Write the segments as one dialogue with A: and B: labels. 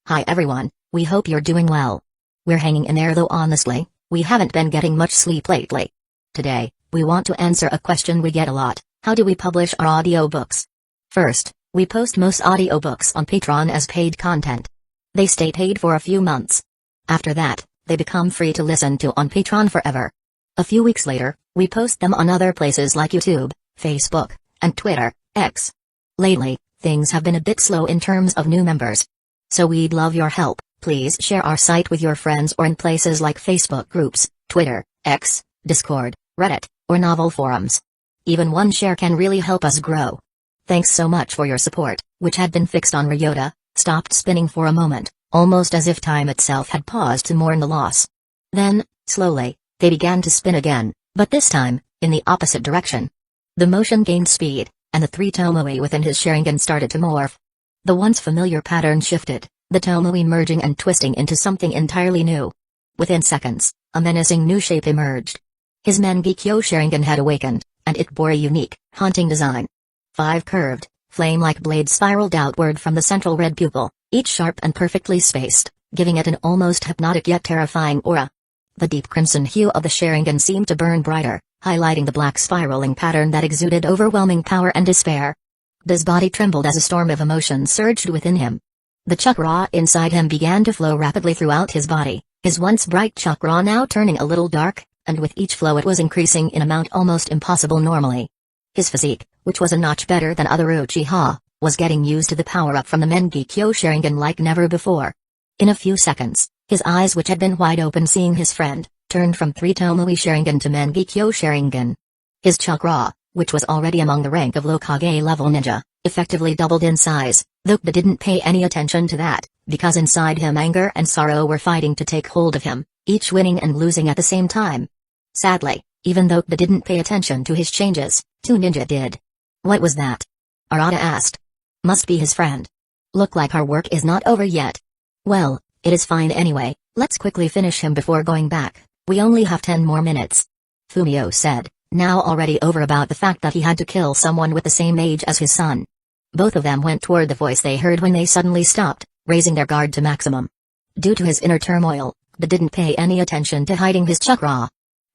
A: Hi everyone, we hope you're doing well. We're hanging in there though honestly, we haven't been getting much sleep lately. Today, we want to answer a question we get a lot: how do we publish our audiobooks? First, we post most audiobooks on Patreon as paid content. They stay paid for a few months. After that, they become free to listen to on Patreon forever. A few weeks later, we post them on other places like YouTube, Facebook, and Twitter, X. Lately, things have been a bit slow in terms of new members. So we'd love your help. Please share our site with your friends or in places like Facebook groups, Twitter, X, Discord, Reddit, or novel forums. Even one share can really help us grow. Thanks so much for your support, which had been fixed on Ryota, stopped spinning for a moment, almost as if time itself had paused to mourn the loss. Then, slowly, they began to spin again, but this time, in the opposite direction. The motion gained speed, and the three Tomoe within his Sharingan started to morph. The once familiar pattern shifted, the Tomoe merging and twisting into something entirely new. Within seconds, a menacing new shape emerged. His Mangekyo Sharingan had awakened, and it bore a unique, haunting design. 5 curved, flame-like blades spiraled outward from the central red pupil, each sharp and perfectly spaced, giving it an almost hypnotic yet terrifying aura. The deep crimson hue of the Sharingan seemed to burn brighter, highlighting the black spiraling pattern that exuded overwhelming power and despair. His body trembled as a storm of emotion surged within him. The chakra inside him began to flow rapidly throughout his body, his once bright chakra now turning a little dark, and with each flow it was increasing in amount almost impossible normally. His physique, which was a notch better than other Uchiha, was getting used to the power-up from the Mangekyo Sharingan like never before. In a few seconds, his eyes, which had been wide open seeing his friend, turned from 3 Tomoe Sharingan to Mangekyo Sharingan. His chakra, which was already among the rank of Lokage level ninja, effectively doubled in size, though he didn't pay any attention to that, because inside him anger and sorrow were fighting to take hold of him, each winning and losing at the same time. Sadly, even though he didn't pay attention to his changes, 2 ninja did. What was that? Arata asked. Must be his friend. Look like our work is not over yet. Well, it is fine anyway, let's quickly finish him before going back, we only have 10 more minutes. Fumio said, now already over about the fact that he had to kill someone with the same age as his son. Both of them went toward the voice they heard when they suddenly stopped, raising their guard to maximum. Due to his inner turmoil, he didn't pay any attention to hiding his chakra.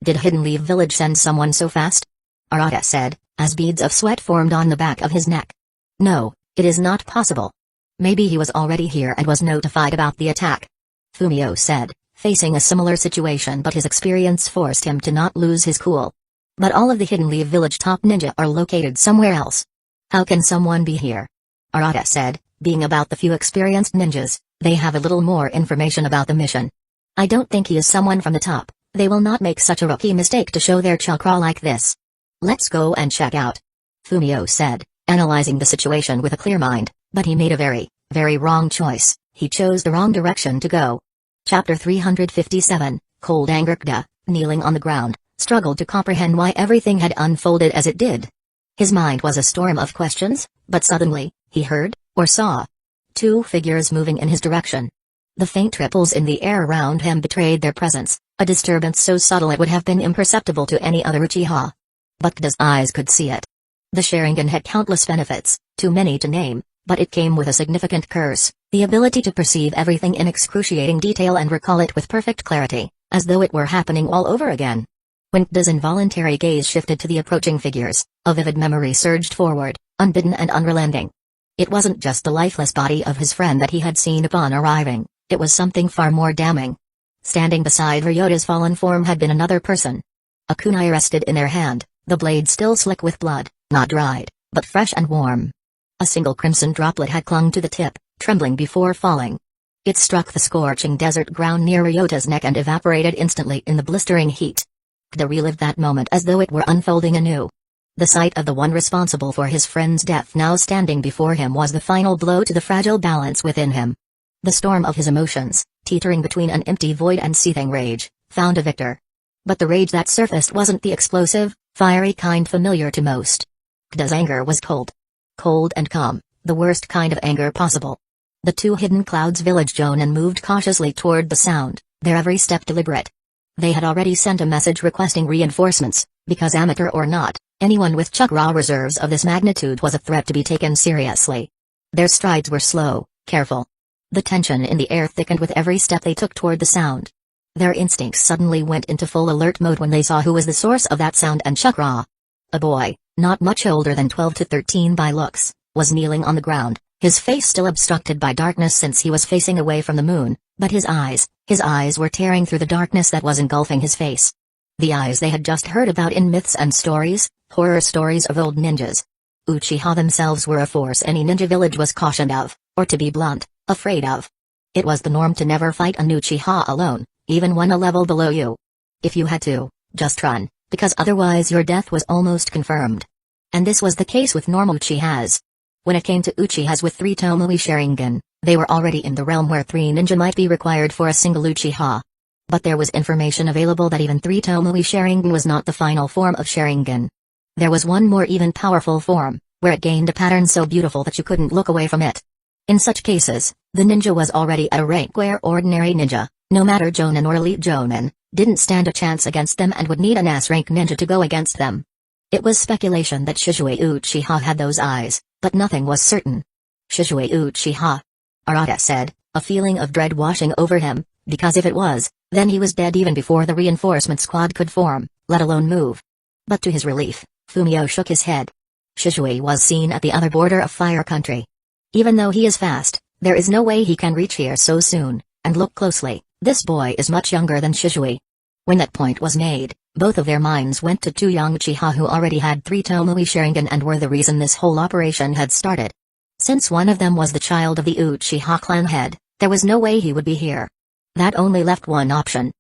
A: Did Hidden Leaf Village send someone so fast? Arata said, as beads of sweat formed on the back of his neck. No, it is not possible. Maybe he was already here and was notified about the attack. Fumio said, facing a similar situation, but his experience forced him to not lose his cool. But all of the Hidden Leaf Village top ninja are located somewhere else. How can someone be here? Arata said, being about the few experienced ninjas, they have a little more information about the mission. I don't think he is someone from the top, they will not make such a rookie mistake to show their chakra like this. Let's go and check out. Fumio said, analyzing the situation with a clear mind, but he made a very, very wrong choice, he chose the wrong direction to go. Chapter 357, Cold Anger. Kda, kneeling on the ground, struggled to comprehend why everything had unfolded as it did. His mind was a storm of questions, but suddenly, he heard, or saw, 2 figures moving in his direction. The faint ripples in the air around him betrayed their presence, a disturbance so subtle it would have been imperceptible to any other Uchiha. But Kda's eyes could see it. The Sharingan had countless benefits, too many to name, but it came with a significant curse, the ability to perceive everything in excruciating detail and recall it with perfect clarity, as though it were happening all over again. When Kda's involuntary gaze shifted to the approaching figures, a vivid memory surged forward, unbidden and unrelenting. It wasn't just the lifeless body of his friend that he had seen upon arriving, it was something far more damning. Standing beside Ryota's fallen form had been another person. A kunai rested in their hand, the blade still slick with blood, not dried, but fresh and warm. A single crimson droplet had clung to the tip, trembling before falling. It struck the scorching desert ground near Ryota's neck and evaporated instantly in the blistering heat. Kda relived that moment as though it were unfolding anew. The sight of the one responsible for his friend's death now standing before him was the final blow to the fragile balance within him. The storm of his emotions, teetering between an empty void and seething rage, found a victor. But the rage that surfaced wasn't the explosive, fiery kind familiar to most. Kda's anger was cold. Cold and calm, the worst kind of anger possible. The 2 Hidden Clouds Village Jonin moved cautiously toward the sound, their every step deliberate. They had already sent a message requesting reinforcements, because amateur or not, anyone with chakra reserves of this magnitude was a threat to be taken seriously. Their strides were slow, careful. The tension in the air thickened with every step they took toward the sound. Their instincts suddenly went into full alert mode when they saw who was the source of that sound, and Chakra, a boy, not much older than 12 to 13 by looks, was kneeling on the ground, his face still obstructed by darkness since he was facing away from the moon, but his eyes were tearing through the darkness that was engulfing his face. The eyes they had just heard about in myths and stories, horror stories of old ninjas. Uchiha themselves were a force any ninja village was cautioned of, or to be blunt, afraid of. It was the norm to never fight an Uchiha alone, even one a level below you. If you had to, just run, because otherwise your death was almost confirmed. And this was the case with normal Uchihas. When it came to Uchihas with 3 Tomoe Sharingan, they were already in the realm where 3 ninja might be required for a single Uchiha. But there was information available that even 3 Tomoe Sharingan was not the final form of Sharingan. There was one more even powerful form, where it gained a pattern so beautiful that you couldn't look away from it. In such cases, the ninja was already at a rank where ordinary ninja, no matter Jonin or Elite Jonin, didn't stand a chance against them and would need an S-rank ninja to go against them. It was speculation that Shizue Uchiha had those eyes, but nothing was certain. Shizue Uchiha, Arata said, a feeling of dread washing over him, because if it was, then he was dead even before the reinforcement squad could form, let alone move. But to his relief, Fumio shook his head. Shizue was seen at the other border of Fire Country. Even though he is fast, there is no way he can reach here so soon, and look closely, this boy is much younger than Shizue. When that point was made, both of their minds went to 2 young Uchiha who already had 3 Tomoe Sharingan and were the reason this whole operation had started. Since one of them was the child of the Uchiha clan head, there was no way he would be here. That only left one option.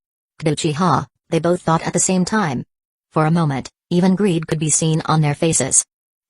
A: Uchiha, they both thought at the same time. For a moment, even greed could be seen on their faces.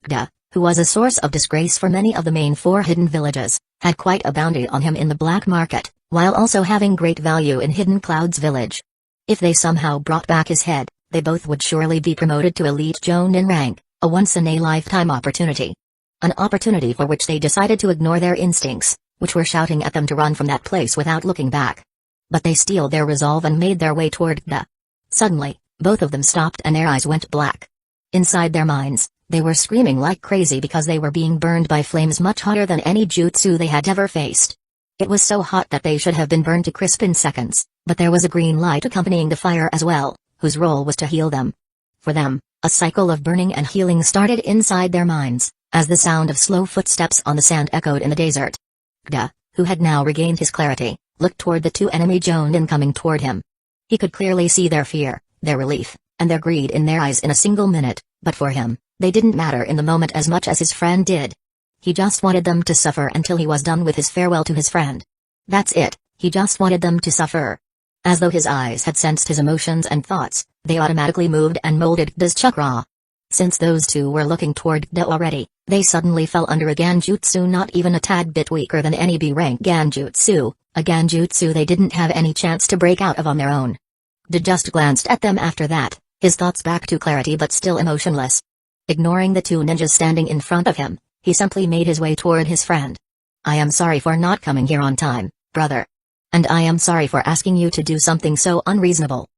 A: Gda, who was a source of disgrace for many of the main 4 hidden villages, had quite a bounty on him in the black market, while also having great value in Hidden Cloud's village. If they somehow brought back his head, they both would surely be promoted to Elite Jonin rank, a once-in-a-lifetime opportunity. An opportunity for which they decided to ignore their instincts, which were shouting at them to run from that place without looking back. But they steeled their resolve and made their way toward Gda. Suddenly, both of them stopped and their eyes went black. Inside their minds, they were screaming like crazy because they were being burned by flames much hotter than any jutsu they had ever faced. It was so hot that they should have been burned to crisp in seconds, but there was a green light accompanying the fire as well, whose role was to heal them. For them, a cycle of burning and healing started inside their minds, as the sound of slow footsteps on the sand echoed in the desert. Gda, who had now regained his clarity, looked toward the 2 enemy Jonin coming toward him. He could clearly see their fear, their relief, and their greed in their eyes in a single minute, but for him, they didn't matter in the moment as much as his friend did. He just wanted them to suffer until he was done with his farewell to his friend. That's it, he just wanted them to suffer. As though his eyes had sensed his emotions and thoughts, they automatically moved and molded Gda's chakra. Since those 2 were looking toward Gda already, they suddenly fell under a Ganjutsu not even a tad bit weaker than any B-rank Ganjutsu, a Ganjutsu they didn't have any chance to break out of on their own. Gda just glanced at them after that, his thoughts back to clarity but still emotionless. Ignoring the 2 ninjas standing in front of him, he simply made his way toward his friend. I am sorry for not coming here on time, brother. And I am sorry for asking you to do something so unreasonable.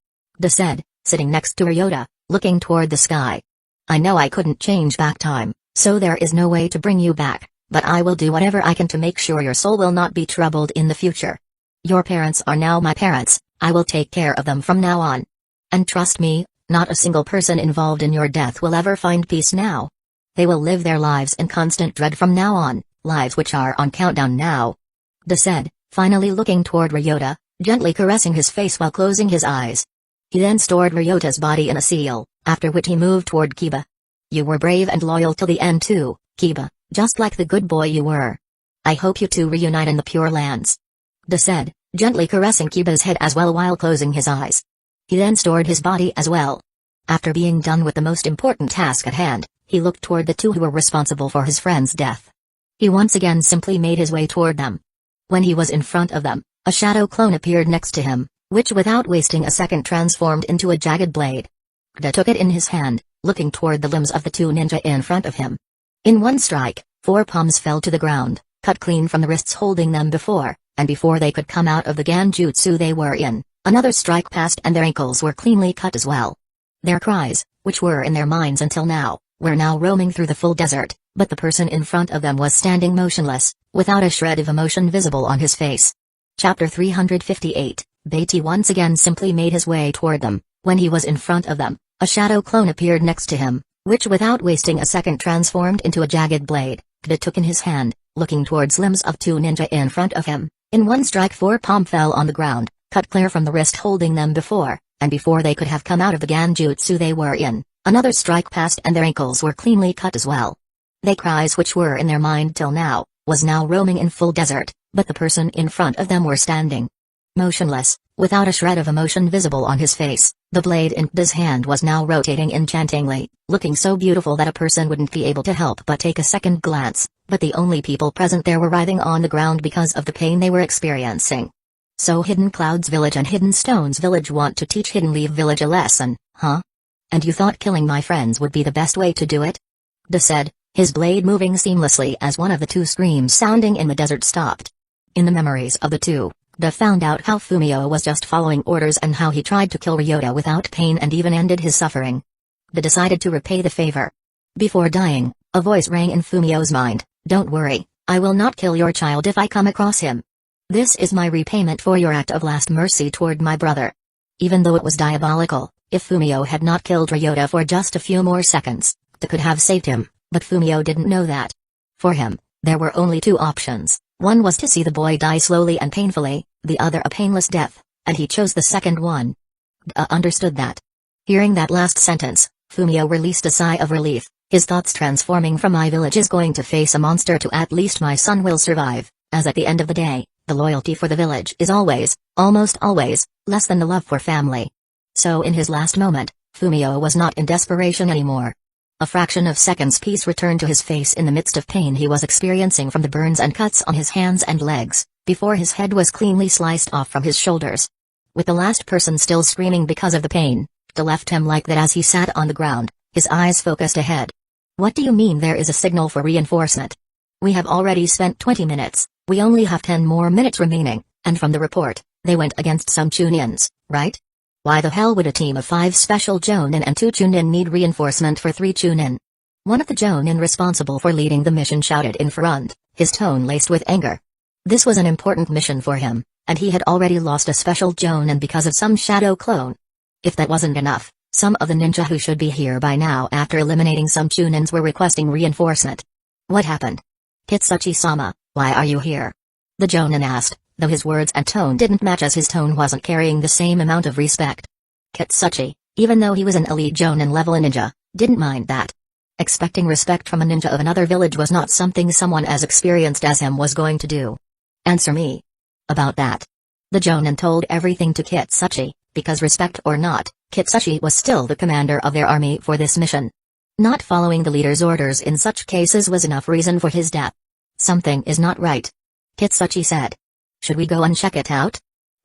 A: Gda said, sitting next to Ryota, looking toward the sky. I know I couldn't change back time, so there is no way to bring you back, but I will do whatever I can to make sure your soul will not be troubled in the future. Your parents are now my parents, I will take care of them from now on. And trust me, not a single person involved in your death will ever find peace now. They will live their lives in constant dread from now on, lives which are on countdown now. Gda said, finally looking toward Ryota, gently caressing his face while closing his eyes. He then stored Ryota's body in a seal, after which he moved toward Kiba. You were brave and loyal till the end too, Kiba, just like the good boy you were. I hope you 2 reunite in the Pure Lands. Gda said, gently caressing Kiba's head as well while closing his eyes. He then stored his body as well. After being done with the most important task at hand, he looked toward the 2 who were responsible for his friend's death. He once again simply made his way toward them. When he was in front of them, a shadow clone appeared next to him, which without wasting a second transformed into a jagged blade. Gda took it in his hand, looking toward the limbs of the 2 ninja in front of him. In one strike, 4 palms fell to the ground, cut clean from the wrists holding them before, and before they could come out of the Ganjutsu they were in, another strike passed and their ankles were cleanly cut as well. Their cries, which were in their minds until now, were now roaming through the full desert, But the person in front of them was standing motionless, without a shred of emotion visible on his face. Chapter 358, Beatty once again simply made his way toward them. When he was in front of them, a shadow clone appeared next to him, which without wasting a second transformed into a jagged blade. It took in his hand, looking towards limbs of two ninja in front of him. In one strike 4 palm fell on the ground, cut clear from the wrist holding them before, and before they could have come out of the ganjutsu they were in, another strike passed and their ankles were cleanly cut as well. Their cries which were in their mind till now, was now roaming in full desert, but the person in front of them were standing motionless, without a shred of emotion visible on his face. The blade in his hand was now rotating enchantingly, looking so beautiful that a person wouldn't be able to help but take a second glance, but the only people present there were writhing on the ground because of the pain they were experiencing. So Hidden Clouds Village and Hidden Stones Village want to teach Hidden Leaf Village a lesson, huh? And you thought killing my friends would be the best way to do it? Da said, his blade moving seamlessly as one of the two screams sounding in the desert stopped. In the memories of the two, Da found out how Fumio was just following orders and how he tried to kill Ryota without pain and even ended his suffering. Da decided to repay the favor. Before dying, a voice rang in Fumio's mind, "Don't worry, I will not kill your child if I come across him. This is my repayment for your act of last mercy toward my brother." Even though it was diabolical, if Fumio had not killed Ryota for just a few more seconds, Da could have saved him, but Fumio didn't know that. For him, there were only two options. One was to see the boy die slowly and painfully, the other a painless death, and he chose the second one. Da understood that. Hearing that last sentence, Fumio released a sigh of relief, his thoughts transforming from "my village is going to face a monster" to "at least my son will survive," as at the end of the day, the loyalty for the village is always, almost always, less than the love for family. So in his last moment, Fumio was not in desperation anymore. A fraction of seconds peace returned to his face in the midst of pain he was experiencing from the burns and cuts on his hands and legs, before his head was cleanly sliced off from his shoulders. With the last person still screaming because of the pain, Da left him like that as he sat on the ground, his eyes focused ahead. "What do you mean there is a signal for reinforcement? We have already spent 20 minutes, we only have 10 more minutes remaining, and from the report, they went against some Chunins, right? Why the hell would a team of 5 special Jonin and 2 Chunin need reinforcement for 3 Chunin?" One of the Jonin responsible for leading the mission shouted in front, his tone laced with anger. This was an important mission for him, and he had already lost a special Jonin because of some shadow clone. If that wasn't enough, some of the ninja who should be here by now after eliminating some Chunins were requesting reinforcement. "What happened? Kitsuchi-sama, why are you here?" the Jonin asked, though his words and tone didn't match as his tone wasn't carrying the same amount of respect. Kitsuchi, even though he was an elite Jonin level ninja, didn't mind that. Expecting respect from a ninja of another village was not something someone as experienced as him was going to do. "Answer me about that." The Jonin told everything to Kitsuchi, because respect or not, Kitsuchi was still the commander of their army for this mission. Not following the leader's orders in such cases was enough reason for his death. "Something is not right," Kitsuchi said. "Should we go and check it out?"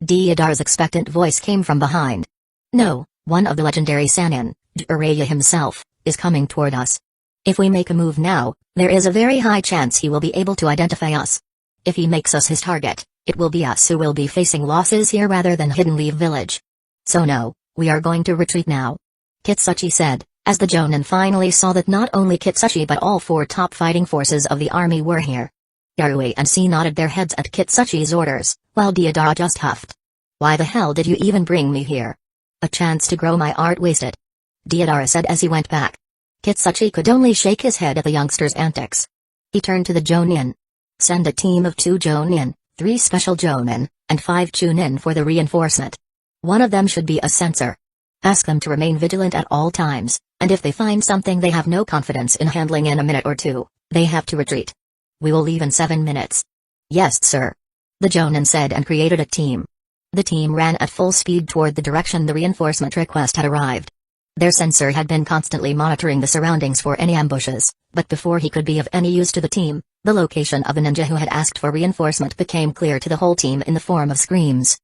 A: Deodare's expectant voice came from behind. "No, one of the legendary Sannin, Jiraiya himself, is coming toward us. If we make a move now, there is a very high chance he will be able to identify us. If he makes us his target, it will be us who will be facing losses here rather than Hidden Leaf Village. So no, we are going to retreat now," Kitsuchi said, as the Jonin finally saw that not only Kitsuchi but all 4 top fighting forces of the army were here. Yarui and C nodded their heads at Kitsuchi's orders, while Deodara just huffed. "Why the hell did you even bring me here? A chance to grow my art wasted," Deodara said as he went back. Kitsuchi could only shake his head at the youngster's antics. He turned to the Jonin. "Send a team of 2 Jonin, 3 special Jonin, and 5 Chunin for the reinforcement. One of them should be a censor. Ask them to remain vigilant at all times, and if they find something they have no confidence in handling in a minute or 2, they have to retreat. We will leave in 7 minutes." "Yes, sir," the Jonin said and created a team. The team ran at full speed toward the direction the reinforcement request had arrived. Their sensor had been constantly monitoring the surroundings for any ambushes, but before he could be of any use to the team, the location of the ninja who had asked for reinforcement became clear to the whole team in the form of screams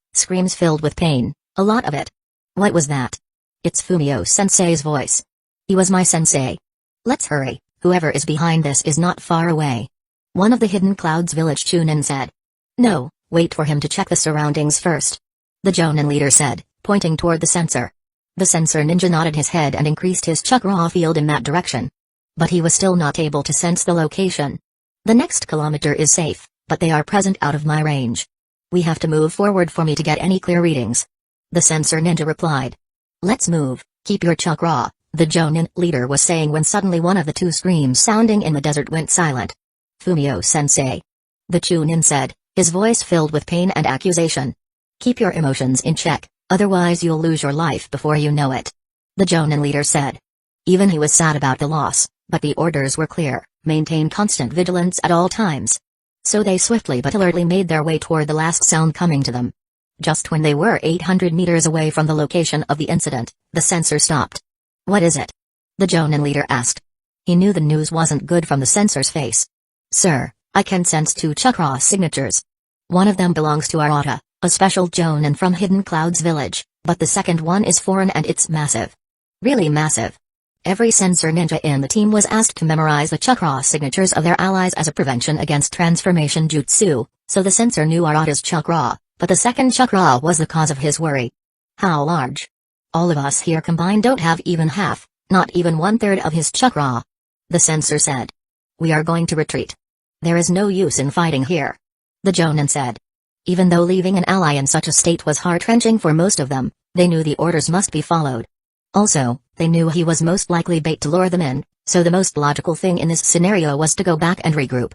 A: filled with pain, a lot of it. "What was that?" "It's Fumio-sensei's voice. He was my sensei. Let's hurry, whoever is behind this is not far away," one of the Hidden Clouds Village Chunin said. "No, wait for him to check the surroundings first," the Jonin leader said, pointing toward the sensor. The sensor ninja nodded his head and increased his chakra field in that direction. but he was still not able to sense the location. The next kilometer is safe, but they are present out of my range. We have to move forward for me to get any clear readings. The sensor ninja replied. Let's move, keep your chakra, the Jonin leader was saying when suddenly one of the two screams sounding in the desert went silent. Fumio-sensei. The Chunin said, his voice filled with pain and accusation. Keep your emotions in check, otherwise you'll lose your life before you know it. The Jonin leader said. Even he was sad about the loss, but the orders were clear, maintain constant vigilance at all times. So they swiftly but alertly made their way toward the last sound coming to them. Just when they were 800 meters away from the location of the incident, the sensor stopped. What is it? The Jonin leader asked. He knew the news wasn't good from the sensor's face. Sir, I can sense 2 chakra signatures. One of them belongs to Arata, a special Jonin from Hidden Clouds village, but the second one is foreign and it's massive. Really massive. Every sensor ninja in the team was asked to memorize the chakra signatures of their allies as a prevention against transformation jutsu, so the sensor knew Arata's chakra, but the second chakra was the cause of his worry. How large? All of us here combined don't have even half, not even 1/3 of his chakra. The sensor said. We are going to retreat. There is no use in fighting here. The Jonin said. Even though leaving an ally in such a state was heart-wrenching for most of them, they knew the orders must be followed. Also, they knew he was most likely bait to lure them in, so the most logical thing in this scenario was to go back and regroup.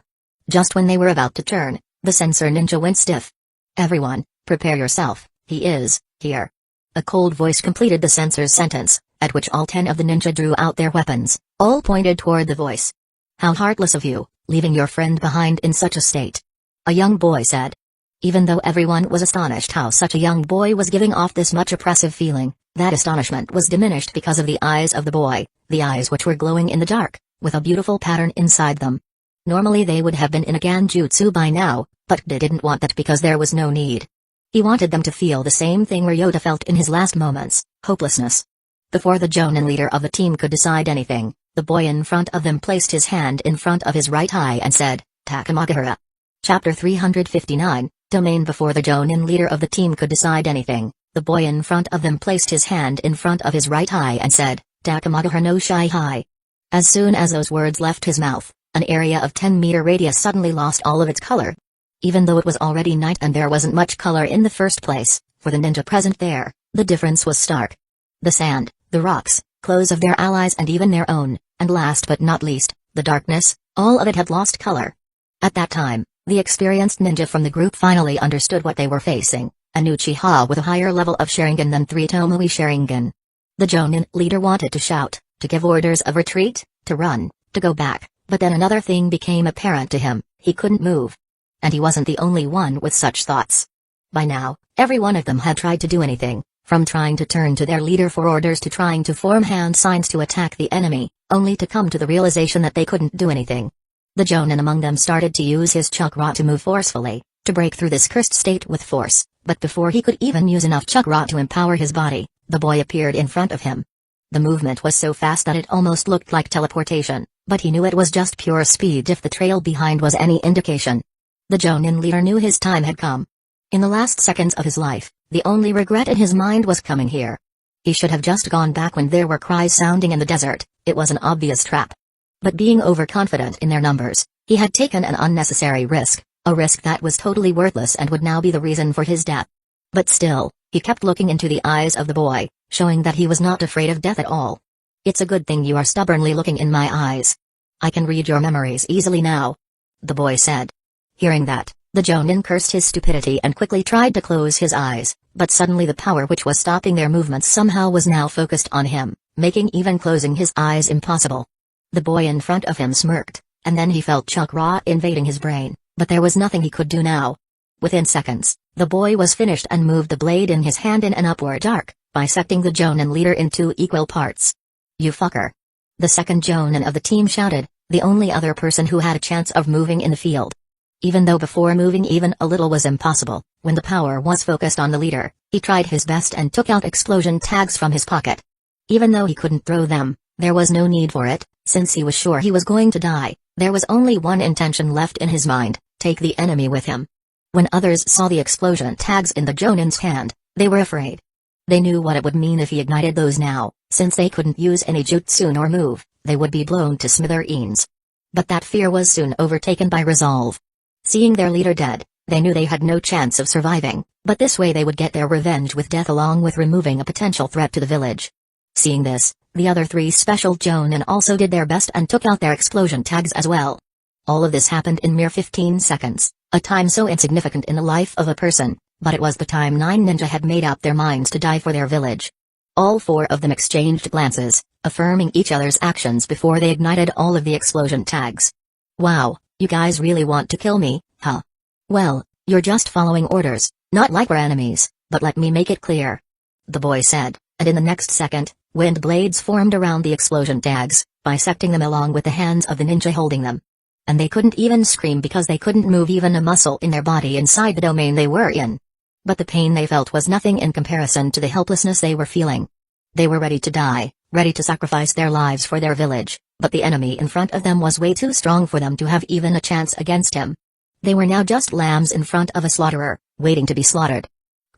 A: Just when they were about to turn, the sensor ninja went stiff. Everyone, prepare yourself, he is here. A cold voice completed the sensor's sentence, at which all 10 of the ninja drew out their weapons, all pointed toward the voice. How heartless of you, leaving your friend behind in such a state. A young boy said. Even though everyone was astonished how such a young boy was giving off this much oppressive feeling, that astonishment was diminished because of the eyes of the boy, the eyes which were glowing in the dark, with a beautiful pattern inside them. Normally they would have been in a Ganjutsu by now, but they didn't want that because there was no need. He wanted them to feel the same thing Ryota felt in his last moments, hopelessness. Before the Jonin leader of the team could decide anything, the boy in front of them placed his hand in front of his right eye and said, Takamagahara. Chapter 359, Domain. Before the Jonin leader of the team could decide anything, the boy in front of them placed his hand in front of his right eye and said, Takamagahara no Shihai. As soon as those words left his mouth, an area of 10-meter radius suddenly lost all of its color. Even though it was already night and there wasn't much color in the first place, for the ninja present there, the difference was stark. The sand, the rocks, clothes of their allies and even their own, and last but not least, the darkness, all of it had lost color. At that time, the experienced ninja from the group finally understood what they were facing, an Uchiha with a higher level of Sharingan than 3 Tomoe Sharingan. The Jonin leader wanted to shout, to give orders of retreat, to run, to go back, but then another thing became apparent to him, he couldn't move. And he wasn't the only one with such thoughts. By now, every one of them had tried to do anything, from trying to turn to their leader for orders to trying to form hand signs to attack the enemy, only to come to the realization that they couldn't do anything. The Jonin among them started to use his chakra to move forcefully, to break through this cursed state with force, but before he could even use enough chakra to empower his body, the boy appeared in front of him. The movement was so fast that it almost looked like teleportation, but he knew it was just pure speed if the trail behind was any indication. The Jonin leader knew his time had come. In the last seconds of his life, the only regret in his mind was coming here. He should have just gone back when there were cries sounding in the desert, it was an obvious trap. But being overconfident in their numbers, he had taken an unnecessary risk, a risk that was totally worthless and would now be the reason for his death. But still, he kept looking into the eyes of the boy, showing that he was not afraid of death at all. It's a good thing you are stubbornly looking in my eyes. I can read your memories easily now. The boy said. Hearing that, the Jonin cursed his stupidity and quickly tried to close his eyes, but suddenly the power which was stopping their movements somehow was now focused on him, making even closing his eyes impossible. The boy in front of him smirked, and then he felt chakra invading his brain, but there was nothing he could do now. Within seconds, the boy was finished and moved the blade in his hand in an upward arc, bisecting the Jonin leader into equal parts. You fucker. The second Jonin of the team shouted, the only other person who had a chance of moving in the field. Even though before moving even a little was impossible, when the power was focused on the leader, he tried his best and took out explosion tags from his pocket. Even though he couldn't throw them, there was no need for it, since he was sure he was going to die. There was only one intention left in his mind, take the enemy with him. When others saw the explosion tags in the Jonin's hand, they were afraid. They knew what it would mean if he ignited those now, since they couldn't use any jutsu nor move, they would be blown to smithereens. But that fear was soon overtaken by resolve. Seeing their leader dead, they knew they had no chance of surviving, but this way they would get their revenge with death along with removing a potential threat to the village. Seeing this, the other three special Jonin also did their best and took out their explosion tags as well. All of this happened in mere 15 seconds, a time so insignificant in the life of a person, but it was the time 9 ninja had made up their minds to die for their village. All 4 of them exchanged glances, affirming each other's actions before they ignited all of the explosion tags. Wow, you guys really want to kill me, huh? Well, you're just following orders, not like we're enemies, but let me make it clear. The boy said, and in the next second, wind blades formed around the explosion tags, bisecting them along with the hands of the ninja holding them. And they couldn't even scream because they couldn't move even a muscle in their body inside the domain they were in. But the pain they felt was nothing in comparison to the helplessness they were feeling. They were ready to die, ready to sacrifice their lives for their village, but the enemy in front of them was way too strong for them to have even a chance against him. They were now just lambs in front of a slaughterer, waiting to be slaughtered.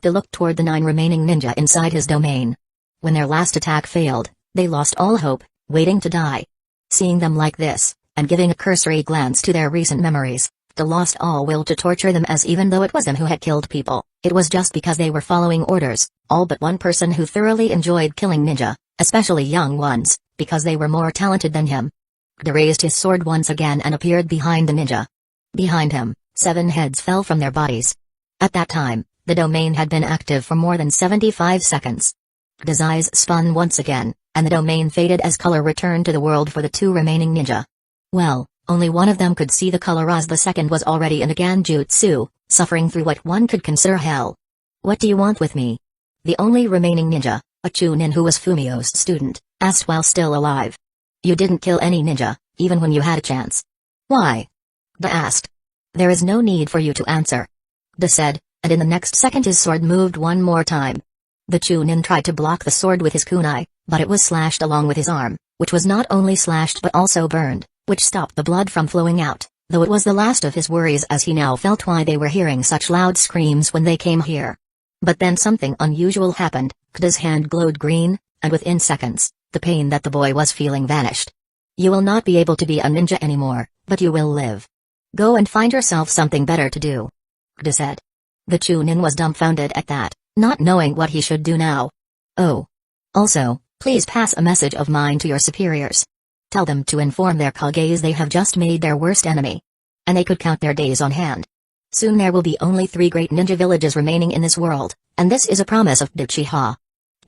A: They looked toward the 9 remaining ninja inside his domain. When their last attack failed, they lost all hope, waiting to die. Seeing them like this, and giving a cursory glance to their recent memories, they lost all will to torture them, as even though it was them who had killed people, it was just because they were following orders, all but one person who thoroughly enjoyed killing ninja, especially young ones, because they were more talented than him. He raised his sword once again and appeared behind the ninja. Behind him, 7 heads fell from their bodies. At that time, the domain had been active for more than 75 seconds. His eyes spun once again, and the domain faded as color returned to the world for the 2 remaining ninja. Well, only one of them could see the color as the second was already in a Ganjutsu, suffering through what one could consider hell. What do you want with me? The only remaining ninja, a Chunin who was Fumio's student, asked while still alive. You didn't kill any ninja, even when you had a chance. Why? Da asked. There is no need for you to answer. Da said, and in the next second his sword moved one more time. The Chunin tried to block the sword with his kunai, but it was slashed along with his arm, which was not only slashed but also burned, which stopped the blood from flowing out, though it was the last of his worries as he now felt why they were hearing such loud screams when they came here. But then something unusual happened. Kda's hand glowed green, and within seconds, the pain that the boy was feeling vanished. You will not be able to be a ninja anymore, but you will live. Go and find yourself something better to do. Kda said. The Chunin was dumbfounded at that, not knowing what he should do now. Oh. Also, please pass a message of mine to your superiors. Tell them to inform their Kages they have just made their worst enemy. And they could count their days on hand. Soon there will be only 3 great ninja villages remaining in this world, and this is a promise of Uchiha.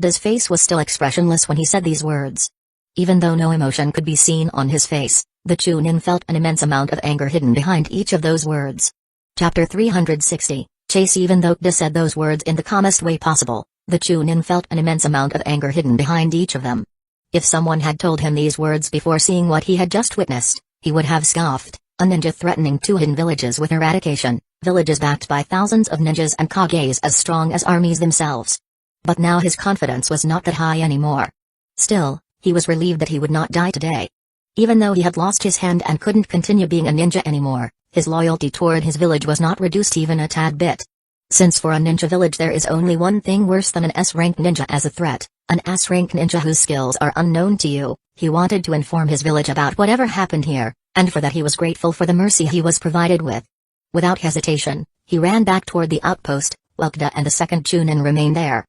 A: Da's face was still expressionless when he said these words. Even though no emotion could be seen on his face, the Chunin felt an immense amount of anger hidden behind each of those words. Chapter 360, Chase. Even though Da said those words in the calmest way possible, the Chunin felt an immense amount of anger hidden behind each of them. If someone had told him these words before seeing what he had just witnessed, he would have scoffed. A ninja threatening 2 hidden villages with eradication, villages backed by thousands of ninjas and Kages as strong as armies themselves. But now his confidence was not that high anymore. Still, he was relieved that he would not die today. Even though he had lost his hand and couldn't continue being a ninja anymore, his loyalty toward his village was not reduced even a tad bit. Since for a ninja village there is only one thing worse than an S-rank ninja as a threat, an S-rank ninja whose skills are unknown to you, he wanted to inform his village about whatever happened here, and for that he was grateful for the mercy he was provided with. Without hesitation, he ran back toward the outpost, while Kda and the second Chunin remained there.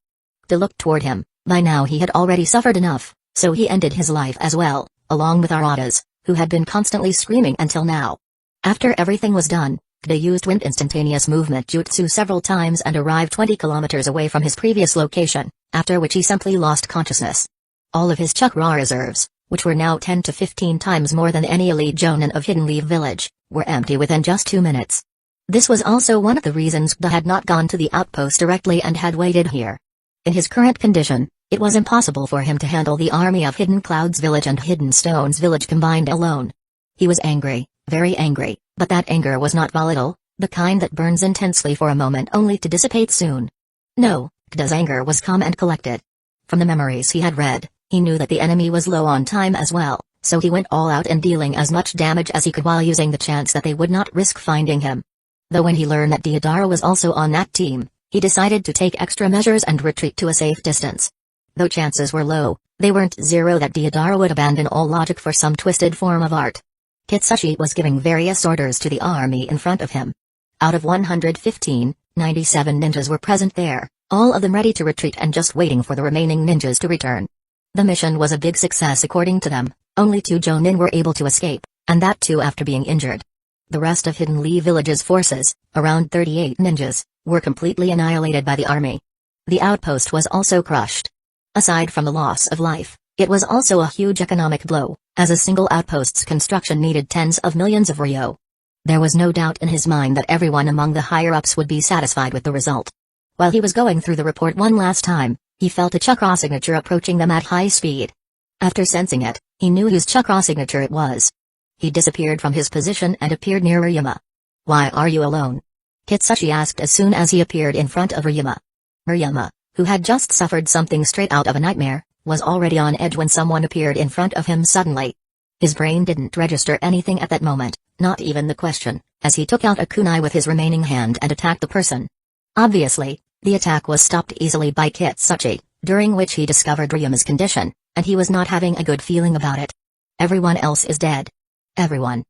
A: Kda looked toward him. By now he had already suffered enough, so he ended his life as well, along with Arata's, who had been constantly screaming until now. After everything was done, Kda used wind instantaneous movement jutsu several times and arrived 20 kilometers away from his previous location, after which he simply lost consciousness. All of his chakra reserves, which were now 10 to 15 times more than any elite jonin of Hidden Leaf Village, were empty within just 2 minutes. This was also one of the reasons Kda had not gone to the outpost directly and had waited here. In his current condition, it was impossible for him to handle the army of Hidden Clouds Village and Hidden Stones Village combined alone. He was angry, very angry, but that anger was not volatile, the kind that burns intensely for a moment only to dissipate soon. No, Kda's anger was calm and collected. From the memories he had read, he knew that the enemy was low on time as well, so he went all out in dealing as much damage as he could while using the chance that they would not risk finding him. Though when he learned that Deodara was also on that team, he decided to take extra measures and retreat to a safe distance. Though chances were low, they weren't zero that Deidara would abandon all logic for some twisted form of art. Kitsuchi was giving various orders to the army in front of him. Out of 115, 97 ninjas were present there, all of them ready to retreat and just waiting for the remaining ninjas to return. The mission was a big success according to them. Only 2 Jonin were able to escape, and that too after being injured. The rest of Hidden Leaf Village's forces, around 38 ninjas, were completely annihilated by the army. The outpost was also crushed. Aside from the loss of life, it was also a huge economic blow, as a single outpost's construction needed tens of millions of ryo. There was no doubt in his mind that everyone among the higher-ups would be satisfied with the result. While he was going through the report one last time, he felt a chakra signature approaching them at high speed. After sensing it, he knew whose chakra signature it was. He disappeared from his position and appeared near Ryuma. "Why are you alone?" Kitsuchi asked as soon as he appeared in front of Ryuma. Ryuma, who had just suffered something straight out of a nightmare, was already on edge when someone appeared in front of him suddenly. His brain didn't register anything at that moment, not even the question, as he took out a kunai with his remaining hand and attacked the person. Obviously, the attack was stopped easily by Kitsuchi, during which he discovered Ryuma's condition, and he was not having a good feeling about it. "Everyone else is dead." "Everyone?"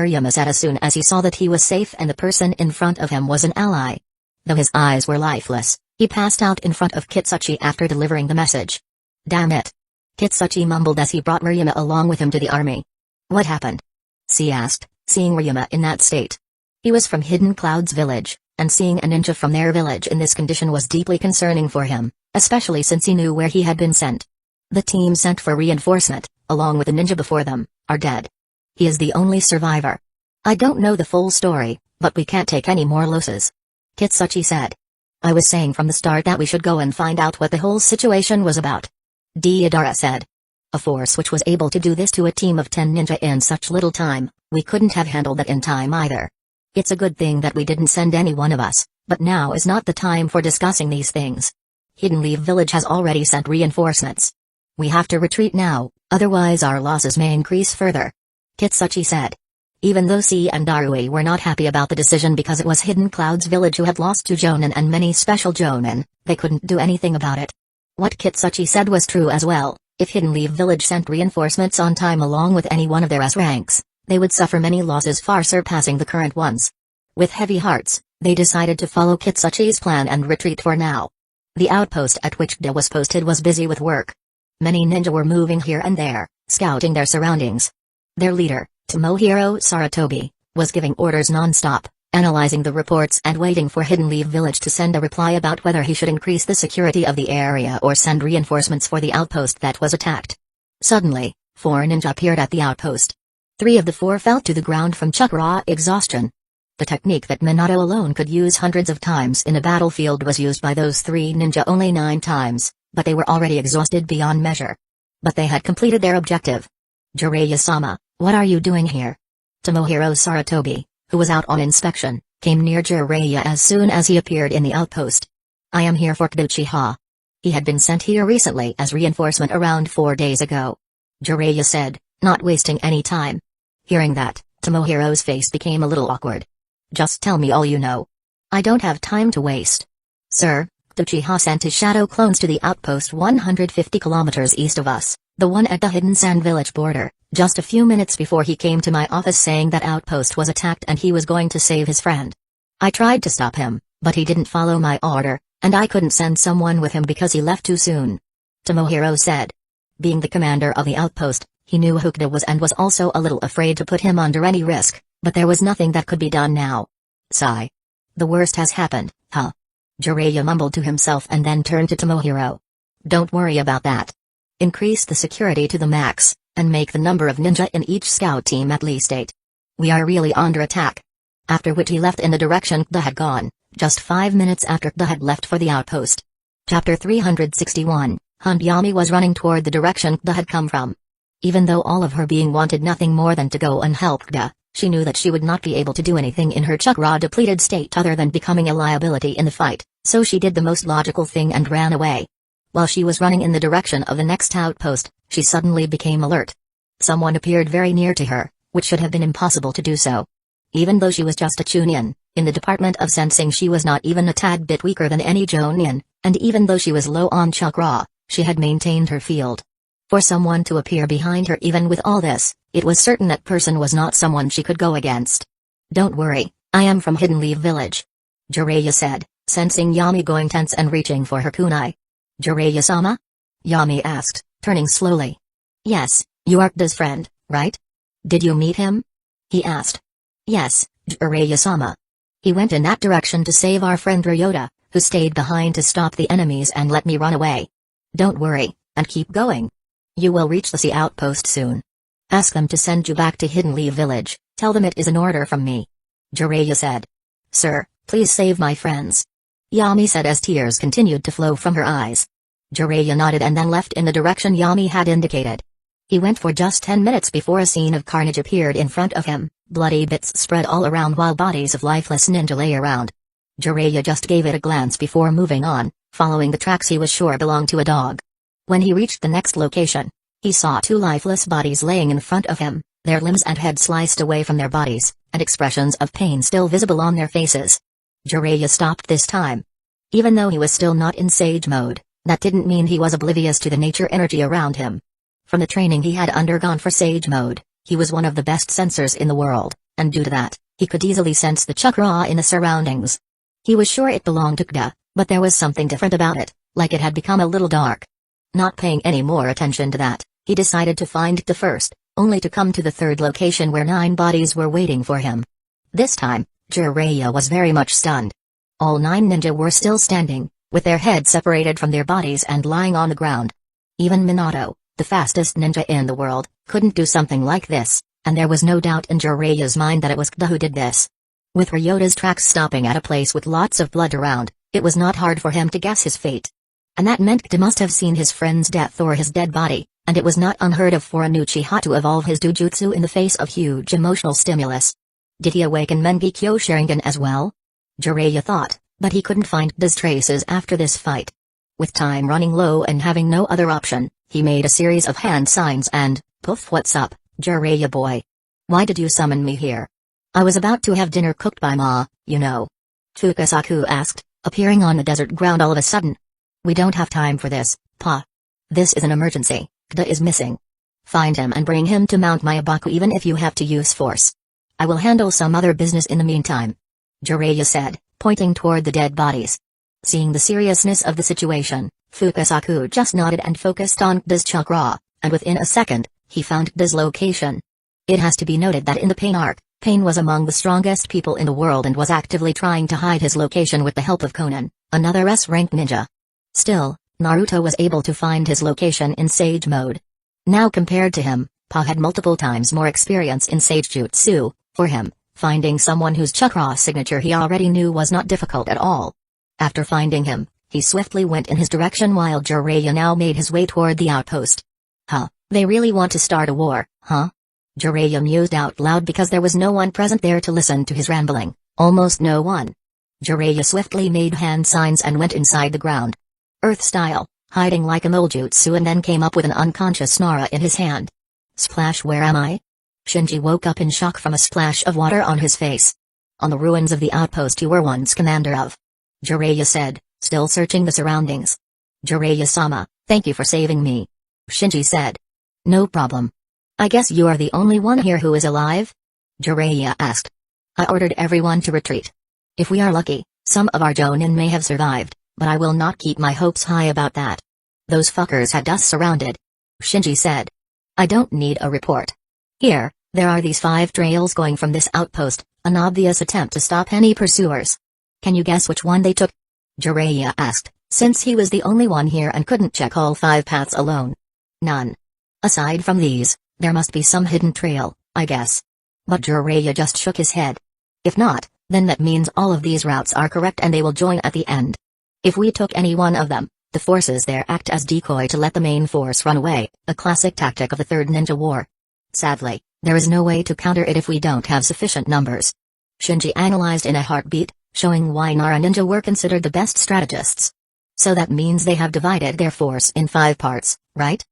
A: Ryuma said as soon as he saw that he was safe and the person in front of him was an ally. Though his eyes were lifeless, he passed out in front of Kitsuchi after delivering the message. "Damn it!" Kitsuchi mumbled as he brought Ryuma along with him to the army. "What happened?" C asked, seeing Ryuma in that state. He was from Hidden Cloud's village, and seeing a ninja from their village in this condition was deeply concerning for him, especially since he knew where he had been sent. The team sent for reinforcement, along with the ninja before them, are dead. He is the only survivor. "I don't know the full story, but we can't take any more losses," Kitsuchi said. "I was saying from the start that we should go and find out what the whole situation was about," Deidara said. "A force which was able to do this to a team of 10 ninja in such little time, we couldn't have handled that in time either. It's a good thing that we didn't send any one of us, but now is not the time for discussing these things. Hidden Leaf Village has already sent reinforcements. We have to retreat now, otherwise our losses may increase further," Kitsuchi said. Even though C and Darui were not happy about the decision because it was Hidden Cloud's village who had lost 2 Jonin and many special Jonin, they couldn't do anything about it. What Kitsuchi said was true as well. If Hidden Leaf Village sent reinforcements on time along with any one of their S ranks, they would suffer many losses far surpassing the current ones. With heavy hearts, they decided to follow Kitsuchi's plan and retreat for now. The outpost at which De was posted was busy with work. Many ninja were moving here and there, scouting their surroundings. Their leader, Tomohiro Saratobi, was giving orders non-stop, analyzing the reports and waiting for Hidden Leaf Village to send a reply about whether he should increase the security of the area or send reinforcements for the outpost that was attacked. Suddenly, 4 ninja appeared at the outpost. 3 of the 4 fell to the ground from chakra exhaustion. The technique that Minato alone could use hundreds of times in a battlefield was used by those 3 ninja only 9 times, but they were already exhausted beyond measure. But they had completed their objective. "Jiraiya-sama, what are you doing here?" Tomohiro Saratobi, who was out on inspection, came near Jiraiya as soon as he appeared in the outpost. "I am here for Uchiha. He had been sent here recently as reinforcement around 4 days ago," Jiraiya said, not wasting any time. Hearing that, Tomohiro's face became a little awkward. "Just tell me all you know. I don't have time to waste." "Sir, Uchiha sent his shadow clones to the outpost 150 kilometers east of us, the one at the Hidden Sand Village border, just a few minutes before he came to my office saying that outpost was attacked and he was going to save his friend. I tried to stop him, but he didn't follow my order, and I couldn't send someone with him because he left too soon," Tomohiro said. Being the commander of the outpost, he knew who Hokuda was and was also a little afraid to put him under any risk, but there was nothing that could be done now. Sigh. "The worst has happened, huh?" Jiraiya mumbled to himself and then turned to Tomohiro. "Don't worry about that. Increase the security to the max, and make the number of ninja in each scout team at least 8. We are really under attack." After which he left in the direction Hokuda had gone, just 5 minutes after Hokuda had left for the outpost. Chapter 361, Hanbyami was running toward the direction Hokuda had come from. Even though all of her being wanted nothing more than to go and help Hokuda, she knew that she would not be able to do anything in her chakra-depleted state other than becoming a liability in the fight, so she did the most logical thing and ran away. While she was running in the direction of the next outpost, she suddenly became alert. Someone appeared very near to her, which should have been impossible to do so. Even though she was just a Chunin, in the department of sensing she was not even a tad bit weaker than any Jonin, and even though she was low on chakra, She had maintained her field. For someone to appear behind her even with all this, it was certain that person was not someone she could go against. "Don't worry, I am from Hidden Leaf Village," Jiraiya said, sensing Yami going tense and reaching for her kunai. "Jiraiya-sama?" Yami asked, turning slowly. "Yes, you are Kda's friend, right? Did you meet him?" he asked. "Yes, Jiraiya-sama. He went in that direction to save our friend Ryota, who stayed behind to stop the enemies and let me run away. Don't worry, and keep going. You will reach the sea outpost soon. Ask them to send you back to Hidden Leaf Village, tell them it is an order from me," Jiraiya said. "Sir, please save my friends," Yami said as tears continued to flow from her eyes. Jiraiya nodded and then left in the direction Yami had indicated. He went for just 10 minutes before a scene of carnage appeared in front of him. Bloody bits spread all around while bodies of lifeless ninja lay around. Jiraiya just gave it a glance before moving on, following the tracks he was sure belonged to a dog. When he reached the next location, he saw 2 lifeless bodies laying in front of him, their limbs and heads sliced away from their bodies, and expressions of pain still visible on their faces. Jiraiya stopped this time. Even though he was still not in sage mode, that didn't mean he was oblivious to the nature energy around him. From the training he had undergone for sage mode, he was one of the best sensors in the world, and due to that, he could easily sense the chakra in the surroundings. He was sure it belonged to Kda, but there was something different about it, like it had become a little dark. Not paying any more attention to that, he decided to find Kda first, only to come to the third location where 9 bodies were waiting for him. This time, Jiraiya was very much stunned. All 9 ninja were still standing, with their heads separated from their bodies and lying on the ground. Even Minato, the fastest ninja in the world, couldn't do something like this, and there was no doubt in Jiraiya's mind that it was Kda who did this. With Ryota's tracks stopping at a place with lots of blood around, it was not hard for him to guess his fate. And that meant Kda must have seen his friend's death or his dead body, and it was not unheard of for a Uchiha to evolve his Dujutsu in the face of huge emotional stimulus. Did he awaken Mengekyo Sharingan as well? Jiraiya thought, but he couldn't find Kda's traces after this fight. With time running low and having no other option, he made a series of hand signs and, "Poof, what's up, Jiraiya boy? Why did you summon me here?" "I was about to have dinner cooked by Ma, you know," Fukasaku asked, appearing on the desert ground all of a sudden. "We don't have time for this, Pa. This is an emergency, Kda is missing. Find him and bring him to Mount Mayabaku even if you have to use force. I will handle some other business in the meantime," Jiraiya said, pointing toward the dead bodies. Seeing the seriousness of the situation, Fukasaku just nodded and focused on Kda's chakra, and within a second, he found Kda's location. It has to be noted that in the Pain arc, Pain was among the strongest people in the world and was actively trying to hide his location with the help of Conan, another S-rank ninja. Still, Naruto was able to find his location in Sage mode. Now compared to him, Pa had multiple times more experience in Sage Jutsu. For him, finding someone whose chakra signature he already knew was not difficult at all. After finding him, he swiftly went in his direction while Jiraiya now made his way toward the outpost. "Huh, they really want to start a war, huh?" Jiraiya mused out loud because there was no one present there to listen to his rambling, almost no one. Jiraiya swiftly made hand signs and went inside the ground. Earth style, hiding like a moljutsu, and then came up with an unconscious Nara in his hand. Splash, where am I? Shinji woke up in shock from a splash of water on his face. "On the ruins of the outpost you were once commander of," Jiraiya said, still searching the surroundings. "Jiraiya-sama, thank you for saving me," Shinji said. "No problem. I guess you are the only one here who is alive?" Jiraiya asked. "I ordered everyone to retreat. If we are lucky, some of our Jonin may have survived, but I will not keep my hopes high about that. Those fuckers had us surrounded," Shinji said. "I don't need a report. Here, there are these 5 trails going from this outpost, an obvious attempt to stop any pursuers. Can you guess which one they took?" Jiraiya asked, since he was the only one here and couldn't check all 5 paths alone. "None. Aside from these, there must be some hidden trail, I guess." But Jiraiya just shook his head. "If not, then that means all of these routes are correct and they will join at the end. If we took any one of them, the forces there act as decoy to let the main force run away, a classic tactic of the Third Ninja War. Sadly, there is no way to counter it if we don't have sufficient numbers." Shinji analyzed in a heartbeat, showing why Nara ninja were considered the best strategists. "So that means they have divided their force in 5 parts, right?"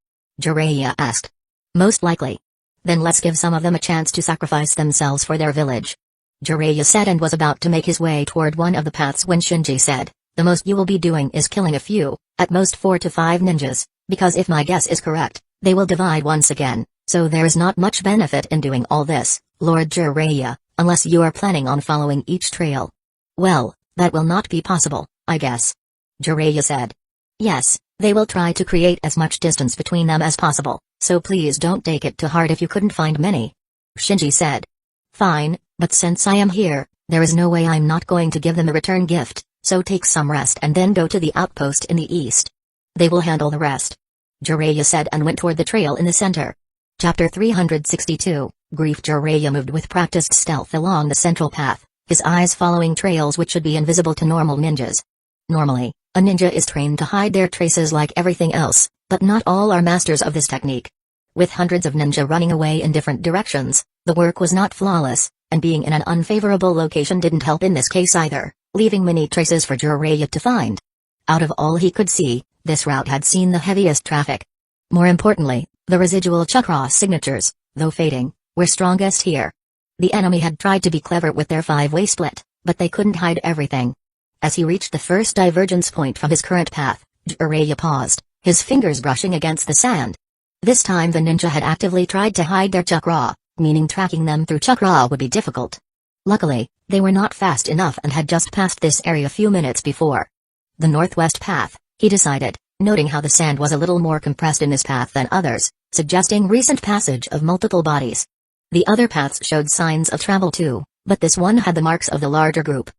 A: Jiraiya asked. "Most likely. Then let's give some of them a chance to sacrifice themselves for their village." Jiraiya said and was about to make his way toward one of the paths when Shinji said, The most you will be doing is killing a few, at most 4 to 5 ninjas, because if my guess is correct, they will divide once again, so there is not much benefit in doing all this, Lord Jiraiya, unless you are planning on following each trail. Well, that will not be possible, I guess. Jiraiya said. Yes, they will try to create as much distance between them as possible, so please don't take it to heart if you couldn't find many. Shinji said. Fine, but since I am here, there is no way I'm not going to give them a return gift, so take some rest and then go to the outpost in the east. They will handle the rest. Jiraiya said and went toward the trail in the center. Chapter 362, Grief. Jiraiya moved with practiced stealth along the central path, his eyes following trails which should be invisible to normal ninjas. Normally, a ninja is trained to hide their traces like everything else, but not all are masters of this technique. With hundreds of ninja running away in different directions, the work was not flawless, and being in an unfavorable location didn't help in this case either, leaving many traces for Jiraiya to find. Out of all he could see, this route had seen the heaviest traffic. More importantly, the residual chakra signatures, though fading, were strongest here. The enemy had tried to be clever with their 5-way split, but they couldn't hide everything. As he reached the first divergence point from his current path, Jiraiya paused, his fingers brushing against the sand. This time the ninja had actively tried to hide their chakra, meaning tracking them through chakra would be difficult. Luckily, they were not fast enough and had just passed this area a few minutes before. The northwest path, he decided, noting how the sand was a little more compressed in this path than others, suggesting recent passage of multiple bodies. The other paths showed signs of travel too, but this one had the marks of the larger group.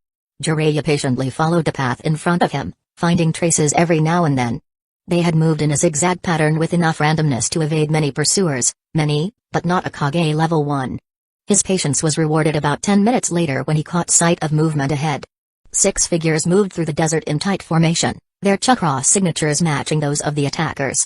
A: Jiraiya patiently followed the path in front of him, finding traces every now and then. They had moved in a zigzag pattern with enough randomness to evade many pursuers, but not a Kage level 1. His patience was rewarded about 10 minutes later when he caught sight of movement ahead. 6 figures moved through the desert in tight formation, their chakra signatures matching those of the attackers.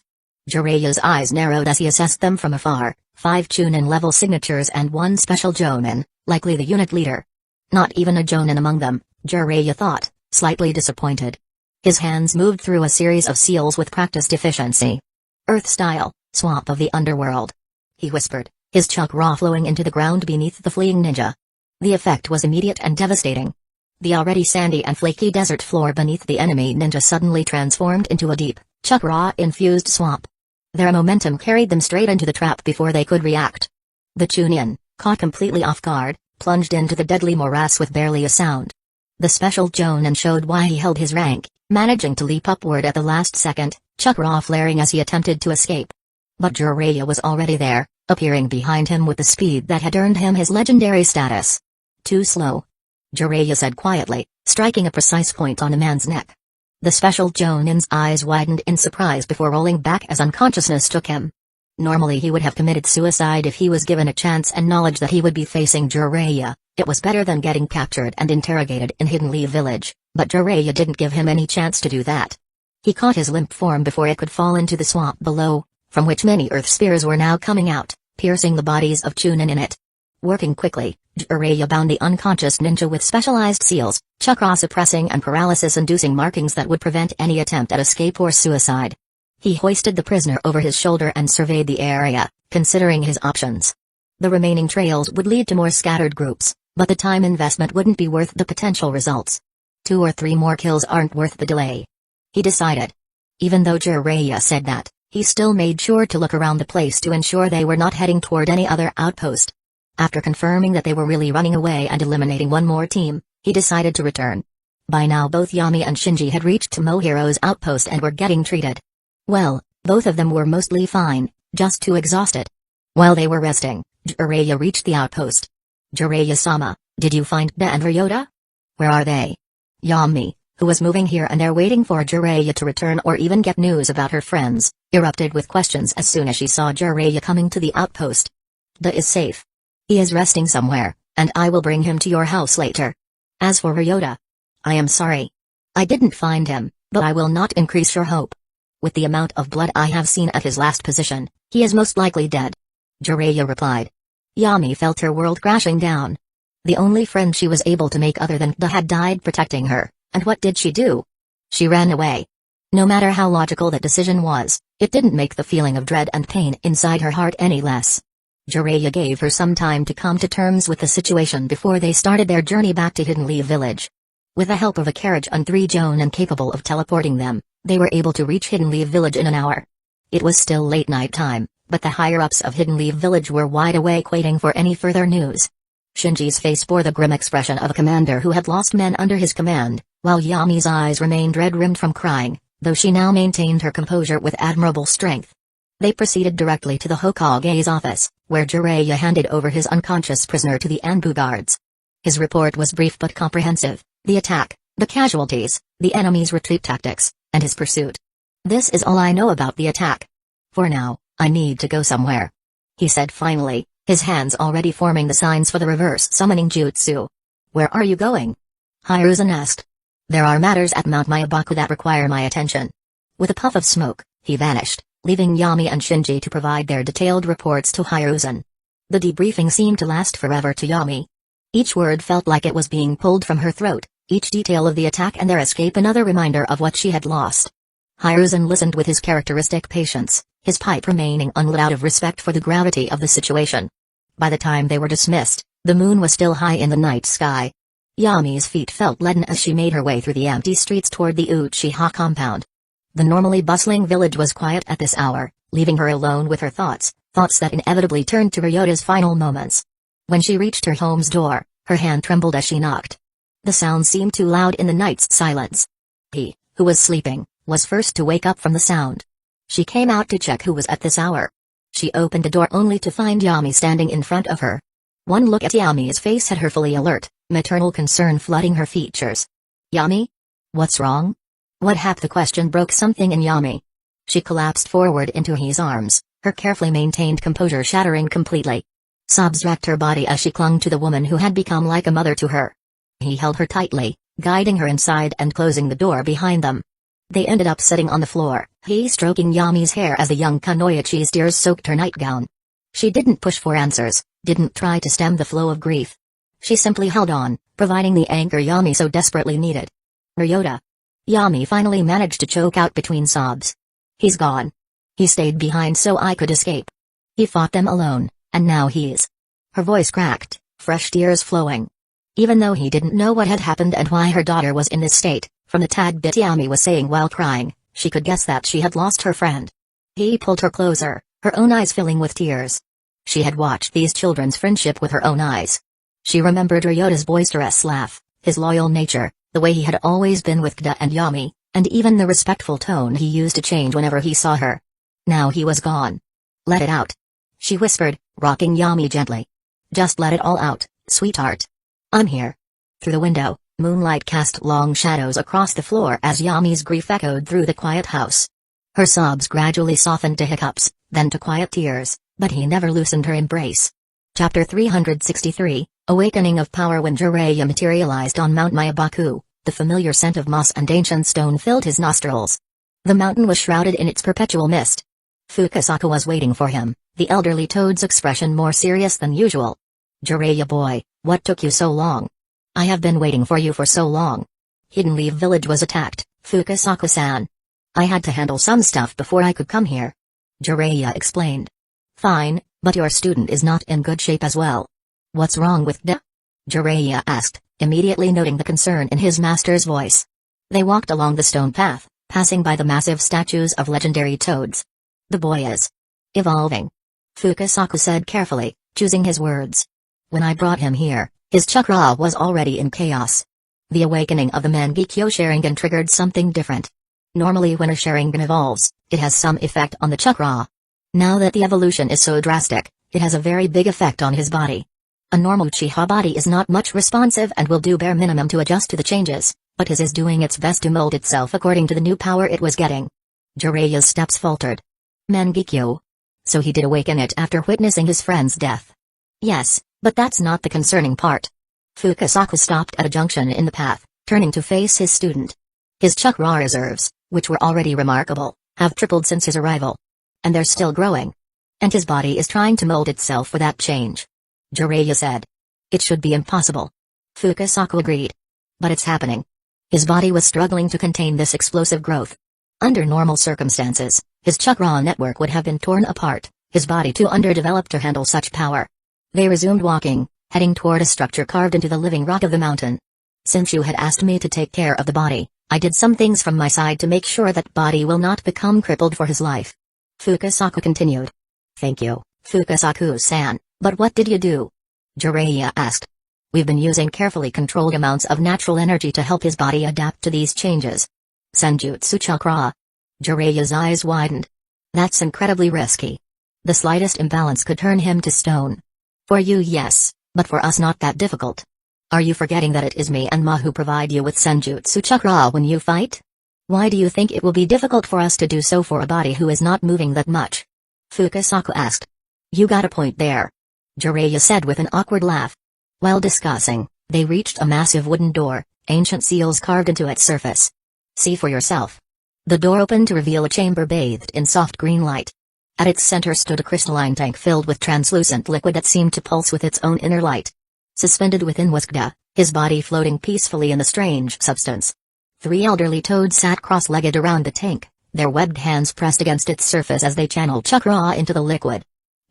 A: Jiraiya's eyes narrowed as he assessed them from afar, 5 Chunin level signatures and 1 special Jonin, likely the unit leader. Not even a Jonin among them, Jiraiya thought, slightly disappointed. His hands moved through a series of seals with practiced efficiency. Earth style, swamp of the underworld. He whispered, his chakra flowing into the ground beneath the fleeing ninja. The effect was immediate and devastating. The already sandy and flaky desert floor beneath the enemy ninja suddenly transformed into a deep, chakra-infused swamp. Their momentum carried them straight into the trap before they could react. The Chunin, caught completely off guard, plunged into the deadly morass with barely a sound. The special Jonin showed why he held his rank, managing to leap upward at the last second, chakra flaring as he attempted to escape. But Jiraiya was already there, appearing behind him with the speed that had earned him his legendary status. Too slow. Jiraiya said quietly, striking a precise point on a man's neck. The special Jonin's eyes widened in surprise before rolling back as unconsciousness took him. Normally he would have committed suicide if he was given a chance and knowledge that he would be facing Jiraiya. It was better than getting captured and interrogated in Hidden Leaf Village, but Jiraiya didn't give him any chance to do that. He caught his limp form before it could fall into the swamp below, from which many earth spears were now coming out, piercing the bodies of Chunin in it. Working quickly, Jiraiya bound the unconscious ninja with specialized seals, chakra-suppressing and paralysis-inducing markings that would prevent any attempt at escape or suicide. He hoisted the prisoner over his shoulder and surveyed the area, considering his options. The remaining trails would lead to more scattered groups, but the time investment wouldn't be worth the potential results. 2 or 3 more kills aren't worth the delay, he decided. Even though Jiraiya said that, he still made sure to look around the place to ensure they were not heading toward any other outpost. After confirming that they were really running away and eliminating one more team, he decided to return. By now both Yami and Shinji had reached Tomohiro's outpost and were getting treated. Well, both of them were mostly fine, just too exhausted. While they were resting, Jiraiya reached the outpost. Jiraiya-sama, did you find Da and Ryota? Where are they? Yami, who was moving here and there waiting for Jiraiya to return or even get news about her friends, erupted with questions as soon as she saw Jiraiya coming to the outpost. Da is safe. He is resting somewhere, and I will bring him to your house later. As for Ryota, I am sorry. I didn't find him, but I will not increase your hope. With the amount of blood I have seen at his last position, he is most likely dead. Jiraiya replied. Yami felt her world crashing down. The only friend she was able to make other than Da had died protecting her, and what did she do? She ran away. No matter how logical that decision was, it didn't make the feeling of dread and pain inside her heart any less. Jiraiya gave her some time to come to terms with the situation before they started their journey back to Hidden Leaf Village. With the help of a carriage and 3 Jonin capable of teleporting them, they were able to reach Hidden Leaf Village in an hour. It was still late night time, but the higher-ups of Hidden Leaf Village were wide awake waiting for any further news. Shinji's face bore the grim expression of a commander who had lost men under his command, while Yami's eyes remained red-rimmed from crying, though she now maintained her composure with admirable strength. They proceeded directly to the Hokage's office, where Jiraiya handed over his unconscious prisoner to the Anbu guards. His report was brief but comprehensive: the attack, the casualties, the enemy's retreat tactics, and his pursuit. "This is all I know about the attack. For now, I need to go somewhere," he said finally, his hands already forming the signs for the reverse summoning jutsu. "Where are you going?" Hiruzen asked. "There are matters at Mount Myabaku that require my attention." With a puff of smoke, he vanished, leaving Yami and Shinji to provide their detailed reports to Hiruzen. The debriefing seemed to last forever to Yami. Each word felt like it was being pulled from her throat, each detail of the attack and their escape another reminder of what she had lost. Hiruzen listened with his characteristic patience, his pipe remaining unlit out of respect for the gravity of the situation. By the time they were dismissed, the moon was still high in the night sky. Yami's feet felt leaden as she made her way through the empty streets toward the Uchiha compound. The normally bustling village was quiet at this hour, leaving her alone with her thoughts that inevitably turned to Ryota's final moments. When she reached her home's door, her hand trembled as she knocked. The sound seemed too loud in the night's silence. He, who was sleeping, was first to wake up from the sound. She came out to check who was at this hour. She opened the door only to find Yami standing in front of her. One look at Yami's face had her fully alert, maternal concern flooding her features. "Yami? What's wrong?" What happened? The question broke something in Yami. She collapsed forward into his arms, her carefully maintained composure shattering completely. Sobs racked her body as she clung to the woman who had become like a mother to her. He held her tightly, guiding her inside and closing the door behind them. They ended up sitting on the floor, he stroking Yami's hair as the young Kunoichi's tears soaked her nightgown. She didn't push for answers, didn't try to stem the flow of grief. She simply held on, providing the anchor Yami so desperately needed. "Ryota." Yami finally managed to choke out between sobs. "He's gone. He stayed behind so I could escape. He fought them alone, and now he's..." Her voice cracked, fresh tears flowing. Even though he didn't know what had happened and why her daughter was in this state, from the tad bit Yami was saying while crying, she could guess that she had lost her friend. He pulled her closer, her own eyes filling with tears. She had watched these children's friendship with her own eyes. She remembered Ryota's boisterous laugh, his loyal nature, the way he had always been with Kda and Yami, and even the respectful tone he used to change whenever he saw her. Now he was gone. "Let it out," she whispered, rocking Yami gently. "Just let it all out, sweetheart. I'm here." Through the window, moonlight cast long shadows across the floor as Yami's grief echoed through the quiet house. Her sobs gradually softened to hiccups, then to quiet tears, but he never loosened her embrace. Chapter 363, Awakening of Power. When Jiraiya materialized on Mount Myabaku, the familiar scent of moss and ancient stone filled his nostrils. The mountain was shrouded in its perpetual mist. Fukasaku was waiting for him, the elderly toad's expression more serious than usual. "Jiraiya boy, what took you so long?" "I have been waiting for you for so long. Hidden Leaf Village was attacked, Fukasaku-san. I had to handle some stuff before I could come here," Jiraiya explained. "Fine, but your student is not in good shape as well." "What's wrong with Da?" Jiraiya asked, immediately noting the concern in his master's voice. They walked along the stone path, passing by the massive statues of legendary toads. "The boy is evolving," Fukasaku said carefully, choosing his words. "When I brought him here, his chakra was already in chaos. The awakening of the Mangekyo Sharingan triggered something different. Normally when a Sharingan evolves, it has some effect on the chakra. Now that the evolution is so drastic, it has a very big effect on his body. A normal Uchiha body is not much responsive and will do bare minimum to adjust to the changes, but his is doing its best to mold itself according to the new power it was getting." Jiraiya's steps faltered. "Mangekyo? So he did awaken it after witnessing his friend's death?" "Yes, but that's not the concerning part." Fukasaku stopped at a junction in the path, turning to face his student. "His chakra reserves, which were already remarkable, have tripled since his arrival. And they're still growing. And his body is trying to mold itself for that change," Jiraiya said. "It should be impossible." Fukasaku agreed. "But it's happening." His body was struggling to contain this explosive growth. Under normal circumstances, his chakra network would have been torn apart, his body too underdeveloped to handle such power. They resumed walking, heading toward a structure carved into the living rock of the mountain. Since you had asked me to take care of the body, I did some things from my side to make sure that body will not become crippled for his life. Fukasaku continued. Thank you, Fukasaku-san, but what did you do? Jiraiya asked. We've been using carefully controlled amounts of natural energy to help his body adapt to these changes. Senjutsu chakra. Jiraiya's eyes widened. That's incredibly risky. The slightest imbalance could turn him to stone. For you, yes, but for us not that difficult. Are you forgetting that it is me and Ma who provide you with Senjutsu chakra when you fight? Why do you think it will be difficult for us to do so for a body who is not moving that much? Fukasaku asked. You got a point there. Jiraiya said with an awkward laugh. While discussing, they reached a massive wooden door, ancient seals carved into its surface. See for yourself. The door opened to reveal a chamber bathed in soft green light. At its center stood a crystalline tank filled with translucent liquid that seemed to pulse with its own inner light. Suspended within was Kda, his body floating peacefully in the strange substance. 3 elderly toads sat cross-legged around the tank, their webbed hands pressed against its surface as they channeled chakra into the liquid.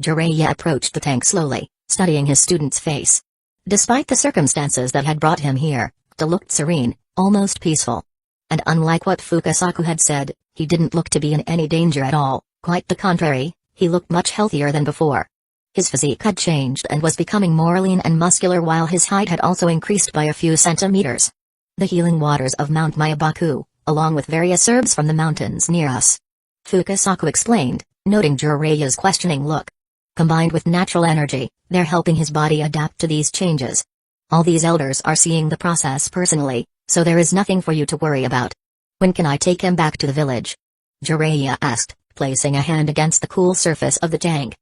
A: Jiraiya approached the tank slowly, studying his student's face. Despite the circumstances that had brought him here, Kda looked serene, almost peaceful. And unlike what Fukasaku had said, he didn't look to be in any danger at all, quite the contrary, he looked much healthier than before. His physique had changed and was becoming more lean and muscular while his height had also increased by a few centimeters. The healing waters of Mount Mayabaku, along with various herbs from the mountains near us. Fukasaku explained, noting Jiraiya's questioning look. Combined with natural energy, they're helping his body adapt to these changes. All these elders are seeing the process personally, so there is nothing for you to worry about. When can I take him back to the village? Jiraiya asked, placing a hand against the cool surface of the tank.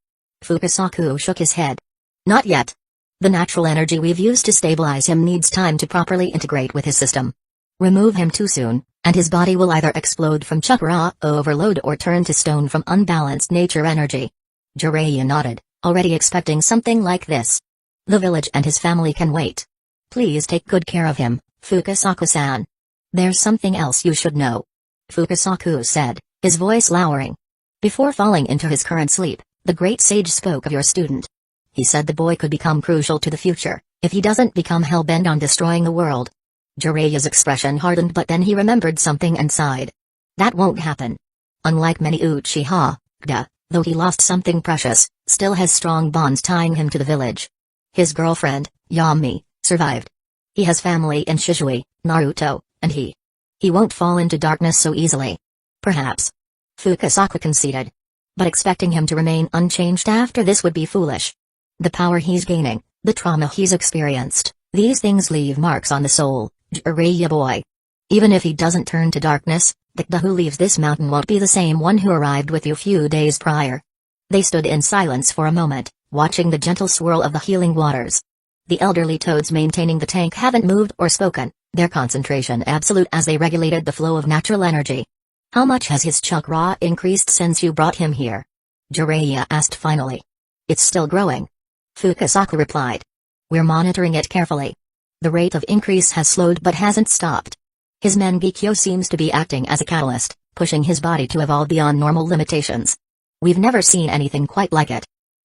A: Fukasaku shook his head. Not yet. The natural energy we've used to stabilize him needs time to properly integrate with his system. Remove him too soon, and his body will either explode from chakra overload or turn to stone from unbalanced nature energy. Jiraiya nodded, already expecting something like this. The village and his family can wait. Please take good care of him, Fukasaku-san. There's something else you should know. Fukasaku said, his voice lowering. Before falling into his current sleep, the great sage spoke of your student. He said the boy could become crucial to the future, if he doesn't become hell-bent on destroying the world. Jiraiya's expression hardened, but then he remembered something and sighed. That won't happen. Unlike many Uchiha, Kda, though he lost something precious, still has strong bonds tying him to the village. His girlfriend, Yami, survived. He has family in Shizui, Naruto, and he won't fall into darkness so easily. Perhaps. Fukasaku conceded. But expecting him to remain unchanged after this would be foolish. The power he's gaining, the trauma he's experienced, these things leave marks on the soul, Jiraiya boy. Even if he doesn't turn to darkness, the Kda who leaves this mountain won't be the same one who arrived with you few days prior. They stood in silence for a moment, watching the gentle swirl of the healing waters. The elderly toads maintaining the tank haven't moved or spoken, their concentration absolute as they regulated the flow of natural energy. How much has his chakra increased since you brought him here? Jiraiya asked finally. It's still growing. Fukasaku replied. We're monitoring it carefully. The rate of increase has slowed but hasn't stopped. His Mangekyo seems to be acting as a catalyst, pushing his body to evolve beyond normal limitations. We've never seen anything quite like it.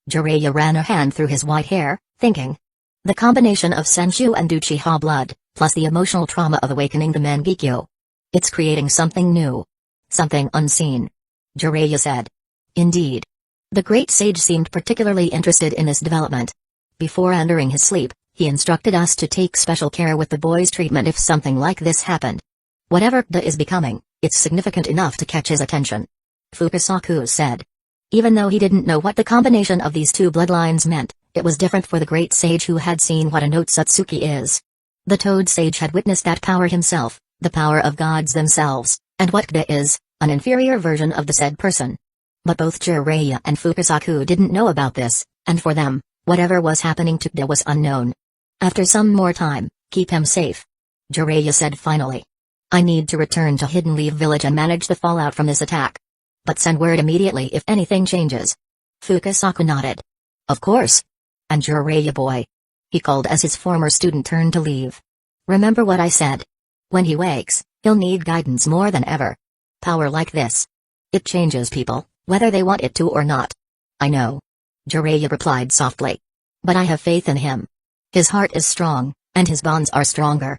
A: Jiraiya ran a hand through his white hair, thinking. The combination of Senju and Uchiha blood, plus the emotional trauma of awakening the Mangekyo. It's creating something new. Something unseen. Jiraiya said. Indeed. The great sage seemed particularly interested in this development. Before entering his sleep, he instructed us to take special care with the boy's treatment if something like this happened. Whatever Kda is becoming, it's significant enough to catch his attention. Fukasaku said. Even though he didn't know what the combination of these two bloodlines meant, it was different for the great sage who had seen what a Notsutsuki is. The toad sage had witnessed that power himself, the power of gods themselves, and what Kda is, an inferior version of the said person. But both Jiraiya and Fukasaku didn't know about this, and for them, whatever was happening to Kda was unknown. After some more time, keep him safe. Jiraiya said finally. I need to return to Hidden Leaf Village and manage the fallout from this attack. But send word immediately if anything changes. Fukasaku nodded. Of course. And Jiraiya boy. He called as his former student turned to leave. Remember what I said. When he wakes, he'll need guidance more than ever. Power like this. It changes people, whether they want it to or not. I know. Jiraiya replied softly. But I have faith in him. His heart is strong, and his bonds are stronger.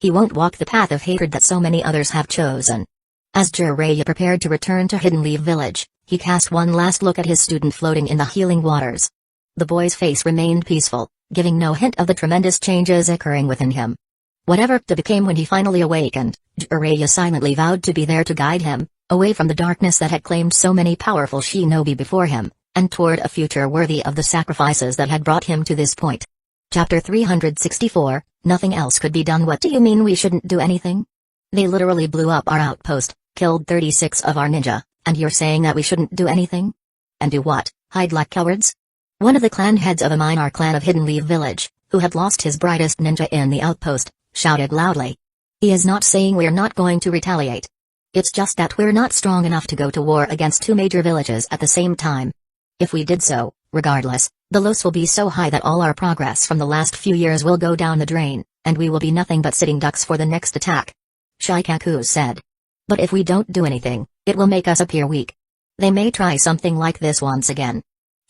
A: He won't walk the path of hatred that so many others have chosen. As Jiraiya prepared to return to Hidden Leaf Village, he cast one last look at his student floating in the healing waters. The boy's face remained peaceful, giving no hint of the tremendous changes occurring within him. Whatever it became when he finally awakened, Jiraiya silently vowed to be there to guide him, away from the darkness that had claimed so many powerful shinobi before him, and toward a future worthy of the sacrifices that had brought him to this point. Chapter 364, Nothing else could be done. What do you mean we shouldn't do anything? They literally blew up our outpost, killed 36 of our ninja, and you're saying that we shouldn't do anything? And do what, hide like cowards? One of the clan heads of a minor clan of Hidden Leaf Village, who had lost his brightest ninja in the outpost, shouted loudly. He is not saying we're not going to retaliate. It's just that we're not strong enough to go to war against two major villages at the same time. If we did so, regardless, the loss will be so high that all our progress from the last few years will go down the drain, and we will be nothing but sitting ducks for the next attack. Shikaku said. But if we don't do anything, it will make us appear weak. They may try something like this once again.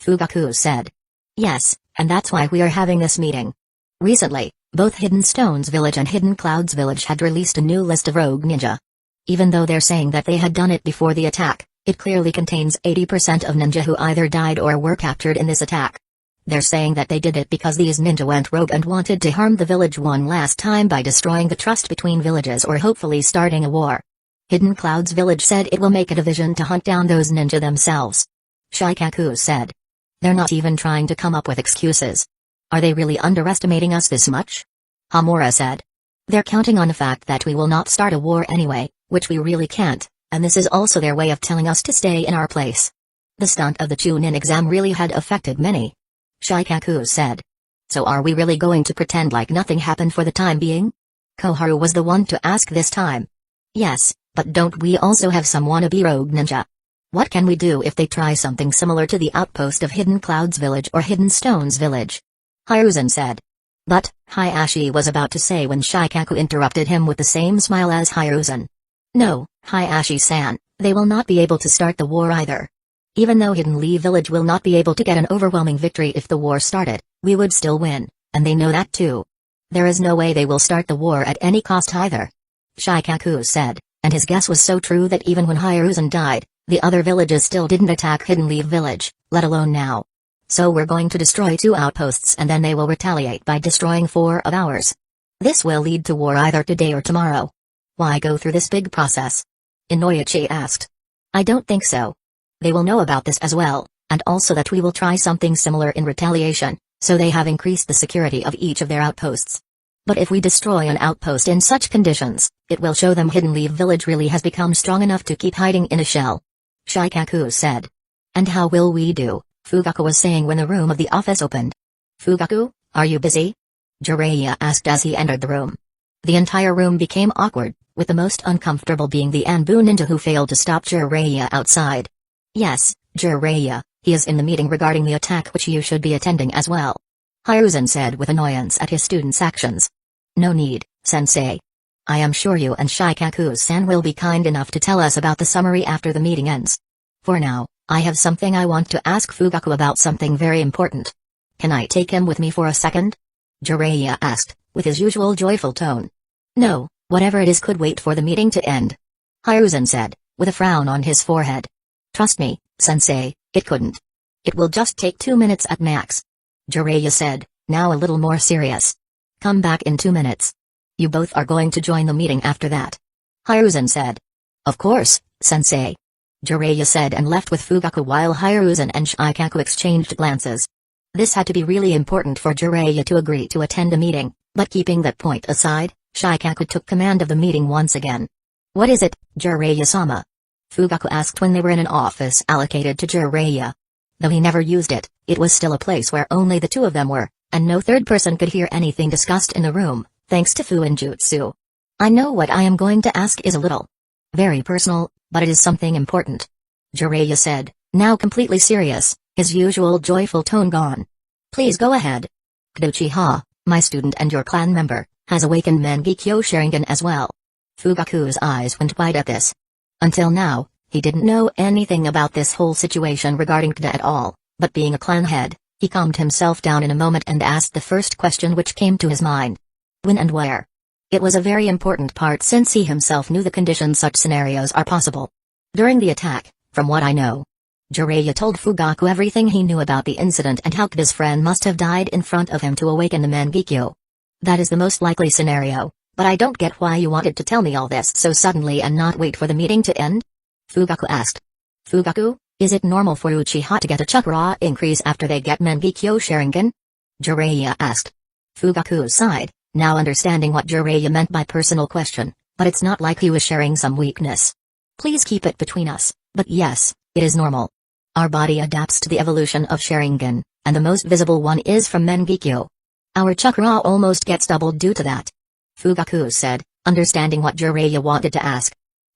A: Fugaku said. Yes, and that's why we are having this meeting. Recently, both Hidden Stones Village and Hidden Clouds Village had released a new list of rogue ninja. Even though they're saying that they had done it before the attack, it clearly contains 80% of ninja who either died or were captured in this attack. They're saying that they did it because these ninja went rogue and wanted to harm the village one last time by destroying the trust between villages or hopefully starting a war. Hidden Clouds Village said it will make a division to hunt down those ninja themselves. Shikaku said. They're not even trying to come up with excuses. Are they really underestimating us this much? Hamura said. They're counting on the fact that we will not start a war anyway, which we really can't, and this is also their way of telling us to stay in our place. The stunt of the Chunin exam really had affected many. Shikaku said. So are we really going to pretend like nothing happened for the time being? Koharu was the one to ask this time. Yes, but don't we also have some wannabe rogue ninja? What can we do if they try something similar to the outpost of Hidden Clouds Village or Hidden Stones Village? Hiruzen said. But, Hayashi was about to say when Shikaku interrupted him with the same smile as Hiruzen. No, Hayashi-san, they will not be able to start the war either. Even though Hidden Leaf Village will not be able to get an overwhelming victory if the war started, we would still win, and they know that too. There is no way they will start the war at any cost either. Shikaku said, and his guess was so true that even when Hiruzen died, the other villages still didn't attack Hidden Leaf Village, let alone now. So we're going to destroy 2 outposts and then they will retaliate by destroying 4 of ours. This will lead to war either today or tomorrow. Why go through this big process? Inoichi asked. I don't think so. They will know about this as well, and also that we will try something similar in retaliation, so they have increased the security of each of their outposts. But if we destroy an outpost in such conditions, it will show them Hidden Leaf Village really has become strong enough to keep hiding in a shell. Shikaku said. And how will we do? Fugaku was saying when the room of the office opened. Fugaku, are you busy? Jiraiya asked as he entered the room. The entire room became awkward, with the most uncomfortable being the Anbu ninja who failed to stop Jiraiya outside. Yes, Jiraiya, he is in the meeting regarding the attack which you should be attending as well. Hiruzen said with annoyance at his student's actions. No need, sensei. I am sure you and Shikaku-san will be kind enough to tell us about the summary after the meeting ends. For now, I have something I want to ask Fugaku about, something very important. Can I take him with me for a second? Jiraiya asked, with his usual joyful tone. No, whatever it is could wait for the meeting to end. Hiruzen said, with a frown on his forehead. Trust me, sensei, it couldn't. It will just take 2 minutes at max. Jiraiya said, now a little more serious. Come back in 2 minutes. You both are going to join the meeting after that. Hiruzen said. Of course, sensei. Jiraiya said and left with Fugaku while Hiruzen and Shikaku exchanged glances. This had to be really important for Jiraiya to agree to attend a meeting, but keeping that point aside, Shikaku took command of the meeting once again. What is it, Jiraiya-sama? Fugaku asked when they were in an office allocated to Jiraiya. Though he never used it, it was still a place where only the 2 of them were, and no third person could hear anything discussed in the room, thanks to Fuinjutsu. I know what I am going to ask is a little very personal, but it is something important. Jiraiya said, now completely serious, his usual joyful tone gone. Please go ahead. Uchiha, my student and your clan member, has awakened Mangekyo Sharingan as well. Fugaku's eyes went wide at this. Until now, he didn't know anything about this whole situation regarding Kda at all, but being a clan head, he calmed himself down in a moment and asked the first question which came to his mind. When and where? It was a very important part since he himself knew the conditions such scenarios are possible. During the attack, from what I know, Jiraiya told Fugaku everything he knew about the incident and how Kaido's friend must have died in front of him to awaken the Mangekyo. That is the most likely scenario, but I don't get why you wanted to tell me all this so suddenly and not wait for the meeting to end? Fugaku asked. Fugaku, is it normal for Uchiha to get a chakra increase after they get Mangekyo Sharingan? Jiraiya asked. Fugaku sighed, now understanding what Jiraiya meant by personal question, but it's not like he was sharing some weakness. Please keep it between us, but yes, it is normal. Our body adapts to the evolution of Sharingan, and the most visible one is from Mangekyo. Our chakra almost gets doubled due to that. Fugaku said, understanding what Jiraiya wanted to ask.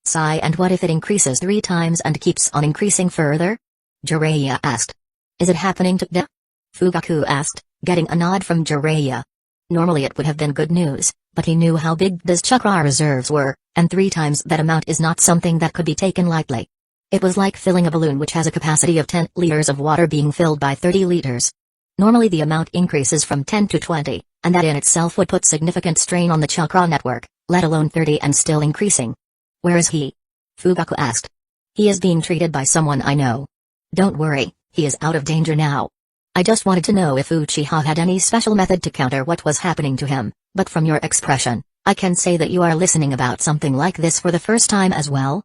A: Sigh, and what if it increases 3 times and keeps on increasing further? Jiraiya asked. Is it happening to Kaido? Fugaku asked, getting a nod from Jiraiya. Normally it would have been good news, but he knew how big Kaido's chakra reserves were, and 3 times that amount is not something that could be taken lightly. It was like filling a balloon which has a capacity of 10 liters of water being filled by 30 liters. Normally the amount increases from 10 to 20, and that in itself would put significant strain on the chakra network, let alone 30 and still increasing. Where is he? Fugaku asked. He is being treated by someone I know. Don't worry, he is out of danger now. I just wanted to know if Uchiha had any special method to counter what was happening to him, but from your expression, I can say that you are listening about something like this for the first time as well?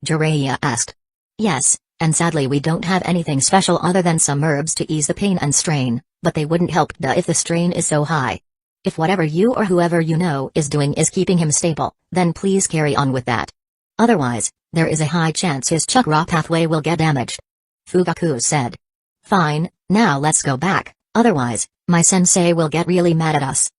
A: Jiraiya asked. Yes, and sadly we don't have anything special other than some herbs to ease the pain and strain, but they wouldn't help if the strain is so high. If whatever you or whoever you know is doing is keeping him stable, then please carry on with that. Otherwise, there is a high chance his chakra pathway will get damaged. Fugaku said. Fine, now let's go back, otherwise, my sensei will get really mad at us.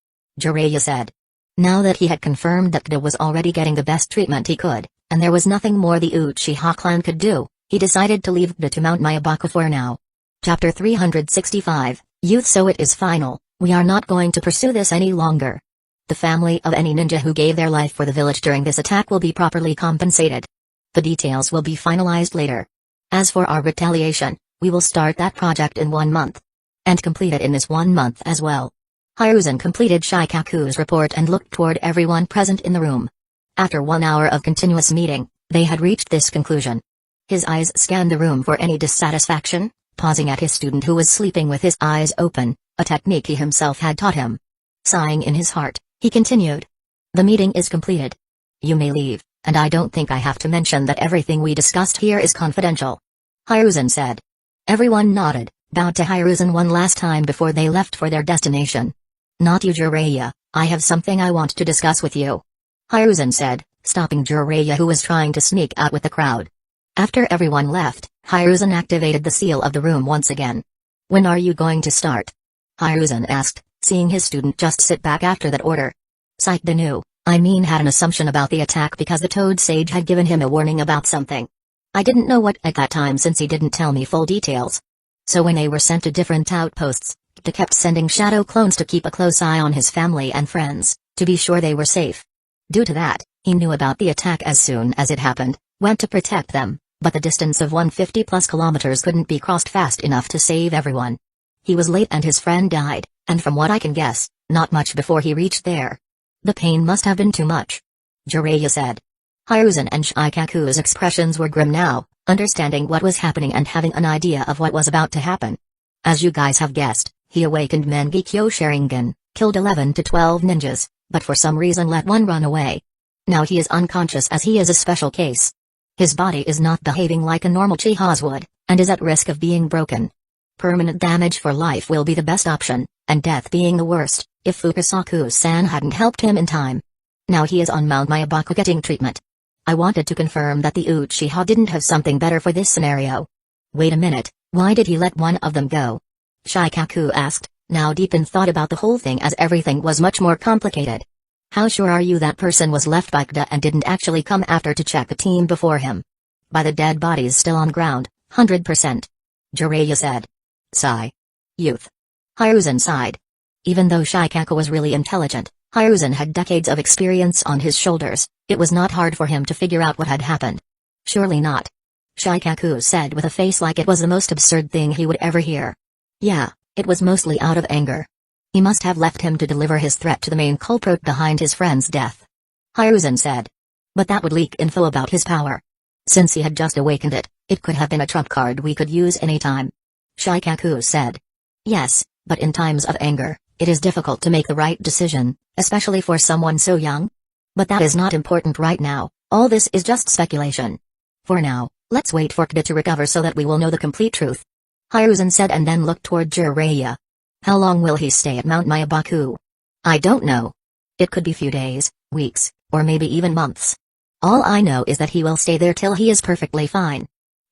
A: Jiraiya said. Now that he had confirmed that Kaido was already getting the best treatment he could, and there was nothing more the Uchiha clan could do, he decided to leave Kaido to Mount Myabaku for now. Chapter 365, Youth. So it is final, we are not going to pursue this any longer. The family of any ninja who gave their life for the village during this attack will be properly compensated. The details will be finalized later. As for our retaliation, we will start that project in 1 month. And complete it in this 1 month as well. Hiruzen completed Shikaku's report and looked toward everyone present in the room. After 1 hour of continuous meeting, they had reached this conclusion. His eyes scanned the room for any dissatisfaction, pausing at his student who was sleeping with his eyes open, a technique he himself had taught him. Sighing in his heart, he continued. The meeting is completed. You may leave, and I don't think I have to mention that everything we discussed here is confidential. Hiruzen said. Everyone nodded, bowed to Hiruzen one last time before they left for their destination. Not you, Jiraiya, I have something I want to discuss with you. Hiruzen said, stopping Jiraiya who was trying to sneak out with the crowd. After everyone left, Hiruzen activated the seal of the room once again. When are you going to start? Hiruzen asked, seeing his student just sit back after that order. Saikide knew, had an assumption about the attack because the Toad Sage had given him a warning about something. I didn't know what at that time since he didn't tell me full details. So when they were sent to different outposts, Kaido kept sending shadow clones to keep a close eye on his family and friends, to be sure they were safe. Due to that, he knew about the attack as soon as it happened, went to protect them, but the distance of 150 plus kilometers couldn't be crossed fast enough to save everyone. He was late and his friend died, and from what I can guess, not much before he reached there. The pain must have been too much. Jiraiya said. Hiruzen and Shikaku's expressions were grim now, understanding what was happening and having an idea of what was about to happen. As you guys have guessed, he awakened Mangekyo Sharingan, killed 11 to 12 ninjas, but for some reason let one run away. Now he is unconscious as he is a special case. His body is not behaving like a normal Chiha's would, and is at risk of being broken. Permanent damage for life will be the best option, and death being the worst, if Fukasaku-san hadn't helped him in time. Now he is on Mount Myabaku getting treatment. I wanted to confirm that the Uchiha didn't have something better for this scenario. Wait a minute, why did he let one of them go? Shikaku asked, now deep in thought about the whole thing as everything was much more complicated. How sure are you that person was left by Kaido and didn't actually come after to check the team before him? By the dead bodies still on ground, 100%. Jiraiya said. Sigh. Youth. Hiruzen sighed. Even though Shikaku was really intelligent, Hiruzen had decades of experience on his shoulders, it was not hard for him to figure out what had happened. Surely not. Shikaku said with a face like it was the most absurd thing he would ever hear. Yeah, it was mostly out of anger. He must have left him to deliver his threat to the main culprit behind his friend's death. Hiruzen said. But that would leak info about his power. Since he had just awakened it, it could have been a trump card we could use anytime. Shikaku said. Yes, but in times of anger, it is difficult to make the right decision, especially for someone so young. But that is not important right now, all this is just speculation. For now, let's wait for Kida to recover so that we will know the complete truth. Hiruzen said and then looked toward Jiraiya. How long will he stay at Mount Mayabaku? I don't know. It could be few days, weeks, or maybe even months. All I know is that he will stay there till he is perfectly fine.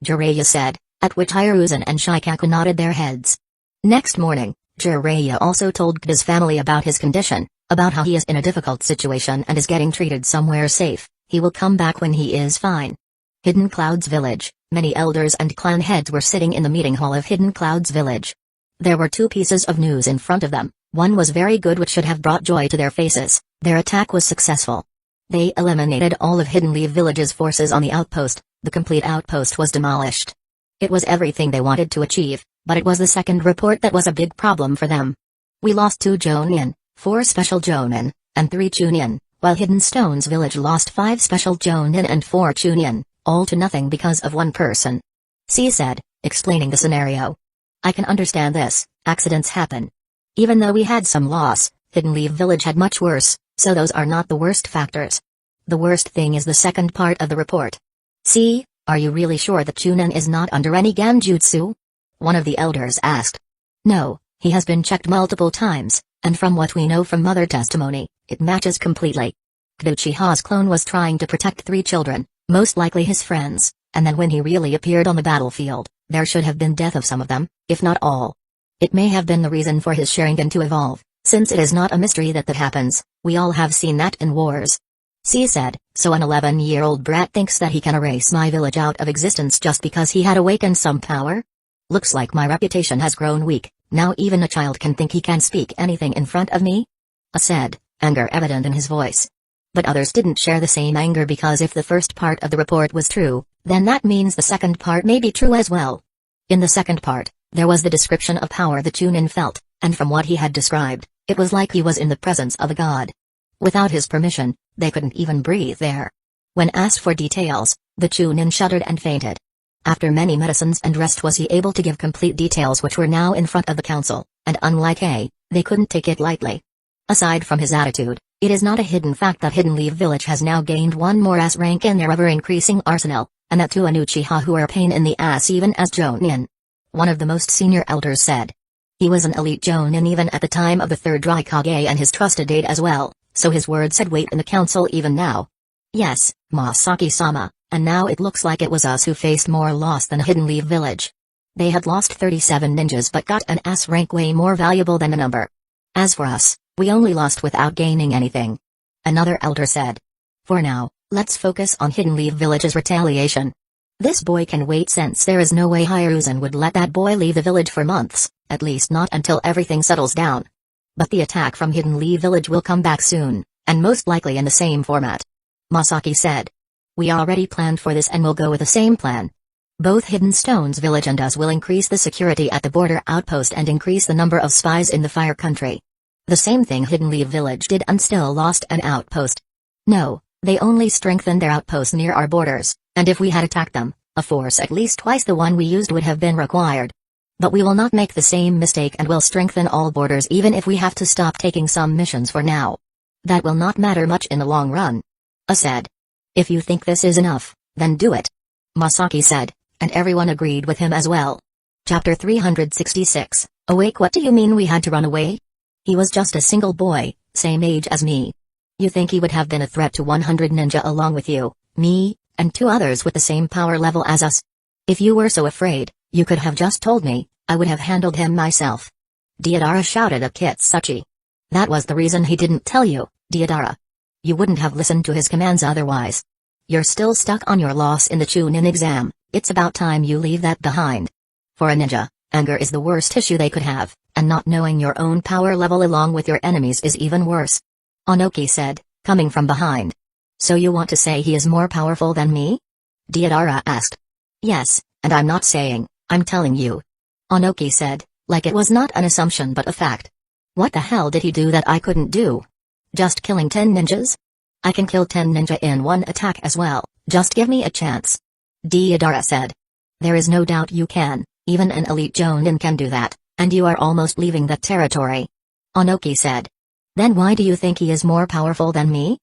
A: Jiraiya said, at which Hiruzen and Shikaku nodded their heads. Next morning, Jiraiya also told Kida's family about his condition, about how he is in a difficult situation and is getting treated somewhere safe. He will come back when he is fine. Hidden Clouds Village. Many elders and clan heads were sitting in the meeting hall of Hidden Clouds Village. There were two pieces of news in front of them. One was very good, which should have brought joy to their faces. Their attack was successful. They eliminated all of Hidden Leaf Village's forces on the outpost. The complete outpost was demolished. It was everything they wanted to achieve, but it was the second report that was a big problem for them. We lost 2 Jonin, 4 special Jonin, and 3 Chunin, while Hidden Stones Village lost 5 special Jonin and 4 Chunin, all to nothing because of one person. C said, explaining the scenario. I can understand this, accidents happen. Even though we had some loss, Hidden Leaf Village had much worse, so those are not the worst factors. The worst thing is the second part of the report. C, are you really sure that Chunin is not under any Ganjutsu? One of the elders asked. No, he has been checked multiple times, and from what we know from mother testimony, it matches completely. Uchiha's clone was trying to protect 3 children, most likely his friends, and then when he really appeared on the battlefield, there should have been death of some of them, if not all. It may have been the reason for his Sharingan to evolve, since it is not a mystery that happens, we all have seen that in wars. C said, so an 11-year-old brat thinks that he can erase my village out of existence just because he had awakened some power? Looks like my reputation has grown weak, now even a child can think he can speak anything in front of me? A said, anger evident in his voice. But others didn't share the same anger because if the first part of the report was true, then that means the second part may be true as well. In the second part, there was the description of power the Chunin felt, and from what he had described, it was like he was in the presence of a god. Without his permission, they couldn't even breathe there. When asked for details, the Chunin shuddered and fainted. After many medicines and rest was he able to give complete details which were now in front of the council, and unlike A, they couldn't take it lightly. Aside from his attitude, it is not a hidden fact that Hidden Leaf Village has now gained 1 more S rank in their ever-increasing arsenal, and that 2 Uchiha who are a pain in the ass even as Jonin. One of the most senior elders said. He was an elite Jonin even at the time of the 3rd Raikage and his trusted aide as well, so his words had weight in the council even now. Yes, Masaki-sama, and now it looks like it was us who faced more loss than Hidden Leaf Village. They had lost 37 ninjas but got an S rank way more valuable than the number. As for us, we only lost without gaining anything. Another elder said. For now, let's focus on Hidden Leaf Village's retaliation. This boy can wait since there is no way Hiruzen would let that boy leave the village for months, at least not until everything settles down. But the attack from Hidden Leaf Village will come back soon, and most likely in the same format. Masaki said. We already planned for this and will go with the same plan. Both Hidden Stones Village and us will increase the security at the border outpost and increase the number of spies in the Fire Country. The same thing Hidden Leaf Village did and still lost an outpost. No, they only strengthened their outpost near our borders, and if we had attacked them, a force at least twice the one we used would have been required. But we will not make the same mistake and will strengthen all borders even if we have to stop taking some missions for now. That will not matter much in the long run. A said. If you think this is enough, then do it. Masaki said, and everyone agreed with him as well. Chapter 366, Awake. What do you mean we had to run away? He was just a single boy, same age as me. You think he would have been a threat to 100 ninja along with you, me, and 2 others with the same power level as us? If you were so afraid, you could have just told me, I would have handled him myself. Deidara shouted at Kitsuchi. That was the reason he didn't tell you, Deidara. You wouldn't have listened to his commands otherwise. You're still stuck on your loss in the Chunin exam, it's about time you leave that behind. For a ninja, anger is the worst issue they could have, and not knowing your own power level along with your enemies is even worse. Onoki said, coming from behind. So you want to say he is more powerful than me? Deidara asked. Yes, and I'm not saying, I'm telling you. Onoki said, like it was not an assumption but a fact. What the hell did he do that I couldn't do? Just killing 10 ninjas? I can kill 10 ninja in one attack as well, just give me a chance. Deidara said. There is no doubt you can, even an elite Jonin can do that, and you are almost leaving that territory. Onoki said. Then why do you think he is more powerful than me?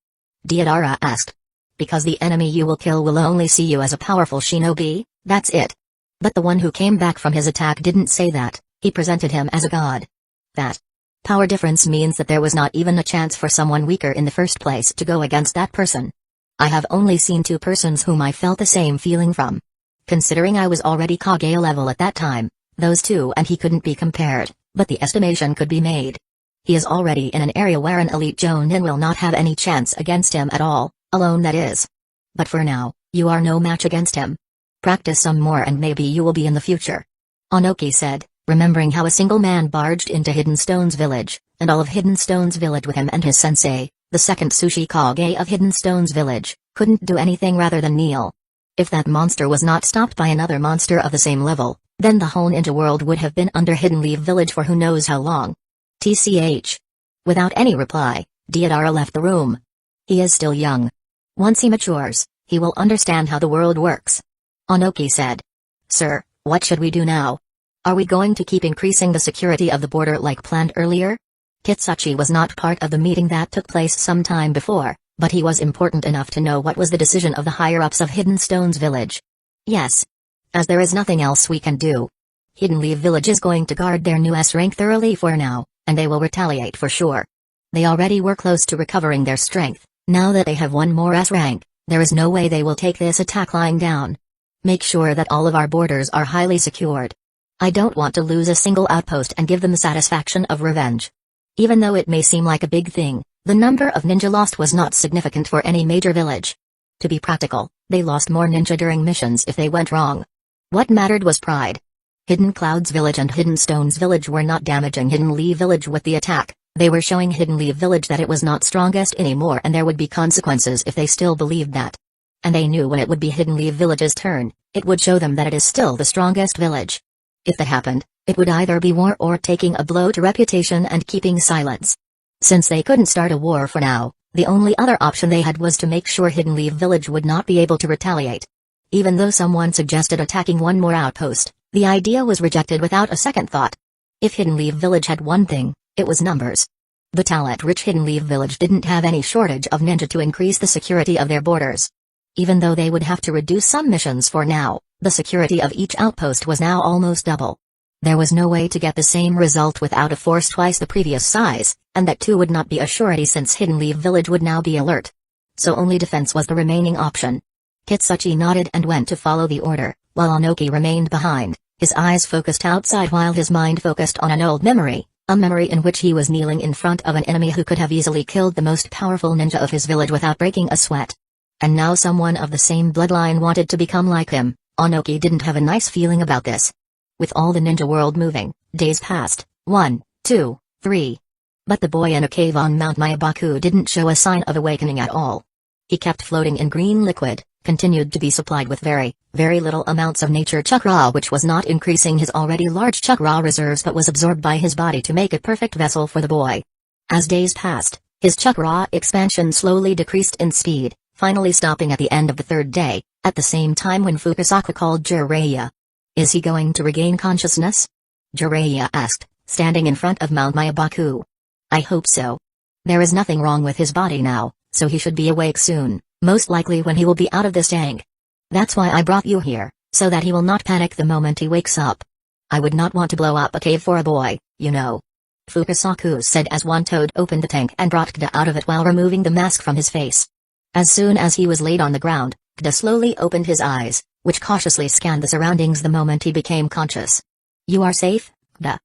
A: Deidara asked. Because the enemy you will kill will only see you as a powerful shinobi, that's it. But the one who came back from his attack didn't say that, he presented him as a god. That power difference means that there was not even a chance for someone weaker in the first place to go against that person. I have only seen 2 persons whom I felt the same feeling from. Considering I was already Kage level at that time, those 2 and he couldn't be compared, but the estimation could be made. He is already in an area where an elite Jonin will not have any chance against him at all, alone that is. But for now, you are no match against him. Practice some more and maybe you will be in the future. Onoki said, remembering how a single man barged into Hidden Stone's village, and all of Hidden Stone's village with him and his sensei, the second Sushi Kage of Hidden Stone's village, couldn't do anything rather than kneel. If that monster was not stopped by another monster of the same level, then the whole ninja world would have been under Hidden Leaf Village for who knows how long. TCH. Without any reply, Deidara left the room. He is still young. Once he matures, he will understand how the world works. Onoki said. Sir, what should we do now? Are we going to keep increasing the security of the border like planned earlier? Kitsuchi was not part of the meeting that took place some time before, but he was important enough to know what was the decision of the higher-ups of Hidden Stone's village. Yes. As there is nothing else we can do. Hidden Leaf Village is going to guard their new S-rank thoroughly for now, and they will retaliate for sure. They already were close to recovering their strength. Now that they have one more S-rank, there is no way they will take this attack lying down. Make sure that all of our borders are highly secured. I don't want to lose a single outpost and give them the satisfaction of revenge. Even though it may seem like a big thing, the number of ninja lost was not significant for any major village. To be practical, they lost more ninja during missions if they went wrong. What mattered was pride. Hidden Cloud's village and Hidden Stone's village were not damaging Hidden Leaf Village with the attack. They were showing Hidden Leaf Village that it was not strongest anymore and there would be consequences if they still believed that. And they knew when it would be Hidden Leaf Village's turn, it would show them that it is still the strongest village. If that happened, it would either be war or taking a blow to reputation and keeping silence. Since they couldn't start a war for now, the only other option they had was to make sure Hidden Leaf Village would not be able to retaliate. Even though someone suggested attacking one more outpost, the idea was rejected without a second thought. If Hidden Leaf Village had one thing, it was numbers. The talent-rich Hidden Leaf Village didn't have any shortage of ninja to increase the security of their borders. Even though they would have to reduce some missions for now, the security of each outpost was now almost double. There was no way to get the same result without a force twice the previous size, and that too would not be a surety since Hidden Leaf Village would now be alert. So only defense was the remaining option. Kitsuchi nodded and went to follow the order, while Onoki remained behind, his eyes focused outside while his mind focused on an old memory, a memory in which he was kneeling in front of an enemy who could have easily killed the most powerful ninja of his village without breaking a sweat. And now someone of the same bloodline wanted to become like him. Onoki didn't have a nice feeling about this. With all the ninja world moving, days passed, 1, 2, 3. But the boy in a cave on Mount Mayabaku didn't show a sign of awakening at all. He kept floating in green liquid, continued to be supplied with very, very little amounts of nature chakra which was not increasing his already large chakra reserves but was absorbed by his body to make a perfect vessel for the boy. As days passed, his chakra expansion slowly decreased in speed, finally stopping at the end of the 3rd day, at the same time when Fukasaku called Jiraiya. Is he going to regain consciousness? Jiraiya asked, standing in front of Mount Mayabaku. I hope so. There is nothing wrong with his body now, so he should be awake soon, most likely when he will be out of this tank. That's why I brought you here, so that he will not panic the moment he wakes up. I would not want to blow up a cave for a boy, you know. Fukasaku said as one toad opened the tank and brought Kda out of it while removing the mask from his face. As soon as he was laid on the ground, Kda slowly opened his eyes, which cautiously scanned the surroundings the moment he became conscious. You are safe, Kda?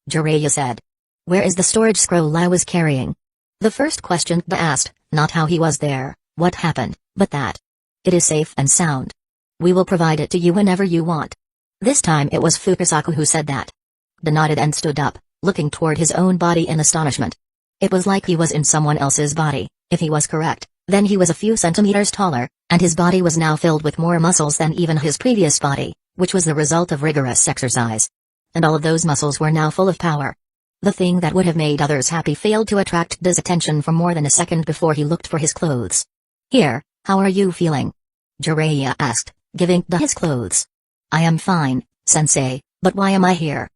A: Jiraiya said. Where is the storage scroll I was carrying? The first question Kda asked, not how he was there, what happened, but that. It is safe and sound. We will provide it to you whenever you want. This time it was Fukasaku who said that. Kda nodded and stood up, looking toward his own body in astonishment. It was like he was in someone else's body. If he was correct, then he was a few centimeters taller, and his body was now filled with more muscles than even his previous body, which was the result of rigorous exercise. And all of those muscles were now full of power. The thing that would have made others happy failed to attract Kda's attention for more than a second before he looked for his clothes. Here, how are you feeling? Jiraiya asked, giving Da his clothes. I am fine, sensei, but why am I here?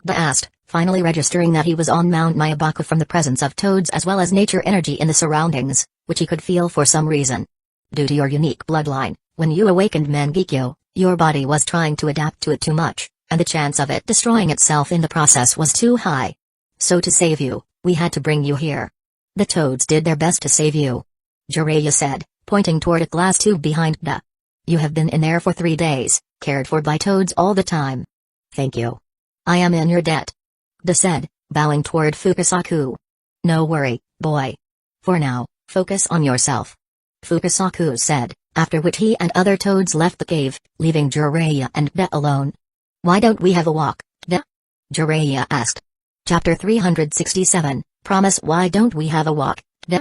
A: Da asked, finally registering that he was on Mount Myabaku from the presence of toads as well as nature energy in the surroundings, which he could feel for some reason. Due to your unique bloodline, when you awakened Mangekyo, your body was trying to adapt to it too much, and the chance of it destroying itself in the process was too high. So to save you, we had to bring you here. The toads did their best to save you. Jiraiya said, pointing toward a glass tube behind Da. You have been in there for 3 days, cared for by toads all the time. Thank you. I am in your debt. Da said, bowing toward Fukasaku. No worry, boy. For now, focus on yourself. Fukasaku said, after which he and other toads left the cave, leaving Jiraiya and Da alone. Why don't we have a walk, Da? Jiraiya asked. Chapter 367, Promise. Why don't we have a walk, Da?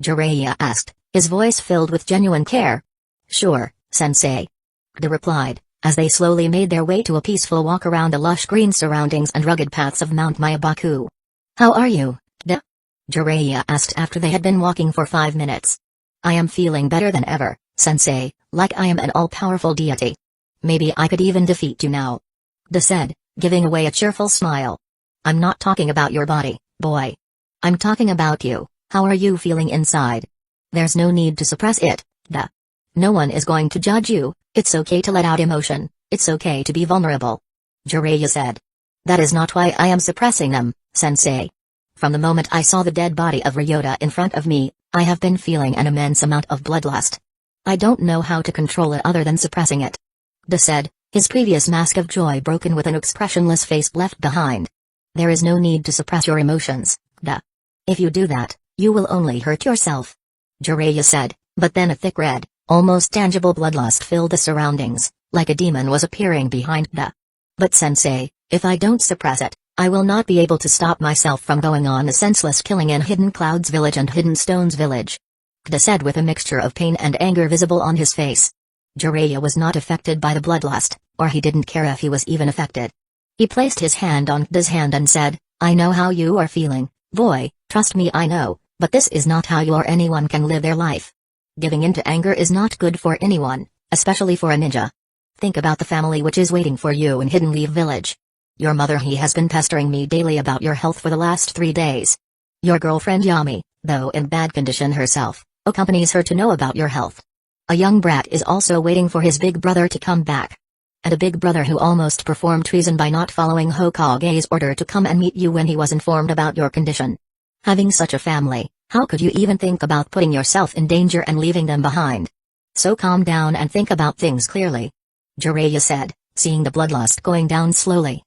A: Jiraiya asked, his voice filled with genuine care. Sure, sensei. Da replied, as they slowly made their way to a peaceful walk around the lush green surroundings and rugged paths of Mount Myabaku. How are you, Da? Jiraiya asked after they had been walking for 5 minutes. I am feeling better than ever, sensei, like I am an all-powerful deity. Maybe I could even defeat you now. Da said, giving away a cheerful smile. I'm not talking about your body, boy. I'm talking about you. How are you feeling inside? There's no need to suppress it, Da. No one is going to judge you. It's okay to let out emotion, it's okay to be vulnerable. Jiraiya said. That is not why I am suppressing them, sensei. From the moment I saw the dead body of Ryota in front of me, I have been feeling an immense amount of bloodlust. I don't know how to control it other than suppressing it. Da said, his previous mask of joy broken with an expressionless face left behind. There is no need to suppress your emotions, Da. If you do that, you will only hurt yourself. Jiraiya said, but then a thick red, almost tangible bloodlust filled the surroundings, like a demon was appearing behind Da. But sensei, if I don't suppress it, I will not be able to stop myself from going on a senseless killing in Hidden Clouds Village and Hidden Stones Village. Da said with a mixture of pain and anger visible on his face. Jiraiya was not affected by the bloodlust, or he didn't care if he was even affected. He placed his hand on Da's hand and said, I know how you are feeling, boy, trust me I know, but this is not how you or anyone can live their life. Giving in to anger is not good for anyone, especially for a ninja. Think about the family which is waiting for you in Hidden Leaf Village. Your mother he has been pestering me daily about your health for the last 3 days. Your girlfriend Yami, though in bad condition herself, accompanies her to know about your health. A young brat is also waiting for his big brother to come back. And a big brother who almost performed treason by not following Hokage's order to come and meet you when he was informed about your condition. Having such a family, how could you even think about putting yourself in danger and leaving them behind? So calm down and think about things clearly. Jiraiya said, seeing the bloodlust going down slowly.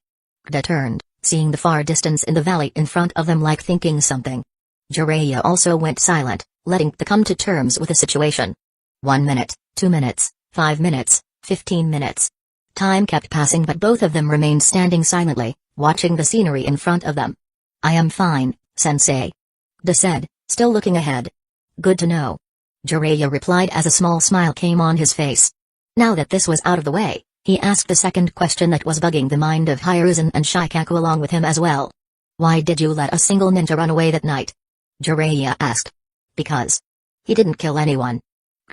A: Da turned, seeing the far distance in the valley in front of them like thinking something. Jiraiya also went silent, letting Da come to terms with the situation. 1 minute, 2 minutes, 5 minutes, 15 minutes. Time kept passing but both of them remained standing silently, watching the scenery in front of them. I am fine, sensei. Da said, still looking ahead. Good to know. Jiraiya replied as a small smile came on his face. Now that this was out of the way, he asked the second question that was bugging the mind of Hiruzen and Shikaku along with him as well. Why did you let a single ninja run away that night? Jiraiya asked. Because he didn't kill anyone.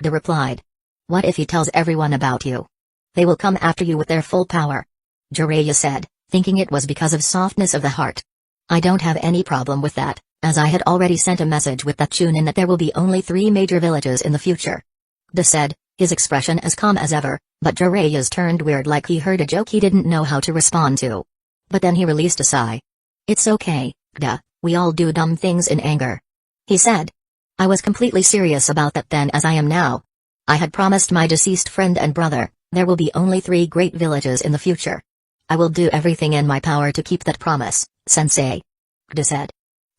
A: Da replied. What if he tells everyone about you? They will come after you with their full power. Jiraiya said, thinking it was because of softness of the heart. I don't have any problem with that, as I had already sent a message with that Chunin that there will be only 3 major villages in the future. Da said, his expression as calm as ever, but Jiraiya's turned weird like he heard a joke he didn't know how to respond to. But then he released a sigh. It's okay, Da, we all do dumb things in anger. He said. I was completely serious about that then as I am now. I had promised my deceased friend and brother, there will be only 3 great villages in the future. I will do everything in my power to keep that promise, sensei. Da said.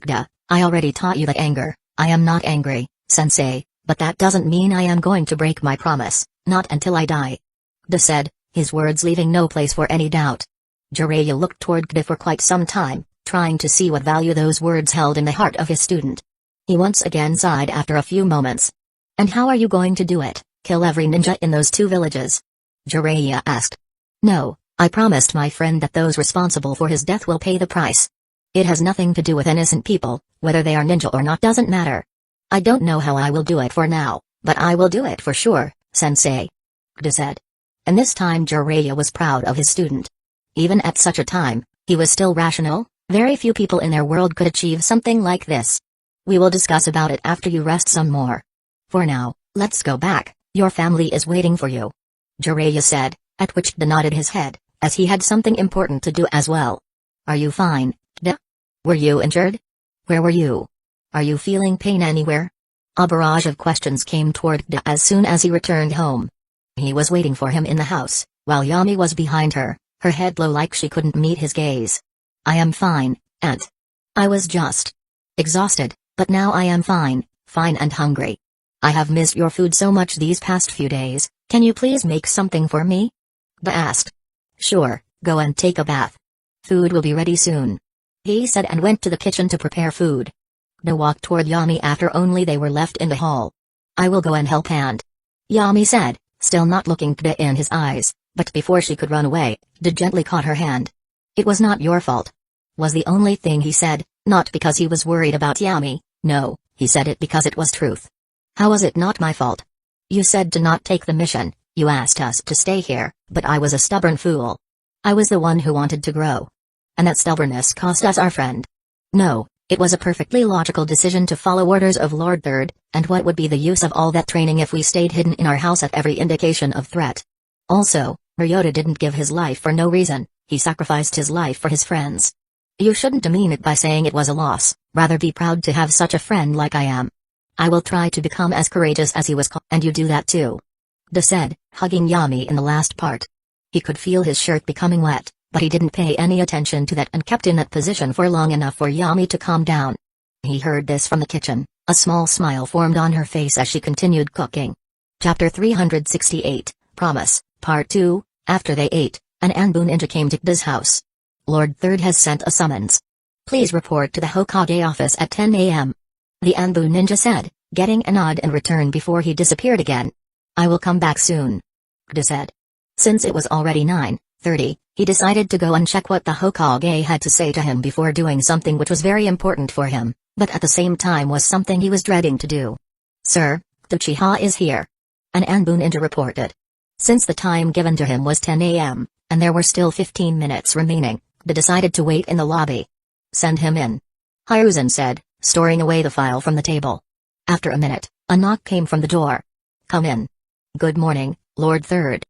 A: Da, I already taught you that anger, I am not angry, sensei, but that doesn't mean I am going to break my promise, not until I die. Da said, his words leaving no place for any doubt. Jiraiya looked toward Da for quite some time, trying to see what value those words held in the heart of his student. He once again sighed after a few moments. And how are you going to do it, kill every ninja in those 2 villages? Jiraiya asked. No, I promised my friend that those responsible for his death will pay the price. It has nothing to do with innocent people, whether they are ninja or not doesn't matter. I don't know how I will do it for now, But I will do it for sure, sensei. Kda said. And this time Jiraiya was proud of his student. Even at such a time, he was still rational. Very few people in their world could achieve something like this. We will discuss about it after you rest some more. For now, let's go back, your family is waiting for you. Jiraiya said, at which Kda nodded his head, as he had something important to do as well. Are you fine, Kda? Were you injured? Where were you? Are you feeling pain anywhere? A barrage of questions came toward Kda as soon as he returned home. He was waiting for him in the house, while Yami was behind her, her head low like she couldn't meet his gaze. I am fine, Aunt. I was just exhausted, but now I am fine and hungry. I have missed your food so much these past few days, can you please make something for me? Kda asked. Sure, go and take a bath. Food will be ready soon. He said and went to the kitchen to prepare food. Kda walked toward Yami after only they were left in the hall. I will go and help Aunt. Yami said, still not looking Kda in his eyes, but before she could run away, Kda gently caught her hand. It was not your fault. Was the only thing he said, not because he was worried about Yami, no, he said it because it was truth. How was it not my fault? You said to not take the mission, you asked us to stay here, but I was a stubborn fool. I was the one who wanted to grow. And that stubbornness cost us our friend. No, it was a perfectly logical decision to follow orders of Lord Third, and what would be the use of all that training if we stayed hidden in our house at every indication of threat? Also, Ryota didn't give his life for no reason, he sacrificed his life for his friends. You shouldn't demean it by saying it was a loss, rather be proud to have such a friend like I am. I will try to become as courageous as he was, and you do that too. Kda said, hugging Yami in the last part. He could feel his shirt becoming wet, but he didn't pay any attention to that and kept in that position for long enough for Yami to calm down. He heard this from the kitchen, a small smile formed on her face as she continued cooking. Chapter 368, Promise, Part 2, After they ate, an Anbu ninja came to Kda's house. Lord Third has sent a summons. Please report to the Hokage office at 10 a.m. The Anbu ninja said, getting a nod in return before he disappeared again. I will come back soon. Kda said. Since it was already 9:30, he decided to go and check what the Hokage had to say to him before doing something which was very important for him, but at the same time was something he was dreading to do. Sir, the Uchiha is here. An Anbu ninja reported. Since the time given to him was 10 a.m., and there were still 15 minutes remaining, Kda decided to wait in the lobby. Send him in. Hiruzen said, storing away the file from the table. After a minute, a knock came from the door. Come in. Good morning, Lord Third.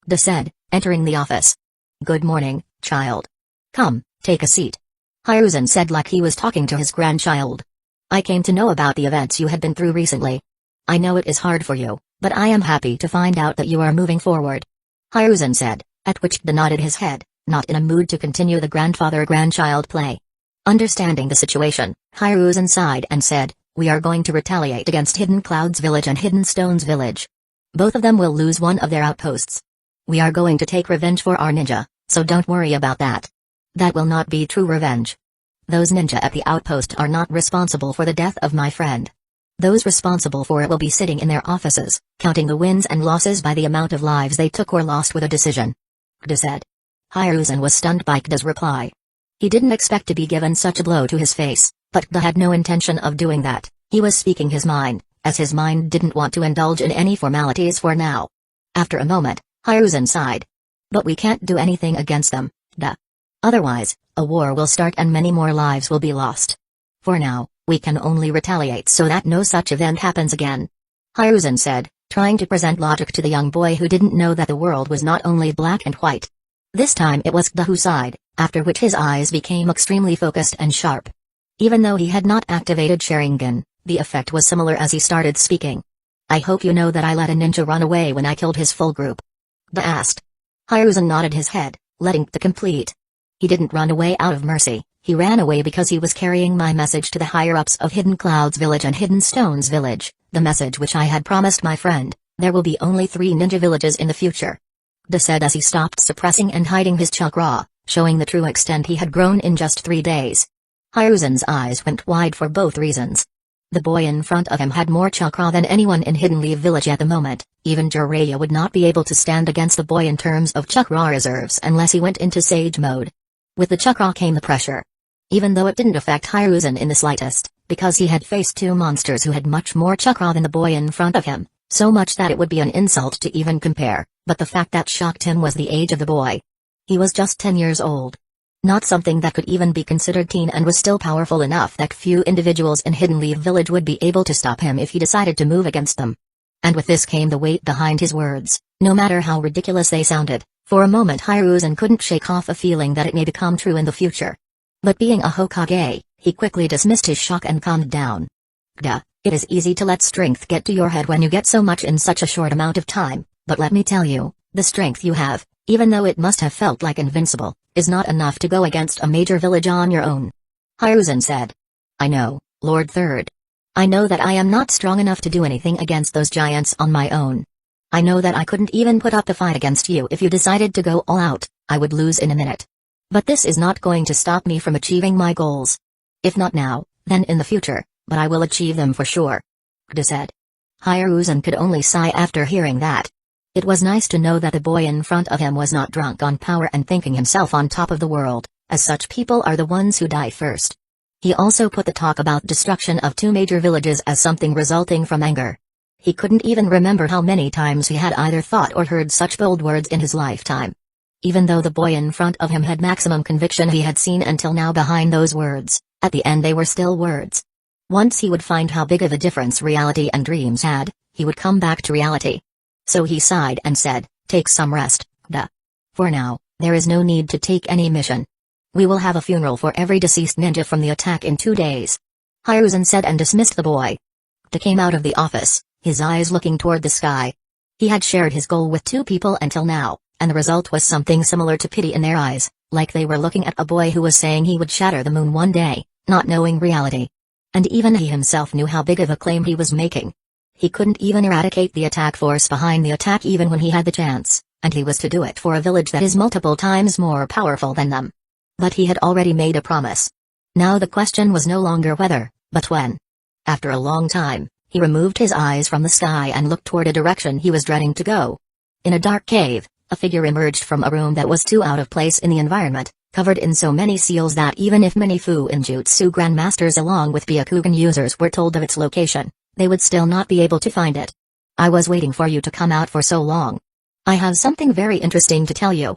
A: Kda said, entering the office. Good morning, child. Come, take a seat. Hiruzen said like he was talking to his grandchild. I came to know about the events you had been through recently. I know it is hard for you, but I am happy to find out that you are moving forward. Hiruzen said, at which Kda nodded his head, not in a mood to continue the grandfather-grandchild play. Understanding the situation, Hiruzen sighed and said, we are going to retaliate against Hidden Clouds Village and Hidden Stones Village. Both of them will lose one of their outposts. We are going to take revenge for our ninja, so don't worry about that. That will not be true revenge. Those ninja at the outpost are not responsible for the death of my friend. Those responsible for it will be sitting in their offices, counting the wins and losses by the amount of lives they took or lost with a decision. Kda said. Hiruzen was stunned by Kda's reply. He didn't expect to be given such a blow to his face, but Kda had no intention of doing that. He was speaking his mind, as his mind didn't want to indulge in any formalities for now. After a moment, Hiruzen sighed. But we can't do anything against them, Kda. Otherwise, a war will start and many more lives will be lost. For now, we can only retaliate so that no such event happens again. Hiruzen said, trying to present logic to the young boy who didn't know that the world was not only black and white. This time it was Kda who sighed, after which his eyes became extremely focused and sharp. Even though he had not activated Sharingan, the effect was similar as he started speaking. I hope you know that I let a ninja run away when I killed his full group. Kda asked. Hiruzen nodded his head, letting Kda complete. He didn't run away out of mercy, he ran away because he was carrying my message to the higher-ups of Hidden Clouds Village and Hidden Stones Village, the message which I had promised my friend. There will be only 3 ninja villages in the future. Kda said as he stopped suppressing and hiding his chakra, showing the true extent he had grown in just 3 days. Hiruzen's eyes went wide for both reasons. The boy in front of him had more chakra than anyone in Hidden Leaf Village at the moment. Even Jiraiya would not be able to stand against the boy in terms of chakra reserves unless he went into sage mode. With the chakra came the pressure. Even though it didn't affect Hiruzen in the slightest, because he had faced 2 monsters who had much more chakra than the boy in front of him, So much that it would be an insult to even compare, but the fact that shocked him was the age of the boy. He was just 10 years old. Not something that could even be considered teen, and was still powerful enough that few individuals in Hidden Leaf Village would be able to stop him if he decided to move against them. And with this came the weight behind his words, no matter how ridiculous they sounded. For a moment Hiruzen couldn't shake off a feeling that it may become true in the future. But being a Hokage, he quickly dismissed his shock and calmed down. Duh, it is easy to let strength get to your head when you get so much in such a short amount of time, but let me tell you, the strength you have, even though it must have felt like invincible, is not enough to go against a major village on your own. Hiruzen said. I know, Lord Third. I know that I am not strong enough to do anything against those giants on my own. I know that I couldn't even put up a fight against you if you decided to go all out. I would lose in a minute. But this is not going to stop me from achieving my goals. If not now, then in the future, but I will achieve them for sure. Kda said. Hiruzen could only sigh after hearing that. It was nice to know that the boy in front of him was not drunk on power and thinking himself on top of the world, as such people are the ones who die first. He also put the talk about destruction of 2 major villages as something resulting from anger. He couldn't even remember how many times he had either thought or heard such bold words in his lifetime. Even though the boy in front of him had maximum conviction he had seen until now behind those words, at the end they were still words. Once he would find how big of a difference reality and dreams had, he would come back to reality. So he sighed and said, take some rest, Kda. For now, there is no need to take any mission. We will have a funeral for every deceased ninja from the attack in 2 days. Hiruzen said and dismissed the boy. Kda came out of the office, his eyes looking toward the sky. He had shared his goal with 2 people until now, and the result was something similar to pity in their eyes, like they were looking at a boy who was saying he would shatter the moon one day, not knowing reality. And even he himself knew how big of a claim he was making. He couldn't even eradicate the attack force behind the attack even when he had the chance, and he was to do it for a village that is multiple times more powerful than them. But he had already made a promise. Now the question was no longer whether, but when. After a long time, he removed his eyes from the sky and looked toward a direction he was dreading to go. In a dark cave, a figure emerged from a room that was too out of place in the environment, covered in so many seals that even if many Fu Injutsu grandmasters along with Byakugan users were told of its location, they would still not be able to find it. I was waiting for you to come out for so long. I have something very interesting to tell you.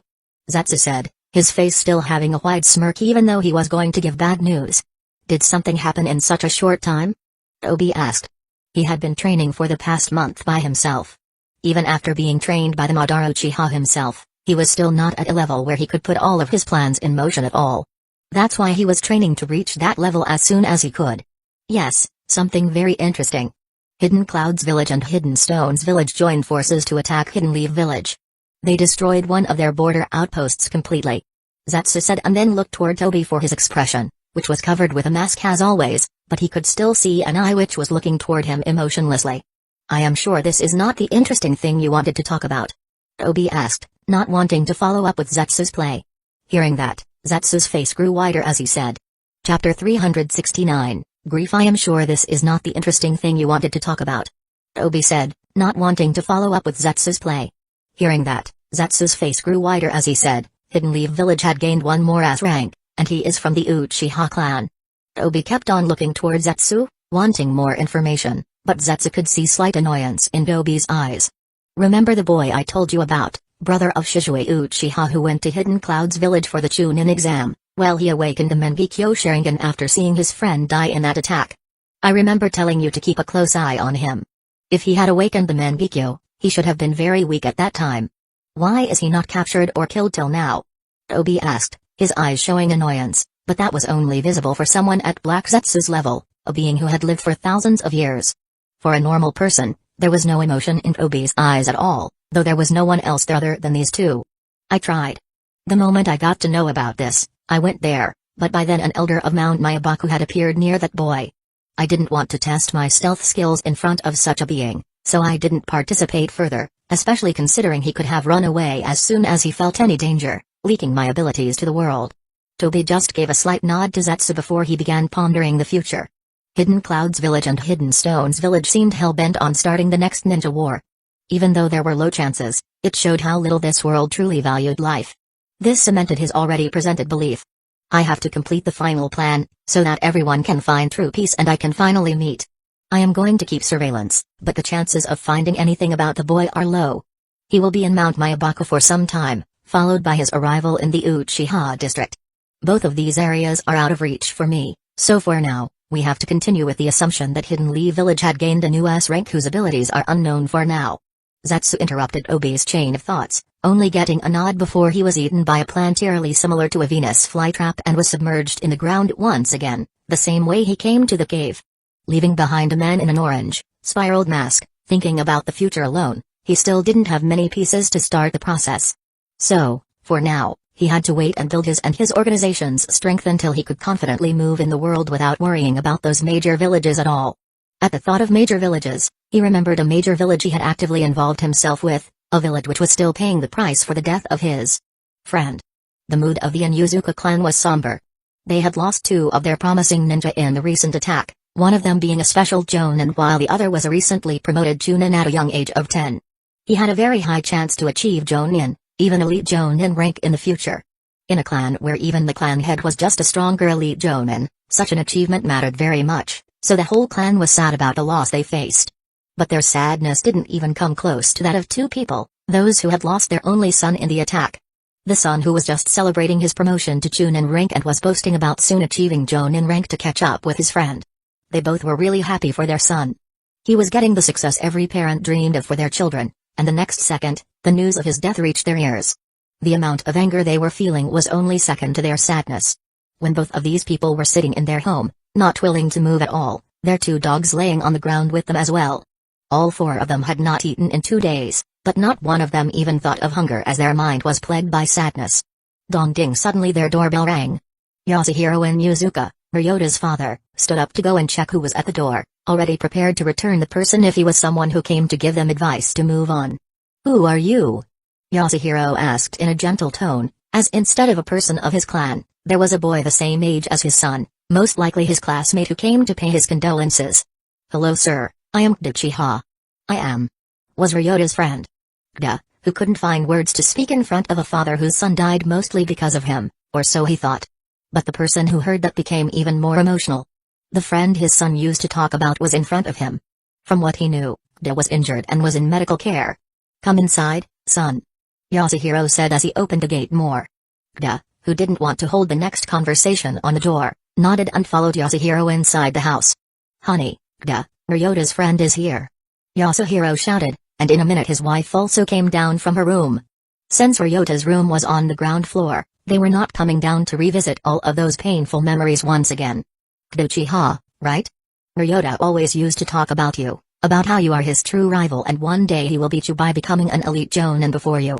A: Zetsu said, his face still having a wide smirk even though he was going to give bad news. Did something happen in such a short time? Obi asked. He had been training for the past month by himself. Even after being trained by the Madara Uchiha himself, he was still not at a level where he could put all of his plans in motion at all. That's why he was training to reach that level as soon as he could. Yes, something very interesting. Hidden Clouds Village and Hidden Stones Village joined forces to attack Hidden Leaf Village. They destroyed one of their border outposts completely. Zetsu said and then looked toward Toby for his expression, which was covered with a mask as always, but he could still see an eye which was looking toward him emotionlessly. I am sure this is not the interesting thing you wanted to talk about. Toby asked, not wanting to follow up with Zetsu's play. Hearing that, Zetsu's face grew wider as he said. Chapter 369, Grief. I am sure this is not the interesting thing you wanted to talk about. Toby said, not wanting to follow up with Zetsu's play. Hearing that, Zetsu's face grew wider as he said, Hidden Leaf Village had gained 1 more S rank, and he is from the Uchiha clan. Toby kept on looking toward Zetsu, wanting more information, but Zetsu could see slight annoyance in Toby's eyes. Remember the boy I told you about, brother of Shizue Uchiha who went to Hidden Clouds Village for the Chunin exam? Well, he awakened the Mangekyo Sharingan after seeing his friend die in that attack. I remember telling you to keep a close eye on him. If he had awakened the Mangekyo, he should have been very weak at that time. Why is he not captured or killed till now? Toby asked, his eyes showing annoyance, but that was only visible for someone at Black Zetsu's level, a being who had lived for thousands of years. For a normal person, there was no emotion in Toby's eyes at all, though there was no one else there other than these 2. I tried. The moment I got to know about this, I went there, but by then an elder of Mount Mayabaku had appeared near that boy. I didn't want to test my stealth skills in front of such a being, so I didn't participate further, especially considering he could have run away as soon as he felt any danger, leaking my abilities to the world. Toby just gave a slight nod to Zetsu before he began pondering the future. Hidden Clouds Village and Hidden Stones Village seemed hell-bent on starting the next ninja war. Even though there were low chances, it showed how little this world truly valued life. This cemented his already presented belief. I have to complete the final plan, so that everyone can find true peace and I can finally meet I am going to keep surveillance, but the chances of finding anything about the boy are low. He will be in Mount Mayabaka for some time, followed by his arrival in the Uchiha district. Both of these areas are out of reach for me, so for now, we have to continue with the assumption that Hidden Lee Village had gained a new S-rank whose abilities are unknown for now. Zatsu interrupted Obi's chain of thoughts, only getting a nod before he was eaten by a plant eerily similar to a Venus flytrap and was submerged in the ground once again, the same way he came to the cave. Leaving behind a man in an orange, spiraled mask, thinking about the future alone, he still didn't have many pieces to start the process. So, for now, he had to wait and build his and his organization's strength until he could confidently move in the world without worrying about those major villages at all. At the thought of major villages, he remembered a major village he had actively involved himself with, a village which was still paying the price for the death of his friend. The mood of the Inuzuka clan was somber. They had lost two of their promising ninja in the recent attack, one of them being a special jonin while the other was a recently promoted chunin at a young age of 10. He had a very high chance to achieve jonin, even elite jonin rank in the future. In a clan where even the clan head was just a stronger elite jonin, such an achievement mattered very much, so the whole clan was sad about the loss they faced. But their sadness didn't even come close to that of two people, those who had lost their only son in the attack. The son who was just celebrating his promotion to chunin rank and was boasting about soon achieving jonin rank to catch up with his friend. They both were really happy for their son. He was getting the success every parent dreamed of for their children, and the next second, the news of his death reached their ears. The amount of anger they were feeling was only second to their sadness. When both of these people were sitting in their home, not willing to move at all, their two dogs laying on the ground with them as well. All four of them had not eaten in 2 days, but not one of them even thought of hunger as their mind was plagued by sadness. Dong ding, suddenly their doorbell rang. Yasuhiro Inuzuka, Ryota's father, stood up to go and check who was at the door, already prepared to return the person if he was someone who came to give them advice to move on. "Who are you?" Yasuhiro asked in a gentle tone, as instead of a person of his clan, there was a boy the same age as his son, most likely his classmate who came to pay his condolences. "Hello sir, I am Uchiha." "I am," was Ryota's friend. Kda, who couldn't find words to speak in front of a father whose son died mostly because of him, or so he thought. But the person who heard that became even more emotional. The friend his son used to talk about was in front of him. From what he knew, Kda was injured and was in medical care. "Come inside, son," Yasuhiro said as he opened the gate more. Kda, who didn't want to hold the next conversation on the door, nodded and followed Yasuhiro inside the house. "Honey, Kda, Ryota's friend is here," Yasuhiro shouted, and in a minute his wife also came down from her room. Since Ryota's room was on the ground floor, they were not coming down to revisit all of those painful memories once again. "Uchiha, right? Ryota always used to talk about you, about how you are his true rival and one day he will beat you by becoming an elite jonin before you."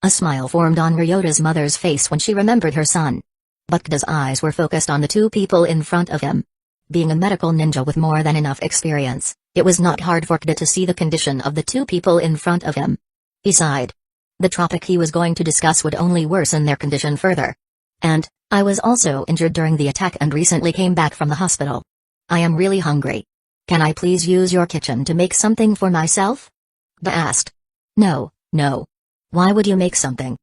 A: A smile formed on Ryota's mother's face when she remembered her son. But Kda's eyes were focused on the two people in front of him. Being a medical ninja with more than enough experience, it was not hard for Kda to see the condition of the two people in front of him. He sighed. The topic he was going to discuss would only worsen their condition further. "And, I was also injured during the attack and recently came back from the hospital. I am really hungry. Can I please use your kitchen to make something for myself?" Kda asked. No. Why would you make something?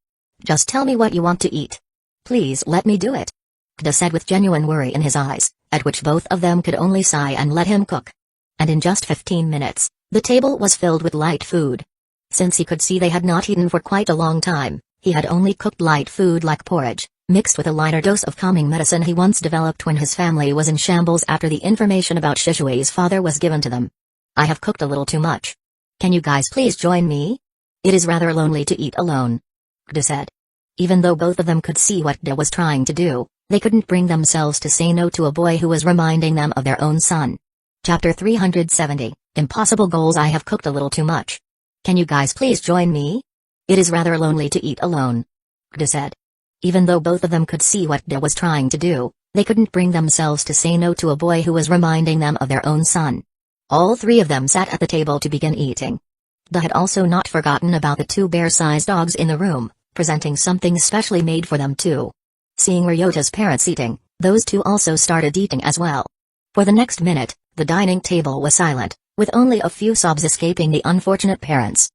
A: Just tell me what you want to eat. Please let me do it," Kda said with genuine worry in his eyes, at which both of them could only sigh and let him cook. And in just 15 minutes, the table was filled with light food. Since he could see they had not eaten for quite a long time, he had only cooked light food like porridge, mixed with a lighter dose of calming medicine he once developed when his family was in shambles after the information about Shishui's father was given to them. "I have cooked a little too much. Can you guys please join me? It is rather lonely to eat alone," Kda said. Even though both of them could see what Kda was trying to do, they couldn't bring themselves to say no to a boy who was reminding them of their own son. Chapter 370, Impossible Goals. "I have cooked a little too much. Can you guys please join me? It is rather lonely to eat alone," Kda said. Even though both of them could see what Kda was trying to do, they couldn't bring themselves to say no to a boy who was reminding them of their own son. All three of them sat at the table to begin eating. Kda had also not forgotten about the two bear-sized dogs in the room, presenting something specially made for them too. Seeing Ryota's parents eating, those two also started eating as well. For the next minute, the dining table was silent, with only a few sobs escaping the unfortunate parents.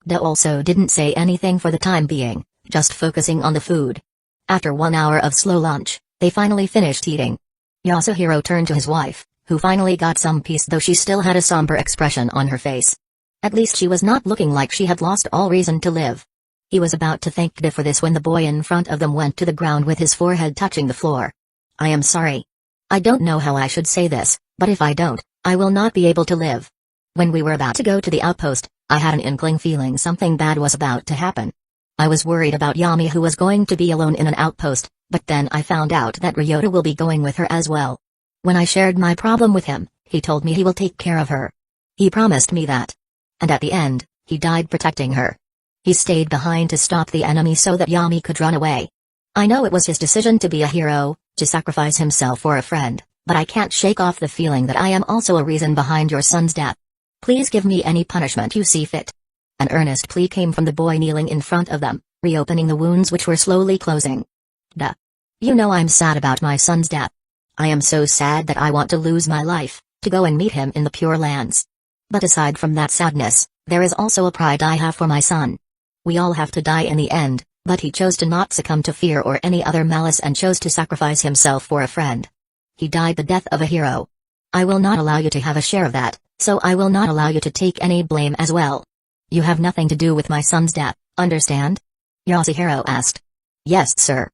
A: Kda also didn't say anything for the time being, just focusing on the food. After 1 hour of slow lunch, they finally finished eating. Yasuhiro turned to his wife, who finally got some peace, though she still had a somber expression on her face. At least she was not looking like she had lost all reason to live. He was about to thank Kda for this when the boy in front of them went to the ground with his forehead touching the floor. I am sorry. I don't know how I should say this, but if I don't, I will not be able to live. When we were about to go to the outpost, I had an inkling feeling something bad was about to happen. I was worried about Yami, who was going to be alone in an outpost, but then I found out that Ryota will be going with her as well. When I shared my problem with him, he told me he will take care of her. He promised me that. And at the end, he died protecting her. He stayed behind to stop the enemy so that Yami could run away. I know it was his decision to be a hero, to sacrifice himself for a friend, but I can't shake off the feeling that I am also a reason behind your son's death. Please give me any punishment you see fit. An earnest plea came from the boy kneeling in front of them, reopening the wounds which were slowly closing. Duh. You know I'm sad about my son's death. I am so sad that I want to lose my life, to go and meet him in the Pure Lands. But aside from that sadness, there is also a pride I have for my son. We all have to die in the end, but he chose to not succumb to fear or any other malice and chose to sacrifice himself for a friend. He died the death of a hero. I will not allow you to have a share of that, so I will not allow you to take any blame as well. You have nothing to do with my son's death, understand? Yasuhiro asked. Yes, sir.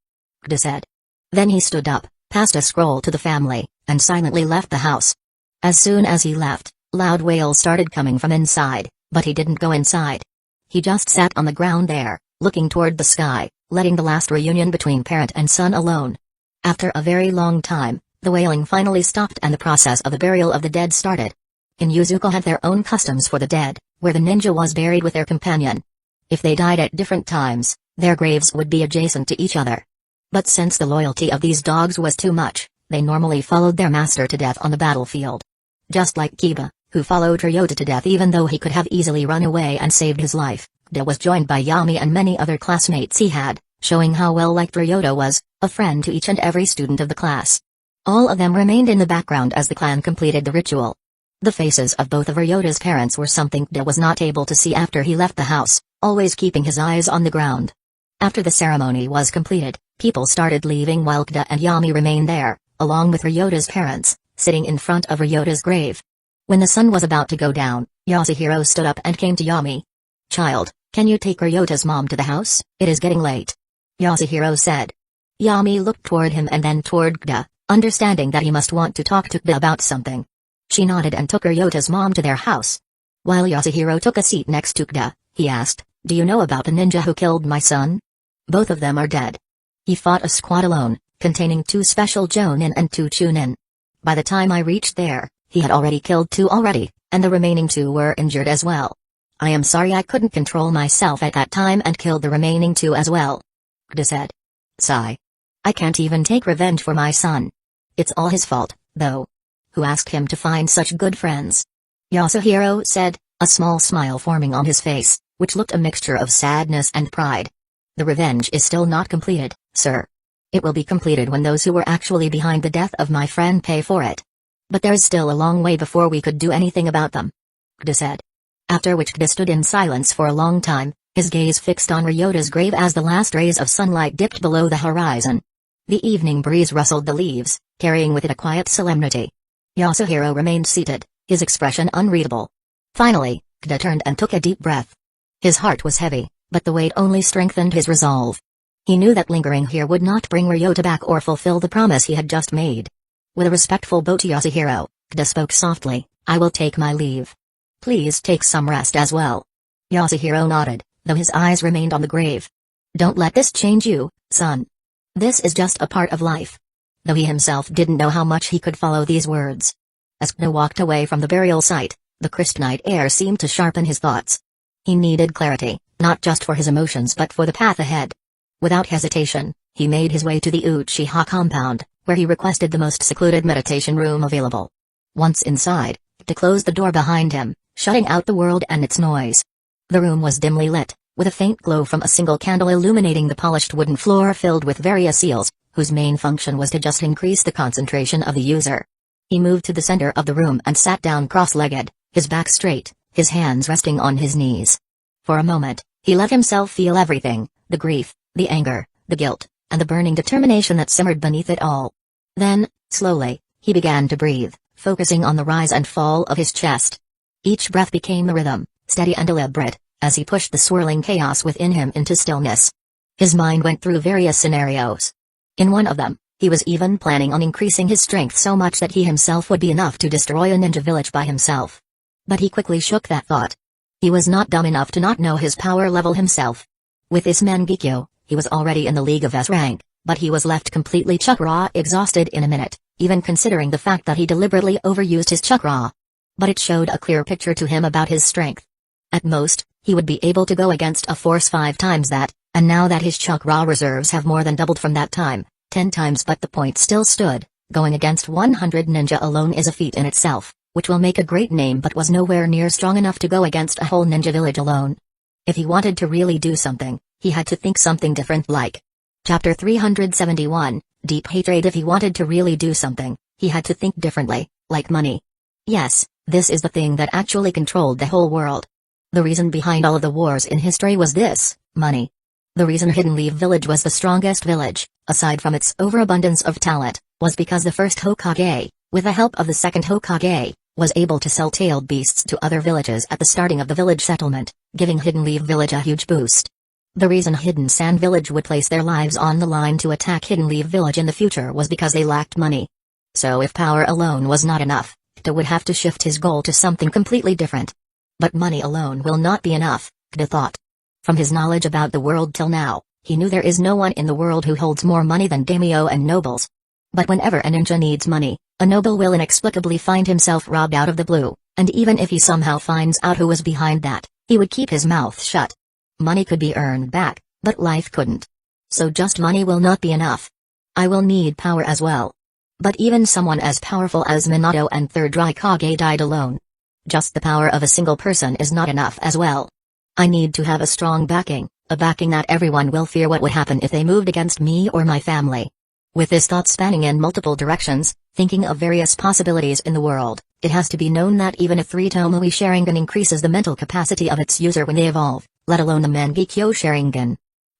A: Kda said. Then he stood up, passed a scroll to the family, and silently left the house. As soon as he left, loud wails started coming from inside, but he didn't go inside. He just sat on the ground there, looking toward the sky, letting the last reunion between parent and son alone. After a very long time, the wailing finally stopped and the process of the burial of the dead started. In Yuzuko had their own customs for the dead, where the ninja was buried with their companion. If they died at different times, their graves would be adjacent to each other. But since the loyalty of these dogs was too much, they normally followed their master to death on the battlefield. Just like Kiba, who followed Ryota to death even though he could have easily run away and saved his life, Kda was joined by Yami and many other classmates he had, showing how well liked Ryota was, a friend to each and every student of the class. All of them remained in the background as the clan completed the ritual. The faces of both of Ryota's parents were something Kda was not able to see after he left the house, always keeping his eyes on the ground. After the ceremony was completed, people started leaving while Kda and Yami remained there, along with Ryota's parents, sitting in front of Ryota's grave. When the sun was about to go down, Yasuhiro stood up and came to Yami. Child, can you take Ryota's mom to the house? It is getting late. Yasuhiro said. Yami looked toward him and then toward Kda, understanding that he must want to talk to Kda about something. She nodded and took Ryota's mom to their house. While Yasuhiro took a seat next to Kda, he asked, Do you know about the ninja who killed my son? Both of them are dead. He fought a squad alone, containing 2 special Jonin and 2 Chunin. By the time I reached there, he had already killed 2 already, and the remaining 2 were injured as well. I am sorry I couldn't control myself at that time and killed the remaining 2 as well. Kda said. Sigh. I can't even take revenge for my son. It's all his fault, though. Who asked him to find such good friends? Yasuhiro said, a small smile forming on his face, which looked a mixture of sadness and pride. The revenge is still not completed, sir. It will be completed when those who were actually behind the death of my friend pay for it. But there is still a long way before we could do anything about them. Kda said. After which Kda stood in silence for a long time, his gaze fixed on Ryota's grave as the last rays of sunlight dipped below the horizon. The evening breeze rustled the leaves, carrying with it a quiet solemnity. Yasuhiro remained seated, his expression unreadable. Finally, Kda turned and took a deep breath. His heart was heavy, but the weight only strengthened his resolve. He knew that lingering here would not bring Ryota back or fulfill the promise he had just made. With a respectful bow to Yasuhiro, Kda spoke softly, I will take my leave. Please take some rest as well. Yasuhiro nodded, though his eyes remained on the grave. Don't let this change you, son. This is just a part of life. Though he himself didn't know how much he could follow these words. As Kda walked away from the burial site, the crisp night air seemed to sharpen his thoughts. He needed clarity, not just for his emotions but for the path ahead. Without hesitation, he made his way to the Uchiha compound, where he requested the most secluded meditation room available. Once inside, Kda closed the door behind him, shutting out the world and its noise. The room was dimly lit, with a faint glow from a single candle illuminating the polished wooden floor filled with various seals, whose main function was to just increase the concentration of the user. He moved to the center of the room and sat down cross-legged, his back straight, his hands resting on his knees. For a moment, he let himself feel everything, the grief, the anger, the guilt, and the burning determination that simmered beneath it all. Then, slowly, he began to breathe, focusing on the rise and fall of his chest. Each breath became a rhythm, steady and deliberate, as he pushed the swirling chaos within him into stillness. His mind went through various scenarios. In one of them, he was even planning on increasing his strength so much that he himself would be enough to destroy a ninja village by himself. But he quickly shook that thought. He was not dumb enough to not know his power level himself. With this Mangekyo, he was already in the League of S rank, but he was left completely chakra exhausted in a minute, even considering the fact that he deliberately overused his chakra. But it showed a clear picture to him about his strength. At most, he would be able to go against a force 5 times that, and now that his chakra reserves have more than doubled from that time, 10 times, but the point still stood. Going against 100 ninja alone is a feat in itself, which will make a great name, but was nowhere near strong enough to go against a whole ninja village alone. If he wanted to really do something, he had to think something different, like Chapter 371, Deep Hatred. If he wanted to really do something, he had to think differently, like money. Yes, this is the thing that actually controlled the whole world. The reason behind all of the wars in history was this: money. The reason Hidden Leaf Village was the strongest village, aside from its overabundance of talent, was because the first Hokage, with the help of the second Hokage, was able to sell tailed beasts to other villages at the starting of the village settlement, giving Hidden Leaf Village a huge boost. The reason Hidden Sand Village would place their lives on the line to attack Hidden Leaf Village in the future was because they lacked money. So if power alone was not enough, Kdo would have to shift his goal to something completely different. But money alone will not be enough, Kdo thought. From his knowledge about the world till now, he knew there is no one in the world who holds more money than daimyo and nobles. But whenever a ninja needs money, a noble will inexplicably find himself robbed out of the blue, and even if he somehow finds out who was behind that, he would keep his mouth shut. Money could be earned back, but life couldn't. So just money will not be enough. I will need power as well. But even someone as powerful as Minato and Third Raikage died alone. Just the power of a single person is not enough as well. I need to have a strong backing, a backing that everyone will fear what would happen if they moved against me or my family. With this thought spanning in multiple directions, thinking of various possibilities in the world, it has to be known that even a 3-Tomoe Sharingan increases the mental capacity of its user when they evolve, let alone the Mangekyo Sharingan.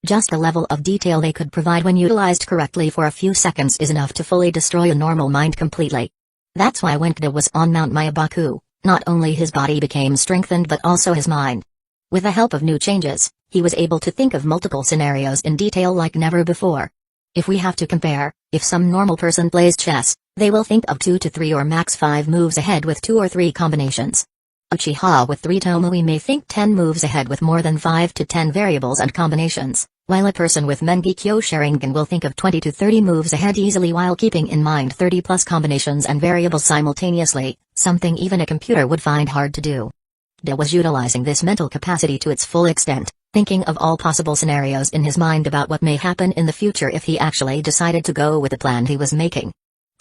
A: Just the level of detail they could provide when utilized correctly for a few seconds is enough to fully destroy a normal mind completely. That's why when Kdo was on Mount Myabaku, not only his body became strengthened but also his mind. With the help of new changes, he was able to think of multiple scenarios in detail like never before. If we have to compare, if some normal person plays chess, they will think of 2 to 3 or max 5 moves ahead with 2 or 3 combinations. Uchiha with 3-Tomoe may think 10 moves ahead with more than 5 to 10 variables and combinations, while a person with Mangekyo Sharingan will think of 20 to 30 moves ahead easily while keeping in mind 30 plus combinations and variables simultaneously, something even a computer would find hard to do. Kdo was utilizing this mental capacity to its full extent, thinking of all possible scenarios in his mind about what may happen in the future if he actually decided to go with the plan he was making.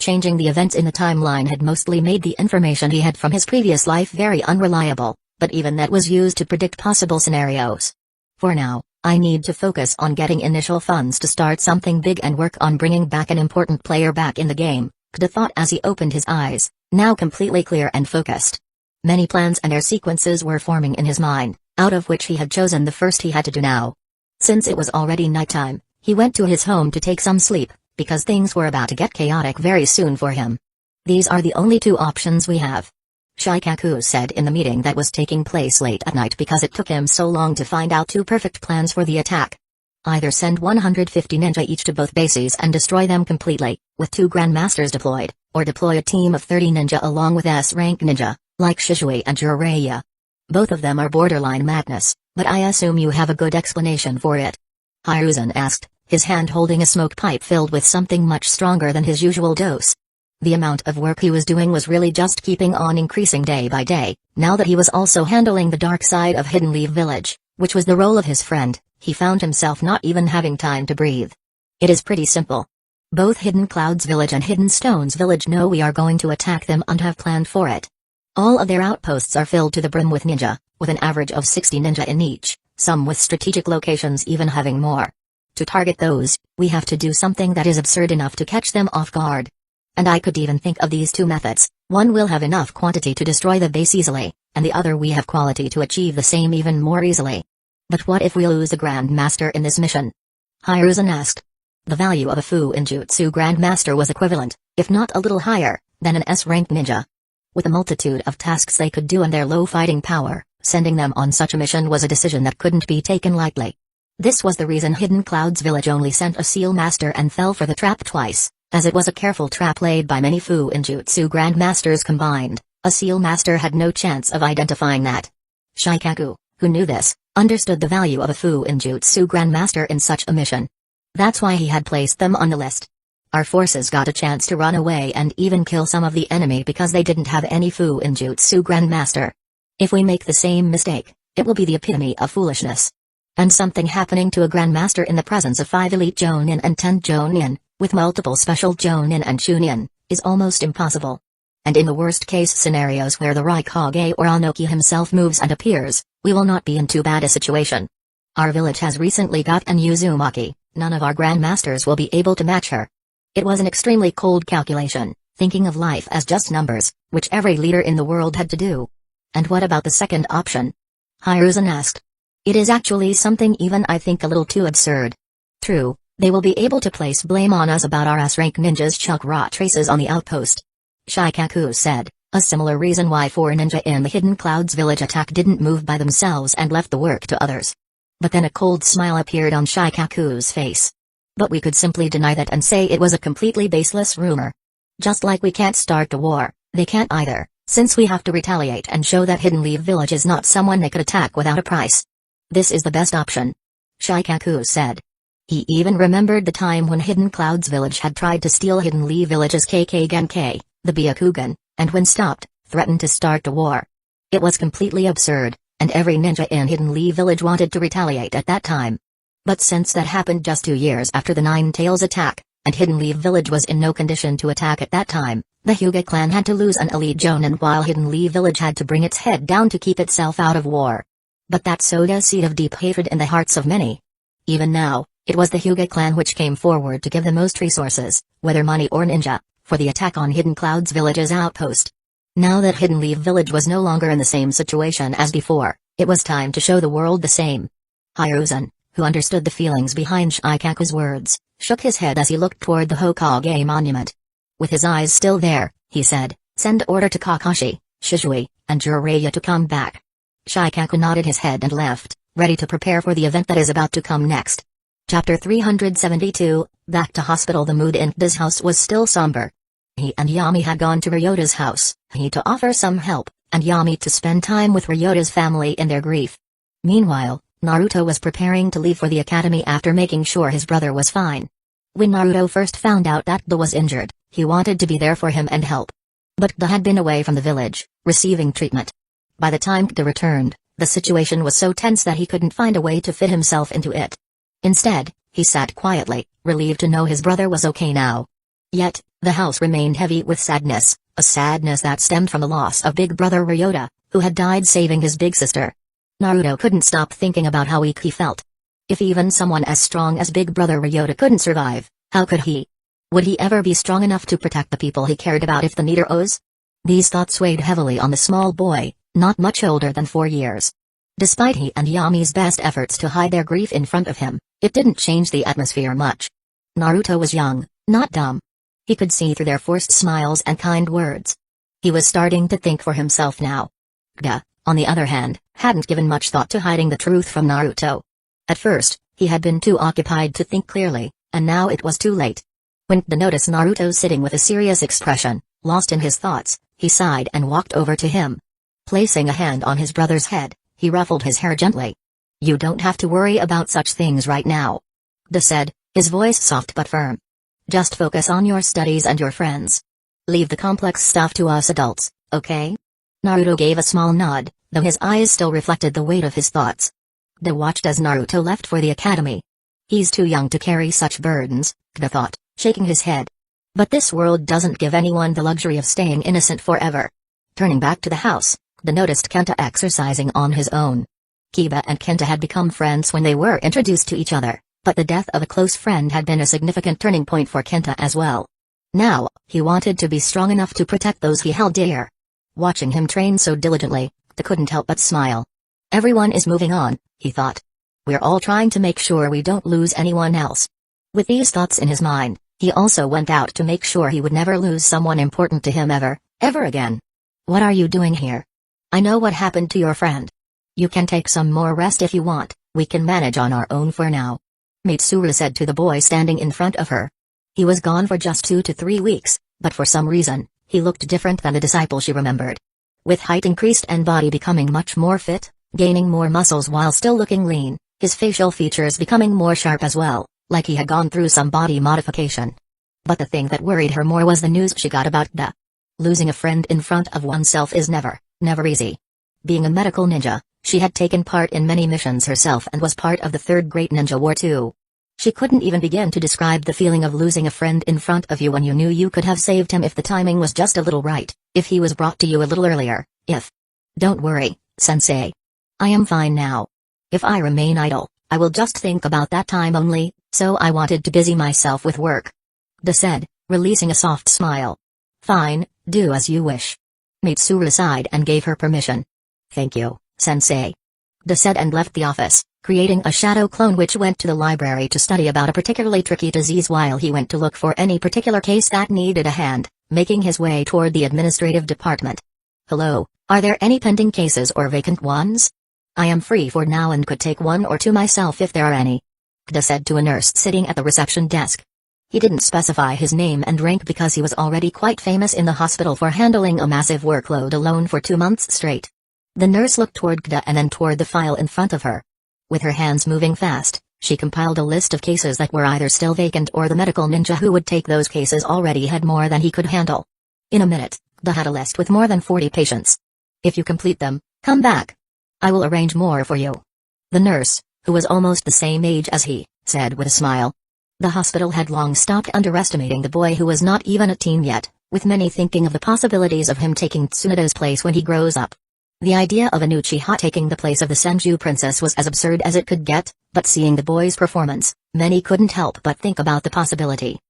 A: Changing the events in the timeline had mostly made the information he had from his previous life very unreliable, but even that was used to predict possible scenarios. For now, I need to focus on getting initial funds to start something big and work on bringing back an important player back in the game, Kdo thought as he opened his eyes, now completely clear and focused. Many plans and their sequences were forming in his mind, out of which he had chosen the first he had to do now. Since it was already nighttime, he went to his home to take some sleep, because things were about to get chaotic very soon for him. These are the only 2 options we have. Shikaku said in the meeting that was taking place late at night because it took him so long to find out 2 perfect plans for the attack. Either send 150 ninja each to both bases and destroy them completely, with 2 grandmasters deployed, or deploy a team of 30 ninja along with S-rank ninja, like Shisui and Jiraiya. Both of them are borderline madness, but I assume you have a good explanation for it. Hiruzen asked, his hand holding a smoke pipe filled with something much stronger than his usual dose. The amount of work he was doing was really just keeping on increasing day by day, now that he was also handling the dark side of Hidden Leaf Village, which was the role of his friend. He found himself not even having time to breathe. It is pretty simple. Both Hidden Clouds Village and Hidden Stones Village know we are going to attack them and have planned for it. All of their outposts are filled to the brim with ninja, with an average of 60 ninja in each, some with strategic locations even having more. To target those, we have to do something that is absurd enough to catch them off guard. And I could even think of these 2 methods. One will have enough quantity to destroy the base easily, and the other we have quality to achieve the same even more easily. But what if we lose the Grand Master in this mission? Hiruzen asked. The value of a Fu Injutsu Grand Master was equivalent, if not a little higher, then an S-rank ninja. With a multitude of tasks they could do and their low fighting power, sending them on such a mission was a decision that couldn't be taken lightly. This was the reason Hidden Cloud's village only sent a seal master and fell for the trap twice, as it was a careful trap laid by many Fu and Jutsu grandmasters combined. A seal master had no chance of identifying that. Shikaku, who knew this, understood the value of a Fu and Jutsu grandmaster in such a mission. That's why he had placed them on the list. Our forces got a chance to run away and even kill some of the enemy because they didn't have any Fu and Jutsu grandmaster. If we make the same mistake, it will be the epitome of foolishness. And something happening to a grandmaster in the presence of 5 elite Jonin and 10 Jonin, with multiple special Jonin and Chunin, is almost impossible. And in the worst-case scenarios where the Raikage or Anoki himself moves and appears, we will not be in too bad a situation. Our village has recently got an Uzumaki, none of our grandmasters will be able to match her. It was an extremely cold calculation, thinking of life as just numbers, which every leader in the world had to do. And what about the second option? Hiruzen asked. It is actually something even I think a little too absurd. True, they will be able to place blame on us about our S-rank ninjas chakra traces on the outpost. Shikaku said, a similar reason why 4 ninja in the Hidden Clouds village attack didn't move by themselves and left the work to others. But then a cold smile appeared on Shikaku's face. But we could simply deny that and say it was a completely baseless rumor. Just like we can't start a war, they can't either, since we have to retaliate and show that Hidden Leaf Village is not someone they could attack without a price. This is the best option. Shikaku said. He even remembered the time when Hidden Clouds Village had tried to steal Hidden Leaf Village's KK Genkai, the Byakugan, and when stopped, threatened to start a war. It was completely absurd, and every ninja in Hidden Leaf Village wanted to retaliate at that time. But since that happened just 2 years after the Nine Tails attack, and Hidden Leaf Village was in no condition to attack at that time, the Hyuga clan had to lose an elite Jonin while Hidden Leaf Village had to bring its head down to keep itself out of war. But that sowed a seed of deep hatred in the hearts of many. Even now, it was the Hyuga clan which came forward to give the most resources, whether money or ninja, for the attack on Hidden Clouds Village's outpost. Now that Hidden Leaf Village was no longer in the same situation as before, it was time to show the world the same. Hiruzen, who understood the feelings behind Shikaku's words, shook his head as he looked toward the Hokage monument. With his eyes still there, he said, "Send order to Kakashi, Shizui, and Jiraiya to come back." Shikaku nodded his head and left, ready to prepare for the event that is about to come next. Chapter 372, Back to Hospital. The mood in Da's house was still somber. He and Yami had gone to Ryota's house, he to offer some help, and Yami to spend time with Ryota's family in their grief. Meanwhile, Naruto was preparing to leave for the academy after making sure his brother was fine. When Naruto first found out that Da was injured, he wanted to be there for him and help. But Da had been away from the village, receiving treatment. By the time Da returned, the situation was so tense that he couldn't find a way to fit himself into it. Instead, he sat quietly, relieved to know his brother was okay now. Yet, the house remained heavy with sadness, a sadness that stemmed from the loss of big brother Ryota, who had died saving his big sister. Naruto couldn't stop thinking about how weak he felt. If even someone as strong as big brother Ryota couldn't survive, how could he? Would he ever be strong enough to protect the people he cared about if the need arose? These thoughts weighed heavily on the small boy, not much older than 4 years. Despite he and Yami's best efforts to hide their grief in front of him, it didn't change the atmosphere much. Naruto was young, not dumb. He could see through their forced smiles and kind words. He was starting to think for himself now. Da, on the other hand, hadn't given much thought to hiding the truth from Naruto. At first, he had been too occupied to think clearly, and now it was too late. When Da noticed Naruto sitting with a serious expression, lost in his thoughts, he sighed and walked over to him. Placing a hand on his brother's head, he ruffled his hair gently. "You don't have to worry about such things right now," Da said, his voice soft but firm. "Just focus on your studies and your friends. Leave the complex stuff to us adults, okay?" Naruto gave a small nod, though his eyes still reflected the weight of his thoughts. Da watched as Naruto left for the academy. He's too young to carry such burdens, Da thought, shaking his head. But this world doesn't give anyone the luxury of staying innocent forever. Turning back to the house, Da noticed Kenta exercising on his own. Kiba and Kenta had become friends when they were introduced to each other, but the death of a close friend had been a significant turning point for Kenta as well. Now, he wanted to be strong enough to protect those he held dear. Watching him train so diligently, Da couldn't help but smile. Everyone is moving on, he thought. We're all trying to make sure we don't lose anyone else. With these thoughts in his mind, He also went out to make sure he would never lose someone important to him ever again. What are you doing here? I know what happened to your friend. You can take some more rest if you want, we can manage on our own for now. Mitsuru said to the boy standing in front of her. He was gone for just 2 to 3 weeks, but for some reason, he looked different than the disciple she remembered. With height increased and body becoming much more fit, gaining more muscles while still looking lean, his facial features becoming more sharp as well, like he had gone through some body modification. But the thing that worried her more was the news she got about Da. Losing a friend in front of oneself is never easy. Being a medical ninja, she had taken part in many missions herself and was part of the Third Great Ninja War too. She couldn't even begin to describe the feeling of losing a friend in front of you when you knew you could have saved him if the timing was just a little right, if he was brought to you a little earlier, if. Don't worry, sensei. I am fine now. If I remain idle, I will just think about that time only, so I wanted to busy myself with work. Da said, releasing a soft smile. Fine, do as you wish. Mitsuru sighed and gave her permission. Thank you, sensei. Da said and left the office, creating a shadow clone which went to the library to study about a particularly tricky disease while he went to look for any particular case that needed a hand, making his way toward the administrative department. Hello, are there any pending cases or vacant ones? I am free for now and could take 1 or 2 myself if there are any. Da said to a nurse sitting at the reception desk. He didn't specify his name and rank because he was already quite famous in the hospital for handling a massive workload alone for 2 months straight. The nurse looked toward Gda and then toward the file in front of her. With her hands moving fast, she compiled a list of cases that were either still vacant or the medical ninja who would take those cases already had more than he could handle. In a minute, Gda had a list with more than 40 patients. If you complete them, come back. I will arrange more for you. The nurse, who was almost the same age as he, said with a smile. The hospital had long stopped underestimating the boy who was not even a teen yet, with many thinking of the possibilities of him taking Tsunada's place when he grows up. The idea of an Uchiha taking the place of the Senju princess was as absurd as it could get, but seeing the boy's performance, many couldn't help but think about the possibility.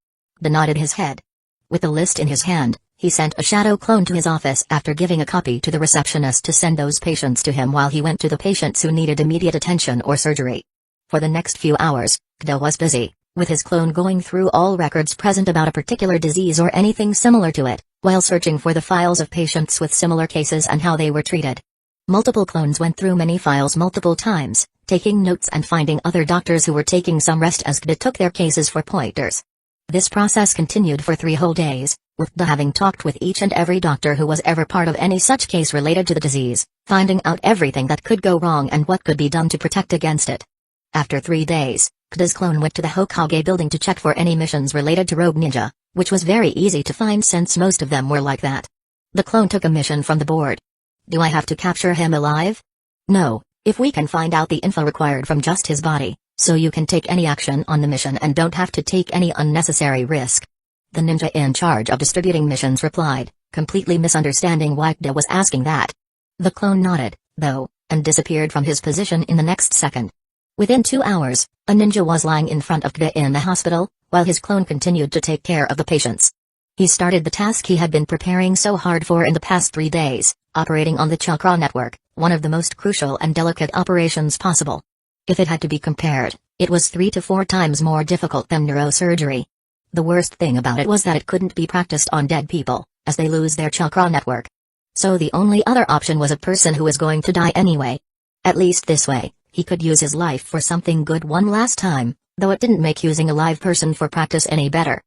A: Da nodded his head. With the list in his hand, he sent a shadow clone to his office after giving a copy to the receptionist to send those patients to him while he went to the patients who needed immediate attention or surgery. For the next few hours, Gda was busy, with his clone going through all records present about a particular disease or anything similar to it, while searching for the files of patients with similar cases and how they were treated. Multiple clones went through many files multiple times, taking notes and finding other doctors who were taking some rest as Gda took their cases for pointers. This process continued for 3 whole days, with Gda having talked with each and every doctor who was ever part of any such case related to the disease, finding out everything that could go wrong and what could be done to protect against it. After 3 days, Gda's clone went to the Hokage building to check for any missions related to Rogue Ninja, which was very easy to find since most of them were like that. The clone took a mission from the board. Do I have to capture him alive? No, if we can find out the info required from just his body, so you can take any action on the mission and don't have to take any unnecessary risk. The ninja in charge of distributing missions replied, completely misunderstanding why Gda was asking that. The clone nodded, though, and disappeared from his position in the next second. Within 2 hours, a ninja was lying in front of Gda in the hospital, while his clone continued to take care of the patients. He started the task he had been preparing so hard for in the past 3 days, operating on the chakra network, one of the most crucial and delicate operations possible. If it had to be compared, it was 3 to 4 times more difficult than neurosurgery. The worst thing about it was that it couldn't be practiced on dead people, as they lose their chakra network. So the only other option was a person who was going to die anyway. At least this way, he could use his life for something good one last time, though it didn't make using a live person for practice any better.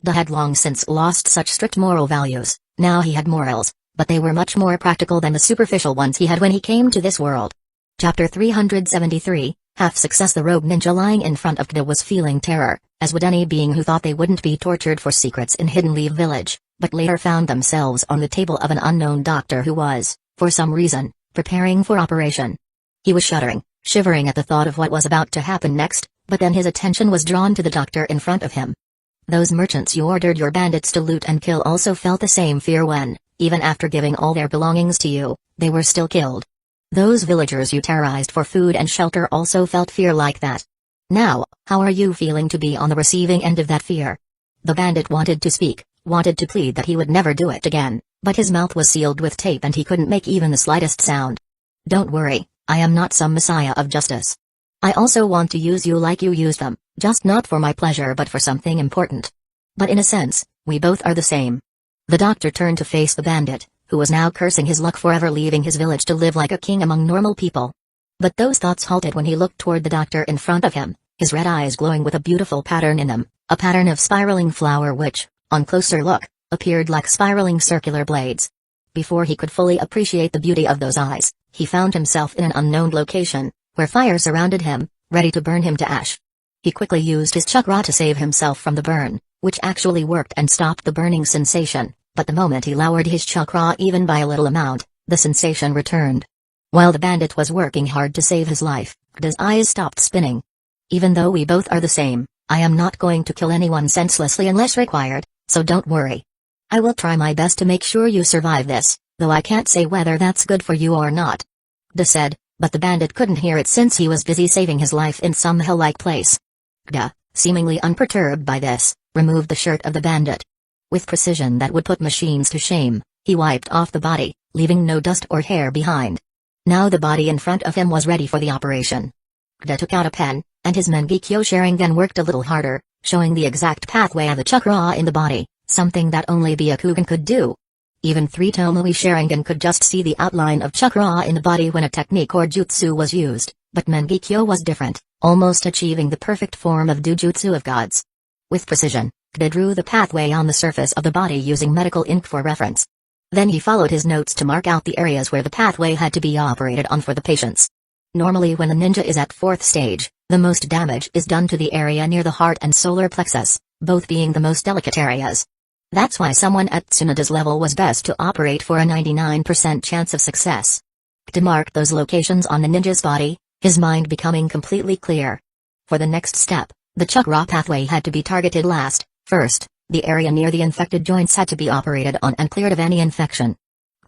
A: Da had long since lost such strict moral values, now he had morals, but they were much more practical than the superficial ones he had when he came to this world. Chapter 373, Half Success. The rogue ninja lying in front of Gda was feeling terror, as would any being who thought they wouldn't be tortured for secrets in Hidden Leaf Village, but later found themselves on the table of an unknown doctor who was, for some reason, preparing for operation. He was shuddering, shivering at the thought of what was about to happen next, but then his attention was drawn to the doctor in front of him. Those merchants you ordered your bandits to loot and kill also felt the same fear when, even after giving all their belongings to you, they were still killed. Those villagers you terrorized for food and shelter also felt fear like that. Now, how are you feeling to be on the receiving end of that fear? The bandit wanted to speak, wanted to plead that he would never do it again, but his mouth was sealed with tape and he couldn't make even the slightest sound. Don't worry, I am not some messiah of justice. I also want to use you like you used them, just not for my pleasure but for something important. But in a sense, we both are the same. The doctor turned to face the bandit, who was now cursing his luck forever leaving his village to live like a king among normal people. But those thoughts halted when he looked toward the doctor in front of him, his red eyes glowing with a beautiful pattern in them, a pattern of spiraling flower which, on closer look, appeared like spiraling circular blades. Before he could fully appreciate the beauty of those eyes, he found himself in an unknown location, where fire surrounded him, ready to burn him to ash. He quickly used his chakra to save himself from the burn, which actually worked and stopped the burning sensation, but the moment he lowered his chakra even by a little amount, the sensation returned. While the bandit was working hard to save his life, his eyes stopped spinning. Even though we both are the same, I am not going to kill anyone senselessly unless required, so don't worry. I will try my best to make sure you survive this, though I can't say whether that's good for you or not. Gda said, but the bandit couldn't hear it since he was busy saving his life in some hell-like place. Gda, seemingly unperturbed by this, removed the shirt of the bandit. With precision that would put machines to shame, he wiped off the body, leaving no dust or hair behind. Now the body in front of him was ready for the operation. Gda took out a pen, and his Mangekyo Sharingan worked a little harder, showing the exact pathway of the chakra in the body, something that only Byakugan could do. Even 3 Tomoe Sharingan could just see the outline of chakra in the body when a technique or jutsu was used, but Mangekyo was different, almost achieving the perfect form of dojutsu of gods. With precision, Gda drew the pathway on the surface of the body using medical ink for reference. Then he followed his notes to mark out the areas where the pathway had to be operated on for the patients. Normally when the ninja is at 4th stage, the most damage is done to the area near the heart and solar plexus, both being the most delicate areas. That's why someone at Tsunada's level was best to operate for a 99% chance of success. To mark those locations on the ninja's body, his mind becoming completely clear. For the next step, the chakra pathway had to be targeted last. First, the area near the infected joints had to be operated on and cleared of any infection.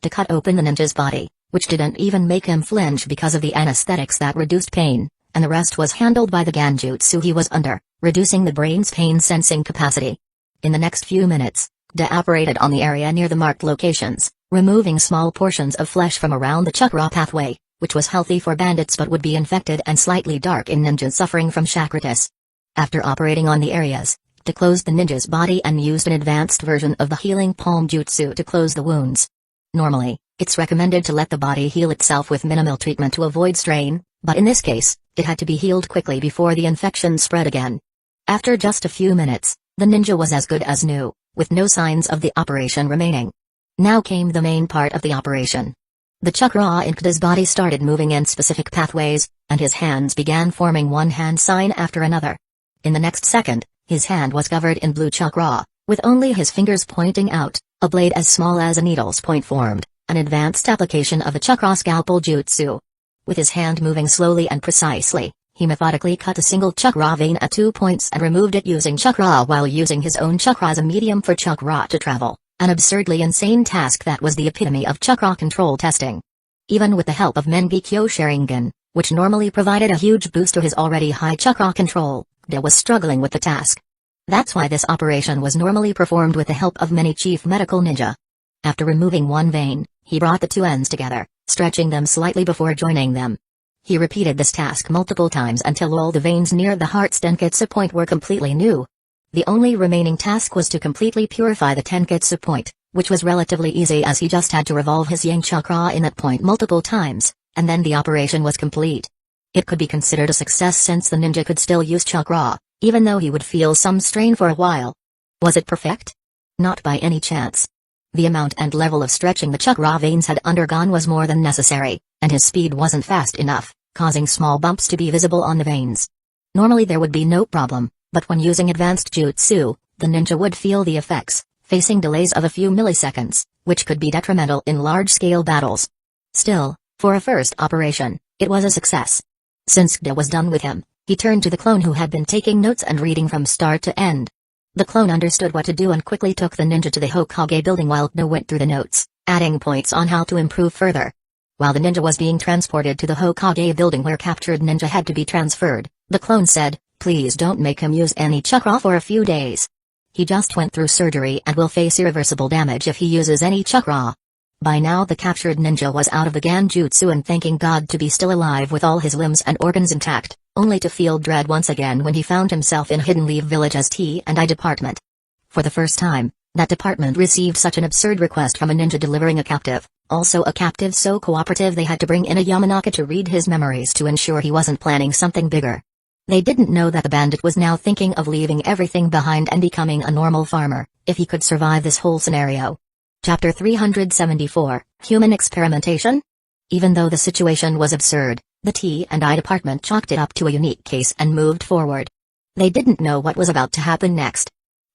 A: To cut open the ninja's body, which didn't even make him flinch because of the anesthetics that reduced pain, and the rest was handled by the Ganjutsu he was under, reducing the brain's pain-sensing capacity. In the next few minutes, Gda operated on the area near the marked locations, removing small portions of flesh from around the chakra pathway, which was healthy for bandits but would be infected and slightly dark in ninjas suffering from chakritis. After operating on the areas, Gda closed the ninja's body and used an advanced version of the healing palm jutsu to close the wounds. Normally, it's recommended to let the body heal itself with minimal treatment to avoid strain, but in this case, it had to be healed quickly before the infection spread again. After just a few minutes, the ninja was as good as new, with no signs of the operation remaining. Now came the main part of the operation. The chakra in Gda's body started moving in specific pathways, and his hands began forming one hand sign after another. In the next second, his hand was covered in blue chakra, with only his fingers pointing out, a blade as small as a needle's point formed, an advanced application of the chakra scalpel jutsu. With his hand moving slowly and precisely, he methodically cut a single chakra vein at 2 points and removed it using chakra while using his own chakra as a medium for chakra to travel, an absurdly insane task that was the epitome of chakra control testing. Even with the help of Mangekyo Sharingan, which normally provided a huge boost to his already high chakra control, Gda was struggling with the task. That's why this operation was normally performed with the help of many chief medical ninja. After removing one vein, he brought the 2 ends together, stretching them slightly before joining them. He repeated this task multiple times until all the veins near the heart's tenketsu point were completely new. The only remaining task was to completely purify the tenketsu point, which was relatively easy as he just had to revolve his yang chakra in that point multiple times, and then the operation was complete. It could be considered a success since the ninja could still use chakra, even though he would feel some strain for a while. Was it perfect? Not by any chance. The amount and level of stretching the chakra veins had undergone was more than necessary, and his speed wasn't fast enough, causing small bumps to be visible on the veins. Normally there would be no problem, but when using advanced jutsu, the ninja would feel the effects, facing delays of a few milliseconds, which could be detrimental in large-scale battles. Still, for a first operation, it was a success. Since Gda was done with him, he turned to the clone who had been taking notes and reading from start to end. The clone understood what to do and quickly took the ninja to the Hokage building while Gda went through the notes, adding points on how to improve further. While the ninja was being transported to the Hokage building where captured ninja had to be transferred, the clone said, "Please don't make him use any chakra for a few days. He just went through surgery and will face irreversible damage if he uses any chakra." By now the captured ninja was out of the Ganjutsu and thanking God to be still alive with all his limbs and organs intact, only to feel dread once again when he found himself in Hidden Leaf Village as T&I department. For the first time, that department received such an absurd request from a ninja delivering a captive, also a captive so cooperative they had to bring in a Yamanaka to read his memories to ensure he wasn't planning something bigger. They didn't know that the bandit was now thinking of leaving everything behind and becoming a normal farmer, if he could survive this whole scenario. Chapter 374, Human Experimentation? Even though the situation was absurd, the T&I department chalked it up to a unique case and moved forward. They didn't know what was about to happen next.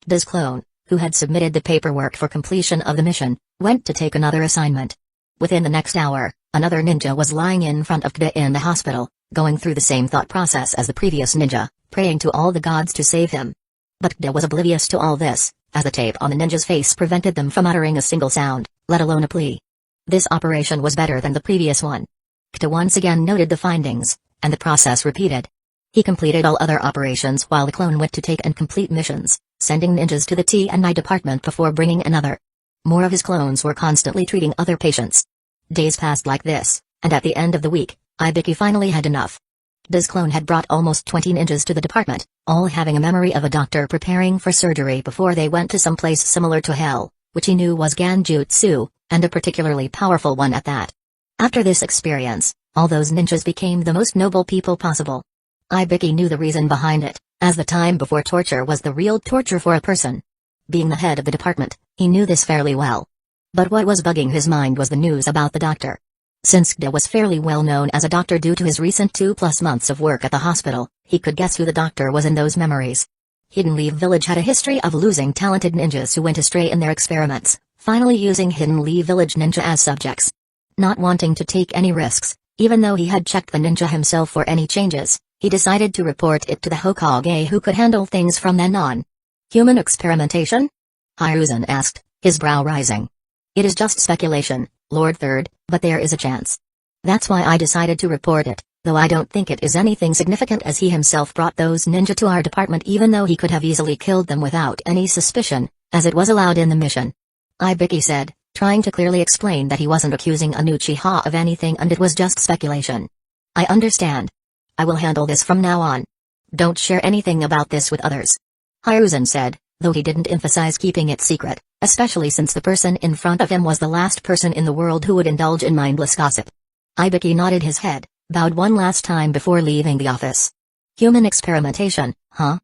A: D's clone, who had submitted the paperwork for completion of the mission, went to take another assignment. Within the next hour, another ninja was lying in front of D in the hospital, going through the same thought process as the previous ninja, praying to all the gods to save him. But D was oblivious to all this, as the tape on the ninja's face prevented them from uttering a single sound, let alone a plea. This operation was better than the previous one. D once again noted the findings, and the process repeated. He completed all other operations while the clone went to take and complete missions, sending ninjas to the T&I department before bringing another. More of his clones were constantly treating other patients. Days passed like this, and at the end of the week, Ibiki finally had enough. D's clone had brought almost 20 ninjas to the department, all having a memory of a doctor preparing for surgery before they went to some place similar to hell, which he knew was Ganjutsu, and a particularly powerful one at that. After this experience, all those ninjas became the most noble people possible. Ibiki knew the reason behind it, as the time before torture was the real torture for a person. Being the head of the department, he knew this fairly well. But what was bugging his mind was the news about the doctor. Since D was fairly well known as a doctor due to his recent 2+ months of work at the hospital, he could guess who the doctor was in those memories. Hidden Leaf Village had a history of losing talented ninjas who went astray in their experiments, finally using Hidden Leaf Village ninja as subjects. Not wanting to take any risks, even though he had checked the ninja himself for any changes, he decided to report it to the Hokage who could handle things from then on. Human experimentation? Hiruzen asked, his brow rising. It is just speculation, Lord Third, but there is a chance. That's why I decided to report it, though I don't think it is anything significant as he himself brought those ninja to our department even though he could have easily killed them without any suspicion, as it was allowed in the mission. Ibiki said, trying to clearly explain that he wasn't accusing Uchiha of anything and it was just speculation. I understand. I will handle this from now on. Don't share anything about this with others. Hiruzen said, though he didn't emphasize keeping it secret, especially since the person in front of him was the last person in the world who would indulge in mindless gossip. Ibiki nodded his head, bowed one last time before leaving the office. Human experimentation, huh?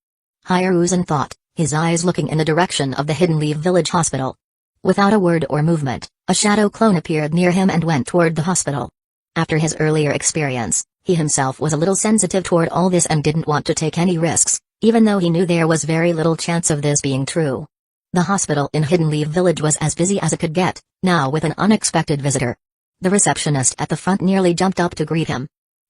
A: Hiruzen thought, his eyes looking in the direction of the Hidden Leaf Village hospital. Without a word or movement, a shadow clone appeared near him and went toward the hospital. After his earlier experience, he himself was a little sensitive toward all this and didn't want to take any risks, even though he knew there was very little chance of this being true. The hospital in Hidden Leaf Village was as busy as it could get, now with an unexpected visitor. The receptionist at the front nearly jumped up to greet him.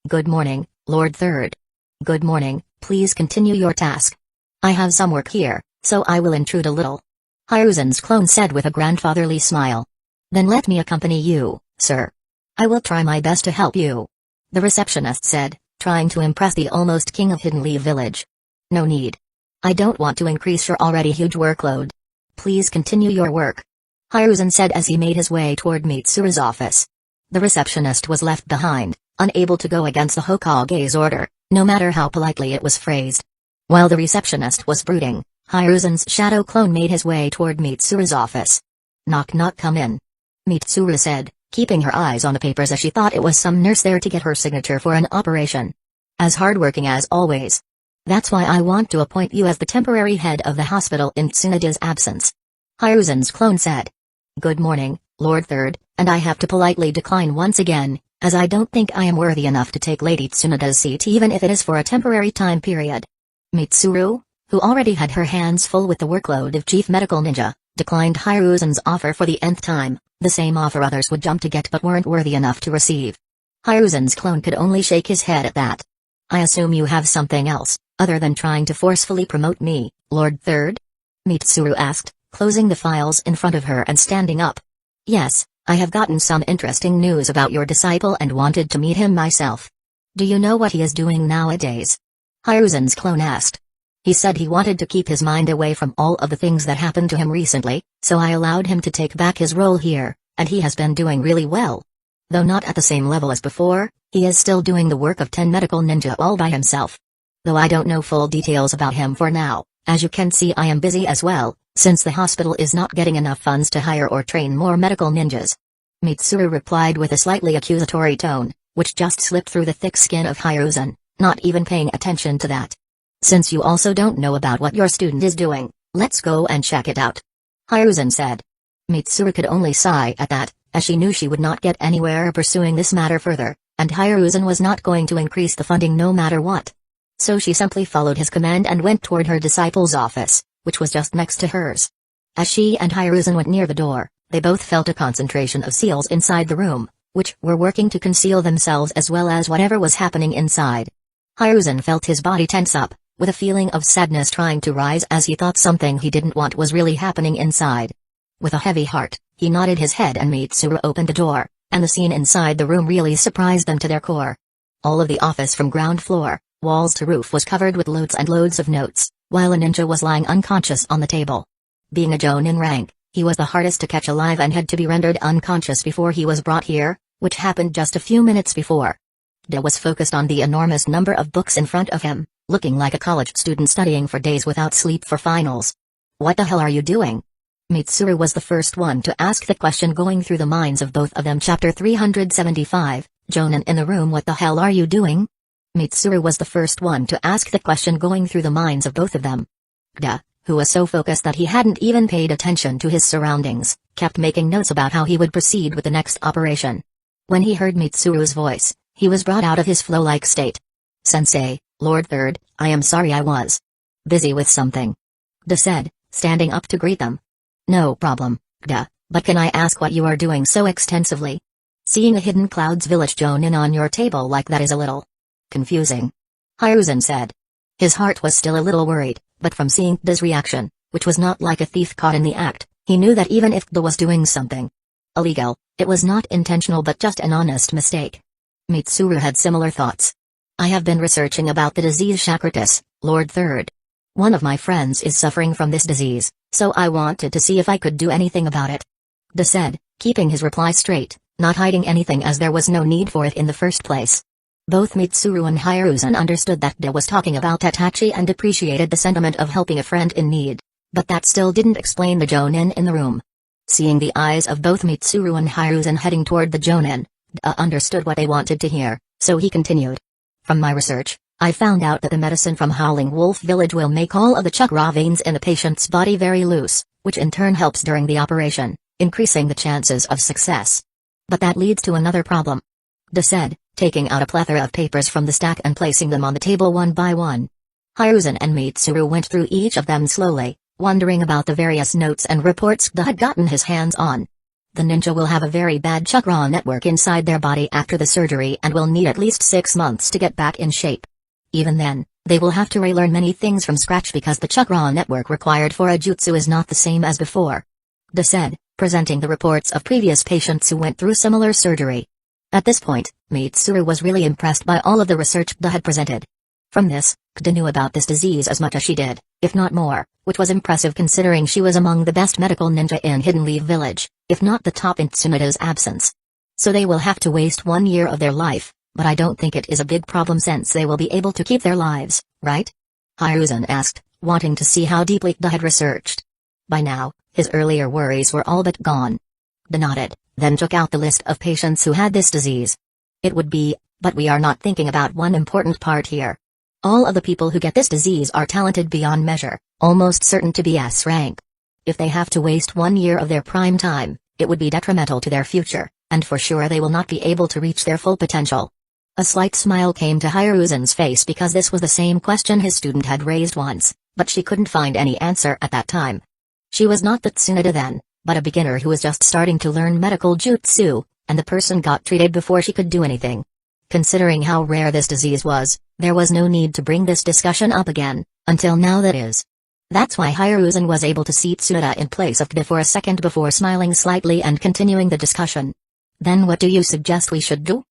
A: Good morning, Lord Third. Good morning, please continue your task. I have some work here, so I will intrude a little. Hiruzen's clone said with a grandfatherly smile. Then let me accompany you, sir. I will try my best to help you. The receptionist said, trying to impress the almost king of Hidden Leaf Village. No need. I don't want to increase your already huge workload. Please continue your work. Hiruzen said as he made his way toward Mitsuru's office. The receptionist was left behind, unable to go against the Hokage's order, no matter how politely it was phrased. While the receptionist was brooding, Hiruzen's shadow clone made his way toward Mitsuru's office. Knock knock, come in. Mitsuru said, keeping her eyes on the papers as she thought it was some nurse there to get her signature for an operation. As hardworking as always. That's why I want to appoint you as the temporary head of the hospital in Tsunoda's absence. Hiruzen's clone said. Good morning, Lord Third, and I have to politely decline once again, as I don't think I am worthy enough to take Lady Tsunoda's seat even if it is for a temporary time period. Mitsuru, who already had her hands full with the workload of Chief Medical Ninja, declined Hiruzen's offer for the nth time, the same offer others would jump to get but weren't worthy enough to receive. Hiruzen's clone could only shake his head at that. I assume you have something else, other than trying to forcefully promote me, Lord Third? Mitsuru asked, closing the files in front of her and standing up. Yes, I have gotten some interesting news about your disciple and wanted to meet him myself. Do you know what he is doing nowadays? Hiruzen's clone asked. He said he wanted to keep his mind away from all of the things that happened to him recently, so I allowed him to take back his role here, and he has been doing really well. Though not at the same level as before, he is still doing the work of 10 medical ninja all by himself. Though I don't know full details about him for now, as you can see I am busy as well, since the hospital is not getting enough funds to hire or train more medical ninjas. Mitsuru replied with a slightly accusatory tone, which just slipped through the thick skin of Hiruzen, not even paying attention to that. Since you also don't know about what your student is doing, let's go and check it out. Hiruzen said. Mitsuru could only sigh at that, as she knew she would not get anywhere pursuing this matter further, and Hiruzen was not going to increase the funding no matter what. So she simply followed his command and went toward her disciple's office, which was just next to hers. As she and Hiruzen went near the door, they both felt a concentration of seals inside the room, which were working to conceal themselves as well as whatever was happening inside. Hiruzen felt his body tense up, with a feeling of sadness trying to rise as he thought something he didn't want was really happening inside. With a heavy heart, he nodded his head and Mitsuru opened the door, and the scene inside the room really surprised them to their core. All of the office from ground floor, walls to roof was covered with loads and loads of notes, while a ninja was lying unconscious on the table. Being a Jonin rank, he was the hardest to catch alive and had to be rendered unconscious before he was brought here, which happened just a few minutes before. De was focused on the enormous number of books in front of him, looking like a college student studying for days without sleep for finals. What the hell are you doing? Mitsuru was the first one to ask the question going through the minds of both of them. Chapter 375, Jonin in the room. What the hell are you doing? Mitsuru was the first one to ask the question going through the minds of both of them. De, who was so focused that he hadn't even paid attention to his surroundings, kept making notes about how he would proceed with the next operation. When he heard Mitsuru's voice, he was brought out of his flow-like state. Sensei, Lord Third, I am sorry I was busy with something. De said, standing up to greet them. No problem, De, but can I ask what you are doing so extensively? Seeing a Hidden Clouds Village Jonin on your table like that is a little confusing. Hiruzen said. His heart was still a little worried, but from seeing De's reaction, which was not like a thief caught in the act, he knew that even if De was doing something illegal, it was not intentional but just an honest mistake. Mitsuru had similar thoughts. I have been researching about the disease Chakritis, Lord Third. One of my friends is suffering from this disease, so I wanted to see if I could do anything about it. De said, keeping his reply straight, not hiding anything as there was no need for it in the first place. Both Mitsuru and Hiruzen understood that De was talking about Itachi and appreciated the sentiment of helping a friend in need, but that still didn't explain the Jonin in the room. Seeing the eyes of both Mitsuru and Hiruzen heading toward the Jonin, De understood what they wanted to hear, so he continued. From my research, I found out that the medicine from Howling Wolf Village will make all of the chakra veins in the patient's body very loose, which in turn helps during the operation, increasing the chances of success. But that leads to another problem. De said, taking out a plethora of papers from the stack and placing them on the table one by one. Hiruzen and Mitsuru went through each of them slowly, wondering about the various notes and reports De had gotten his hands on. The ninja will have a very bad chakra network inside their body after the surgery and will need at least 6 months to get back in shape. Even then, they will have to relearn many things from scratch because the chakra network required for a jutsu is not the same as before. De said, presenting the reports of previous patients who went through similar surgery. At this point, Mitsuru was really impressed by all of the research De had presented. From this, De knew about this disease as much as she did, if not more, which was impressive considering she was among the best medical ninja in Hidden Leaf Village, if not the top in Tsunoda's absence. So they will have to waste 1 year of their life, but I don't think it is a big problem since they will be able to keep their lives, right? Hiruzen asked, wanting to see how deeply De had researched. By now, his earlier worries were all but gone. De nodded, then took out the list of patients who had this disease. It would be, but we are not thinking about one important part here. All of the people who get this disease are talented beyond measure, almost certain to be S rank. If they have to waste 1 year of their prime time, it would be detrimental to their future, and for sure they will not be able to reach their full potential. A slight smile came to Hiruzen's face because this was the same question his student had raised once, but she couldn't find any answer at that time. She was not the Tsunoda then, but a beginner who was just starting to learn medical jutsu, and the person got treated before she could do anything. Considering how rare this disease was, there was no need to bring this discussion up again, until now that is. That's why Hiruzen was able to see Tsunoda in place of De for a second before smiling slightly and continuing the discussion. Then what do you suggest we should do?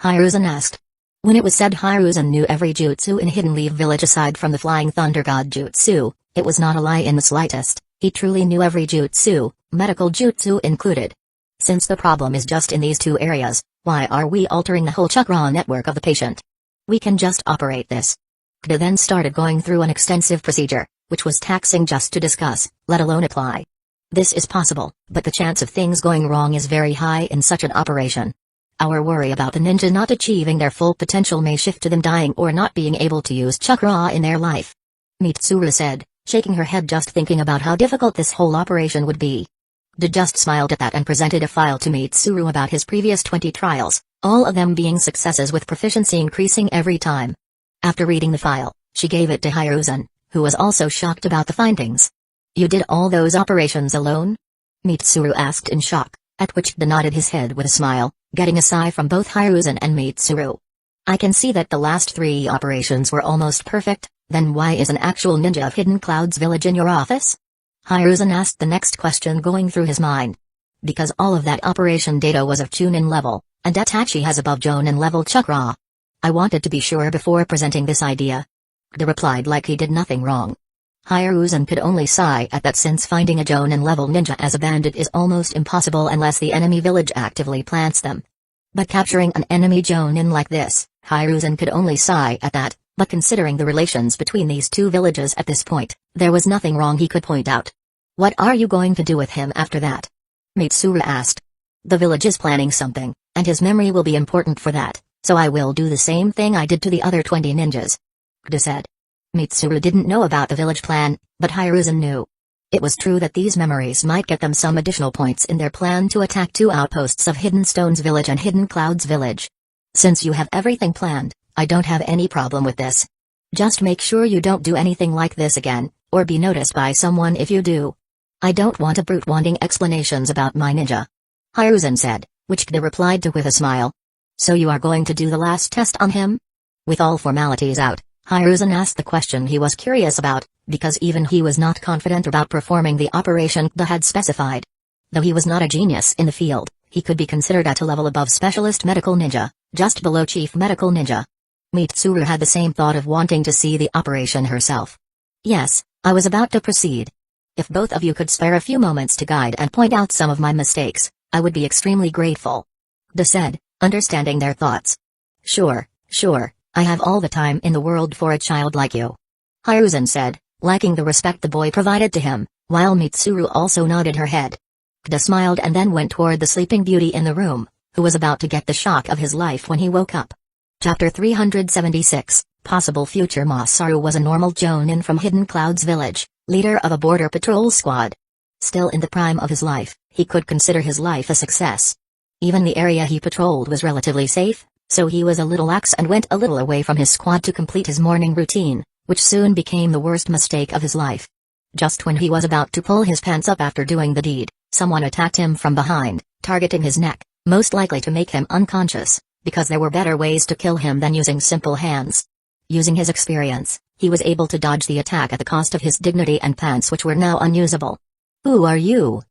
A: Hiruzen asked. When it was said Hiruzen knew every jutsu in Hidden Leaf Village aside from the Flying Thunder God jutsu, it was not a lie in the slightest, he truly knew every jutsu, medical jutsu included. Since the problem is just in these 2 areas, why are we altering the whole chakra network of the patient? We can just operate this. De then started going through an extensive procedure, which was taxing just to discuss, let alone apply. This is possible, but the chance of things going wrong is very high in such an operation. Our worry about the ninja not achieving their full potential may shift to them dying or not being able to use chakra in their life. Mitsuru said, shaking her head just thinking about how difficult this whole operation would be. De just smiled at that and presented a file to Mitsuru about his previous 20 trials, all of them being successes with proficiency increasing every time. After reading the file, she gave it to Hiruzen, who was also shocked about the findings. You did all those operations alone? Mitsuru asked in shock, at which De nodded his head with a smile, getting a sigh from both Hiruzen and Mitsuru. I can see that the last 3 operations were almost perfect, then why is an actual ninja of Hidden Clouds Village in your office? Hiruzen asked the next question going through his mind. Because all of that operation data was of Chunin level, and Itachi has above Jonin level chakra. I wanted to be sure before presenting this idea. De replied like he did nothing wrong. Hiruzen could only sigh at that since finding a Jonin level ninja as a bandit is almost impossible unless the enemy village actively plants them. But capturing an enemy Jonin like this, Hiruzen could only sigh at that, but considering the relations between these two villages at this point, there was nothing wrong he could point out. What are you going to do with him after that? Mitsuru asked. The village is planning something, and his memory will be important for that, so I will do the same thing I did to the other 20 ninjas. De said. Mitsuru didn't know about the village plan, but Hiruzen knew. It was true that these memories might get them some additional points in their plan to attack 2 outposts of Hidden Stones Village and Hidden Clouds Village. Since you have everything planned, I don't have any problem with this. Just make sure you don't do anything like this again, or be noticed by someone if you do. I don't want a brute wanting explanations about my ninja. Hiruzen said, which De replied to with a smile. So you are going to do the last test on him? With all formalities out, Hiruzen asked the question he was curious about, because even he was not confident about performing the operation De had specified. Though he was not a genius in the field, he could be considered at a level above specialist medical ninja, just below chief medical ninja. Mitsuru had the same thought of wanting to see the operation herself. Yes, I was about to proceed. If both of you could spare a few moments to guide and point out some of my mistakes, I would be extremely grateful. De said, understanding their thoughts. Sure, I have all the time in the world for a child like you. Hiruzen said, liking the respect the boy provided to him, while Mitsuru also nodded her head. De smiled and then went toward the sleeping beauty in the room, who was about to get the shock of his life when he woke up. Chapter 376, Possible Future. Masaru was a normal Jonin from Hidden Clouds Village, leader of a border patrol squad. Still in the prime of his life, he could consider his life a success. Even the area he patrolled was relatively safe, so he was a little lax and went a little away from his squad to complete his morning routine, which soon became the worst mistake of his life. Just when he was about to pull his pants up after doing the deed, someone attacked him from behind, targeting his neck, most likely to make him unconscious, because there were better ways to kill him than using simple hands. Using his experience, he was able to dodge the attack at the cost of his dignity and pants, which were now unusable. Who are you?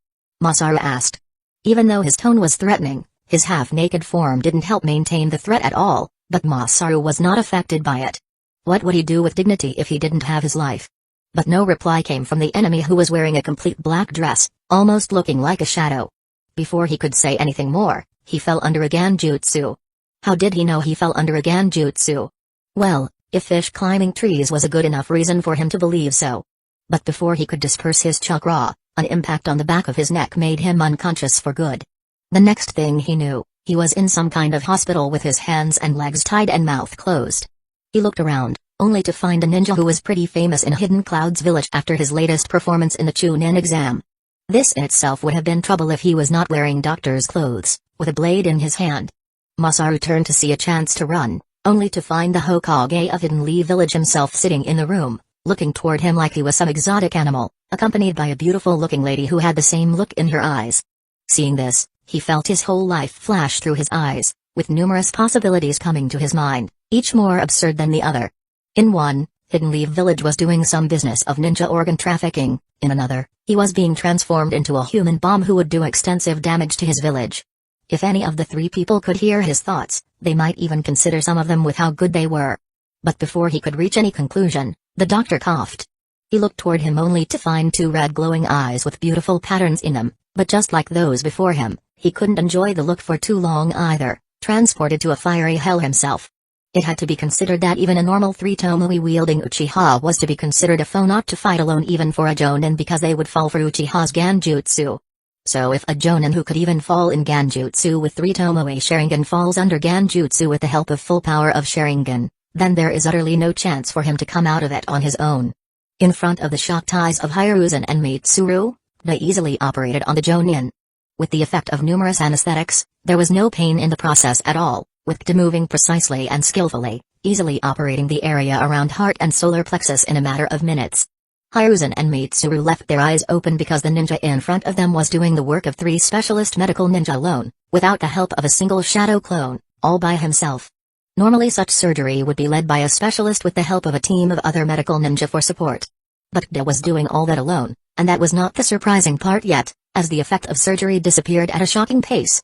A: Masaru asked. Even though his tone was threatening, his half-naked form didn't help maintain the threat at all, but Masaru was not affected by it. What would he do with dignity if he didn't have his life? But no reply came from the enemy, who was wearing a complete black dress, almost looking like a shadow. Before he could say anything more, he fell under a Ganjutsu. How did he know he fell under a Ganjutsu? Well, if fish climbing trees was a good enough reason for him to believe so. But before he could disperse his chakra, an impact on the back of his neck made him unconscious for good. The next thing he knew, he was in some kind of hospital with his hands and legs tied and mouth closed. He looked around, only to find a ninja who was pretty famous in Hidden Clouds Village after his latest performance in the Chunin exam. This in itself would have been trouble if he was not wearing doctor's clothes, with a blade in his hand. Masaru turned to see a chance to run, only to find the Hokage of Hidden Lee Village himself sitting in the room, looking toward him like he was some exotic animal, accompanied by a beautiful-looking lady who had the same look in her eyes. Seeing this, he felt his whole life flash through his eyes, with numerous possibilities coming to his mind, each more absurd than the other. In one, Hidden Lee Village was doing some business of ninja organ trafficking; in another, he was being transformed into a human bomb who would do extensive damage to his village. If any of the 3 people could hear his thoughts, they might even consider some of them with how good they were. But before he could reach any conclusion, the doctor coughed. He looked toward him only to find 2 red glowing eyes with beautiful patterns in them, but just like those before him, he couldn't enjoy the look for too long either, transported to a fiery hell himself. It had to be considered that even a normal 3-tomoe-wielding Uchiha was to be considered a foe not to fight alone even for a Jonin because they would fall for Uchiha's Ganjutsu. So if a Jonin who could even fall in Ganjutsu with 3-tomoe Sharingan falls under Ganjutsu with the help of full power of Sharingan, then there is utterly no chance for him to come out of it on his own. In front of the shocked eyes of Hiruzen and Mitsuru, they easily operated on the Jonin. With the effect of numerous anesthetics, there was no pain in the process at all, with Kda moving precisely and skillfully, easily operating the area around heart and solar plexus in a matter of minutes. Hiruzen and Mitsuru left their eyes open because the ninja in front of them was doing the work of 3 specialist medical ninja alone, without the help of a single shadow clone, all by himself. Normally such surgery would be led by a specialist with the help of a team of other medical ninja for support. But Kda was doing all that alone, and that was not the surprising part yet, as the effect of surgery disappeared at a shocking pace.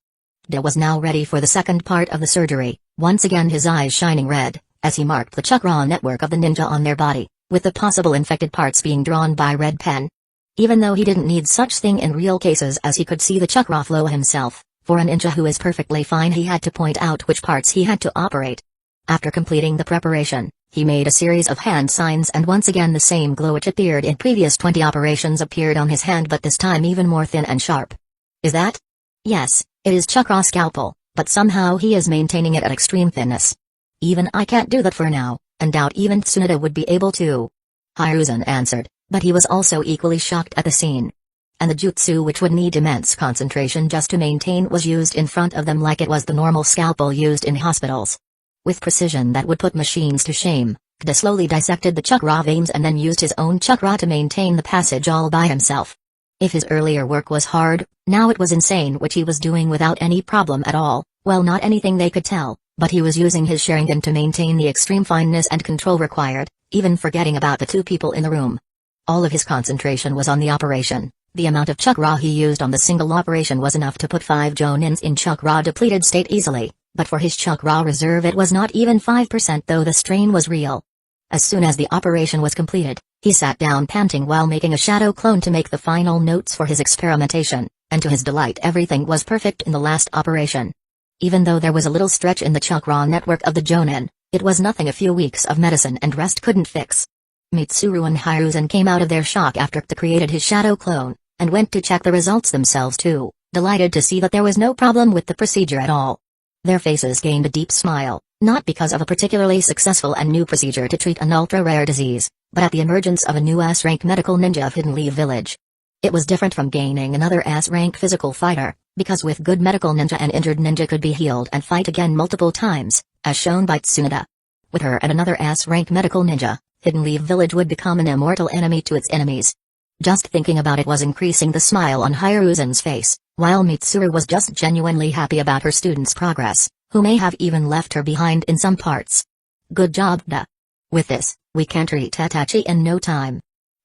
A: Kda was now ready for the second part of the surgery, once again his eyes shining red, as he marked the chakra network of the ninja on their body, with the possible infected parts being drawn by red pen. Even though he didn't need such thing in real cases as he could see the chakra flow himself, for a ninja who is perfectly fine he had to point out which parts he had to operate. After completing the preparation, he made a series of hand signs and once again the same glow which appeared in previous 20 operations appeared on his hand but this time even more thin and sharp. Is that? Yes, it is chakra scalpel, but somehow he is maintaining it at extreme thinness. Even I can't do that for now, and doubt even Tsunade would be able to. Hiruzen answered, but he was also equally shocked at the scene. And the jutsu which would need immense concentration just to maintain was used in front of them like it was the normal scalpel used in hospitals. With precision that would put machines to shame, Kda slowly dissected the chakra veins and then used his own chakra to maintain the passage all by himself. If his earlier work was hard, now it was insane which he was doing without any problem at all, well not anything they could tell, but he was using his Sharingan to maintain the extreme fineness and control required, even forgetting about the 2 people in the room. All of his concentration was on the operation. The amount of chakra he used on the single operation was enough to put 5 Jonins in chakra depleted state easily. But for his chakra reserve it was not even 5% though the strain was real. As soon as the operation was completed, he sat down panting while making a shadow clone to make the final notes for his experimentation, and to his delight everything was perfect in the last operation. Even though there was a little stretch in the chakra network of the Jonin, it was nothing a few weeks of medicine and rest couldn't fix. Mitsuru and Hiruzen came out of their shock after Kda created his shadow clone, and went to check the results themselves too, delighted to see that there was no problem with the procedure at all. Their faces gained a deep smile, not because of a particularly successful and new procedure to treat an ultra-rare disease, but at the emergence of a new S-rank medical ninja of Hidden Leaf Village. It was different from gaining another S-rank physical fighter, because with good medical ninja an injured ninja could be healed and fight again multiple times, as shown by Tsunade. With her and another S-rank medical ninja, Hidden Leaf Village would become an immortal enemy to its enemies. Just thinking about it was increasing the smile on Hiruzen's face, while Mitsuru was just genuinely happy about her student's progress, who may have even left her behind in some parts. Good job, Kda. With this, we can treat Itachi in no time.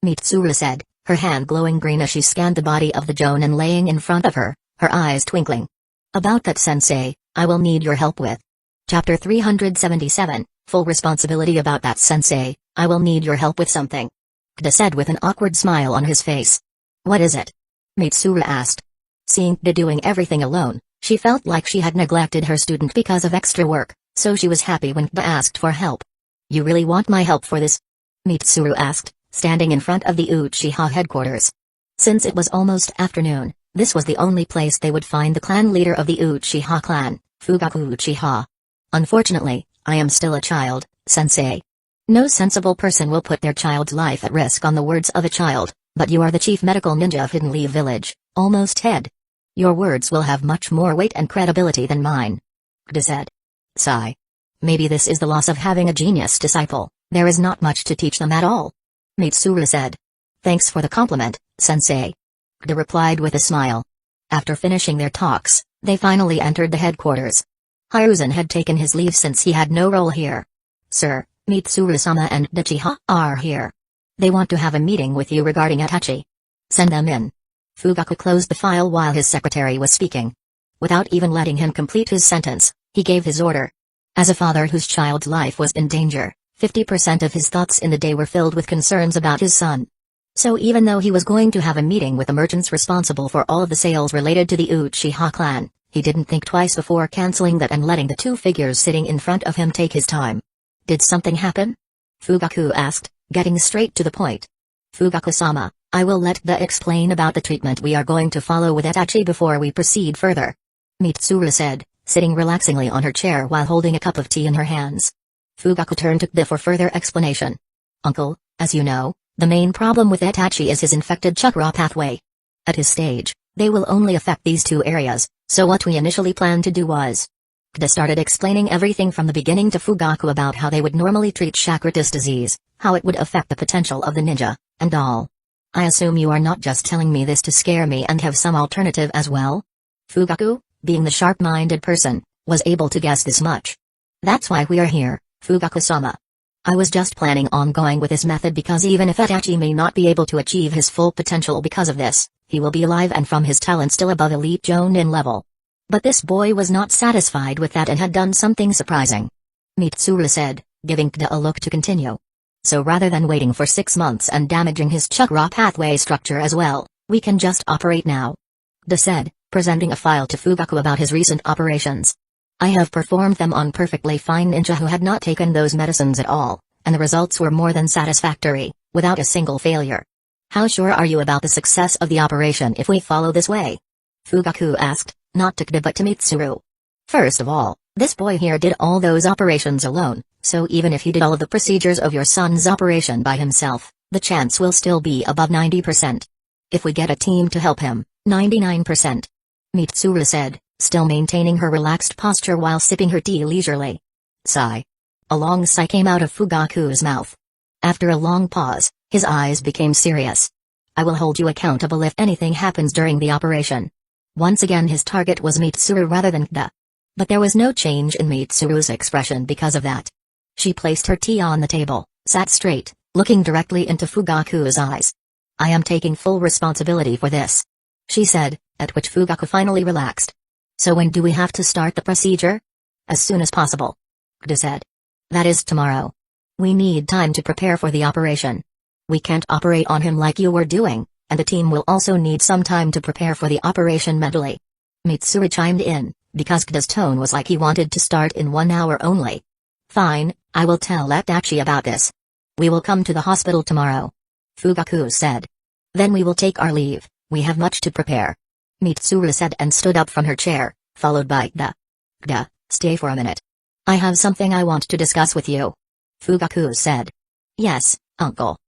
A: Mitsuru said, her hand glowing green as she scanned the body of the Jonin laying in front of her, her eyes twinkling. About that sensei, I will need your help with. Chapter 377, Full responsibility about that sensei, I will need your help with something. Kda said with an awkward smile on his face. What is it? Mitsuru asked. Seeing Kda doing everything alone, she felt like she had neglected her student because of extra work, so she was happy when Kda asked for help. You really want my help for this? Mitsuru asked, standing in front of the Uchiha headquarters. Since it was almost afternoon, this was the only place they would find the clan leader of the Uchiha clan, Fugaku Uchiha. Unfortunately, I am still a child, sensei. No sensible person will put their child's life at risk on the words of a child, but you are the chief medical ninja of Hidden Leaf Village, almost head. Your words will have much more weight and credibility than mine. Kda said. Sigh. Maybe this is the loss of having a genius disciple, there is not much to teach them at all. Mitsuru said. Thanks for the compliment, sensei. Kda replied with a smile. After finishing their talks, they finally entered the headquarters. Hiruzen had taken his leave since he had no role here. Sir, Mitsuru-sama and Uchiha are here. They want to have a meeting with you regarding Itachi. Send them in. Fugaku closed the file while his secretary was speaking. Without even letting him complete his sentence, he gave his order. As a father whose child's life was in danger, 50% of his thoughts in the day were filled with concerns about his son. So even though he was going to have a meeting with the merchants responsible for all of the sales related to the Uchiha clan, He didn't think twice before canceling that and letting the two figures sitting in front of him take his time. Did something happen? Fugaku asked, getting straight to the point. Fugaku-sama, I will let the explain about the treatment we are going to follow with Itachi before we proceed further. Mitsuru said, sitting relaxingly on her chair while holding a cup of tea in her hands. Fugaku turned to Kda for further explanation. Uncle, as you know, the main problem with Itachi is his infected chakra pathway. At his stage, they will only affect these two areas, so what we initially planned to do was... Kda started explaining everything from the beginning to Fugaku about how they would normally treat chakritis disease, how it would affect the potential of the ninja, and all. I assume you are not just telling me this to scare me and have some alternative as well? Fugaku, being the sharp-minded person, was able to guess this much. That's why we are here, Fugaku-sama. I was just planning on going with this method because even if Itachi may not be able to achieve his full potential because of this, he will be alive and from his talent still above elite Jonin level. But this boy was not satisfied with that and had done something surprising. Mitsuru said, giving Kda a look to continue. So rather than waiting for 6 months and damaging his chakra pathway structure as well, we can just operate now. Kda said, presenting a file to Fugaku about his recent operations. I have performed them on perfectly fine ninja who had not taken those medicines at all, and the results were more than satisfactory, without a single failure. How sure are you about the success of the operation if we follow this way? Fugaku asked, not to Kda but to Mitsuru. First of all, this boy here did all those operations alone, so even if he did all of the procedures of your son's operation by himself, the chance will still be above 90%. If we get a team to help him, 99%. Mitsuru said, still maintaining her relaxed posture while sipping her tea leisurely. Sigh. A long sigh came out of Fugaku's mouth. After a long pause, his eyes became serious. I will hold you accountable if anything happens during the operation. Once again his target was Mitsuru rather than Kda. But there was no change in Mitsuru's expression because of that. She placed her tea on the table, sat straight, looking directly into Fugaku's eyes. I am taking full responsibility for this, she said, at which Fugaku finally relaxed. So when do we have to start the procedure? As soon as possible, Kda said. That is tomorrow. We need time to prepare for the operation. We can't operate on him like you were doing, and the team will also need some time to prepare for the operation mentally. Mitsuru chimed in, because Kda's tone was like he wanted to start in 1 hour only. Fine, I will tell Itachi about this. We will come to the hospital tomorrow, Fugaku said. Then we will take our leave, we have much to prepare. Mitsuru said and stood up from her chair, followed by Kda. Kda, stay for a minute. I have something I want to discuss with you, Fugaku said. Yes, uncle,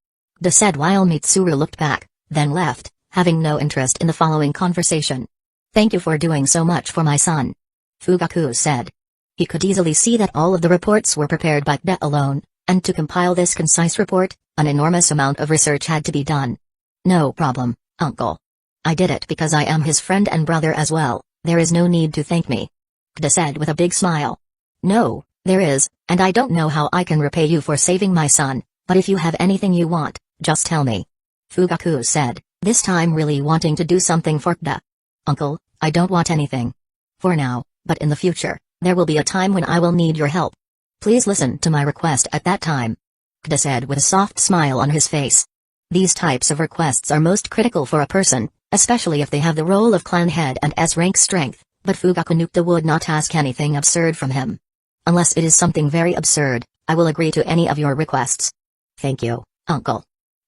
A: Kda said while Mitsuru looked back, then left, having no interest in the following conversation. Thank you for doing so much for my son, Fugaku said. He could easily see that all of the reports were prepared by Kda alone, and to compile this concise report, an enormous amount of research had to be done. No problem, uncle. I did it because I am his friend and brother as well, there is no need to thank me, Kda said with a big smile. No, there is, and I don't know how I can repay you for saving my son, but if you have anything you want, just tell me, Fugaku said, this time really wanting to do something for Kda. Uncle, I don't want anything. For now, but in the future, there will be a time when I will need your help. Please listen to my request at that time, Kda said with a soft smile on his face. These types of requests are most critical for a person, especially if they have the role of clan head and S-rank strength, but Fugaku knew Kda would not ask anything absurd from him. Unless it is something very absurd, I will agree to any of your requests. Thank you, uncle,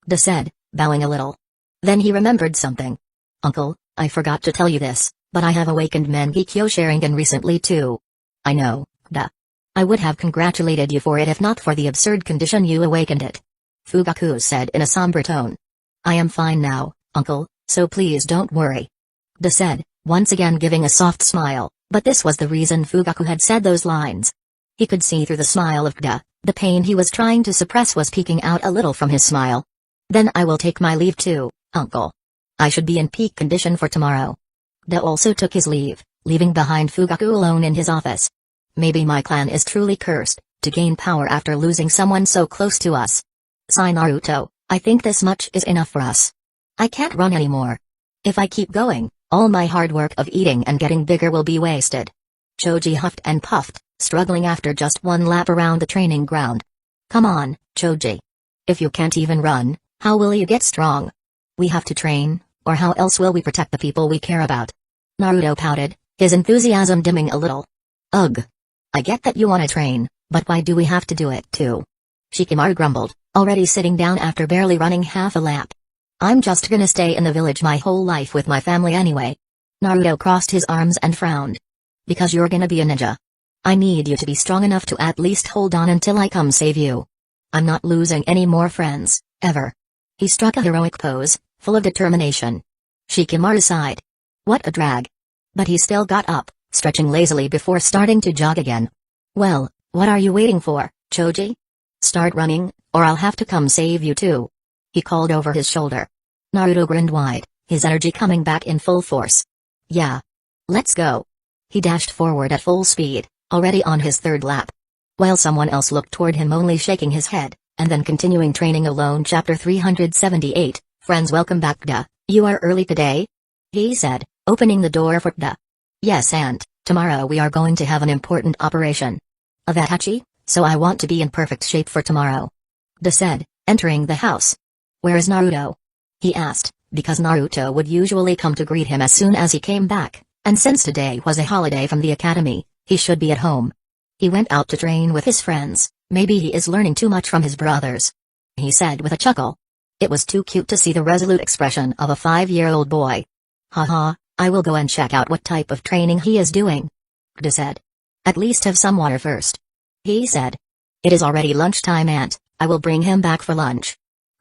A: Kda said, bowing a little. Then he remembered something. Uncle, I forgot to tell you this, but I have awakened Mangekyo Sharingan recently too. I know, Kda. I would have congratulated you for it if not for the absurd condition you awakened it, Fugaku said in a somber tone. I am fine now, uncle, so please don't worry, Kda said, once again giving a soft smile, but this was the reason Fugaku had said those lines. He could see through the smile of Kda, the pain he was trying to suppress was peeking out a little from his smile. Then I will take my leave too, uncle. I should be in peak condition for tomorrow. Kda also took his leave, leaving behind Fugaku alone in his office. Maybe my clan is truly cursed, to gain power after losing someone so close to us. Sigh Naruto, I think this much is enough for us. I can't run anymore. If I keep going, all my hard work of eating and getting bigger will be wasted. Choji huffed and puffed, struggling after just one lap around the training ground. Come on, Choji. If you can't even run, how will you get strong? We have to train, or how else will we protect the people we care about? Naruto pouted, his enthusiasm dimming a little. Ugh. I get that you want to train, but why do we have to do it too? Shikamaru grumbled, already sitting down after barely running half a lap. I'm just gonna stay in the village my whole life with my family anyway. Naruto crossed his arms and frowned. Because you're gonna be a ninja. I need you to be strong enough to at least hold on until I come save you. I'm not losing any more friends, ever. He struck a heroic pose, full of determination. Shikamaru sighed. What a drag. But he still got up, stretching lazily before starting to jog again. Well, what are you waiting for, Choji? Start running, or I'll have to come save you too. He called over his shoulder. Naruto grinned wide, his energy coming back in full force. Yeah. Let's go. He dashed forward at full speed, already on his third lap. While someone else looked toward him only shaking his head, and then continuing training alone. Chapter 378, Friends welcome back Kda, you are early today? He said, opening the door for Kda. Yes Aunt, tomorrow we are going to have an important operation. Of Itachi, so I want to be in perfect shape for tomorrow. Kda said, entering the house. Where is Naruto? He asked, because Naruto would usually come to greet him as soon as he came back, and since today was a holiday from the academy, he should be at home. He went out to train with his friends, maybe he is learning too much from his brothers. He said with a chuckle. It was too cute to see the resolute expression of a 5-year-old boy. Haha, I will go and check out what type of training he is doing. Kda said. At least have some water first. He said. It is already lunchtime Aunt, I will bring him back for lunch.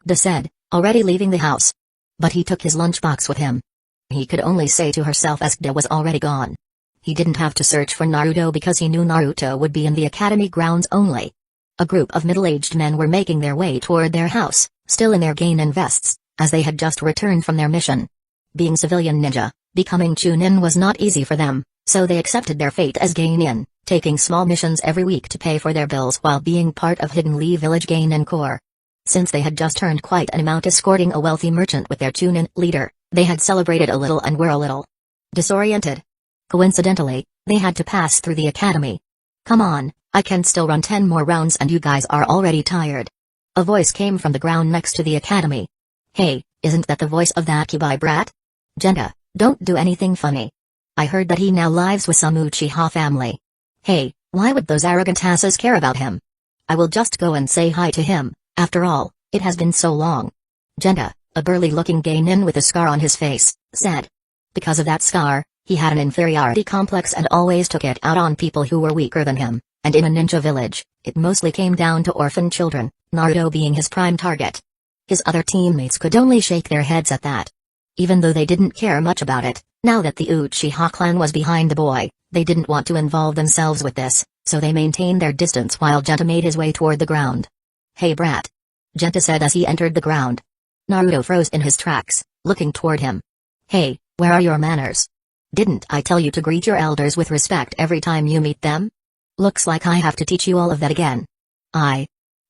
A: Kda said, already leaving the house. But he took his lunchbox with him. He could only say to herself as Kda was already gone. He didn't have to search for Naruto because he knew Naruto would be in the academy grounds only. A group of middle-aged men were making their way toward their house, still in their Genin vests, as they had just returned from their mission. Being civilian ninja, becoming Chunin was not easy for them, so they accepted their fate as Genin, taking small missions every week to pay for their bills while being part of Hidden Lee Village Genin Corps. Since they had just earned quite an amount escorting a wealthy merchant with their Chunin leader, they had celebrated a little and were a little disoriented. Coincidentally, they had to pass through the academy. Come on, I can still run 10 more rounds and you guys are already tired. A voice came from the ground next to the academy. Hey, isn't that the voice of that Kibai brat? Genta, don't do anything funny. I heard that he now lives with some Uchiha family. Hey, why would those arrogant asses care about him? I will just go and say hi to him, after all, it has been so long. Genta, a burly-looking Genin with a scar on his face, said. Because of that scar, he had an inferiority complex and always took it out on people who were weaker than him, and in a ninja village, it mostly came down to orphan children, Naruto being his prime target. His other teammates could only shake their heads at that. Even though they didn't care much about it, now that the Uchiha clan was behind the boy, they didn't want to involve themselves with this, so they maintained their distance while Genta made his way toward the ground. Hey brat. Genta said as he entered the ground. Naruto froze in his tracks, looking toward him. Hey, where are your manners? Didn't I tell you to greet your elders with respect every time you meet them? Looks like I have to teach you all of that again.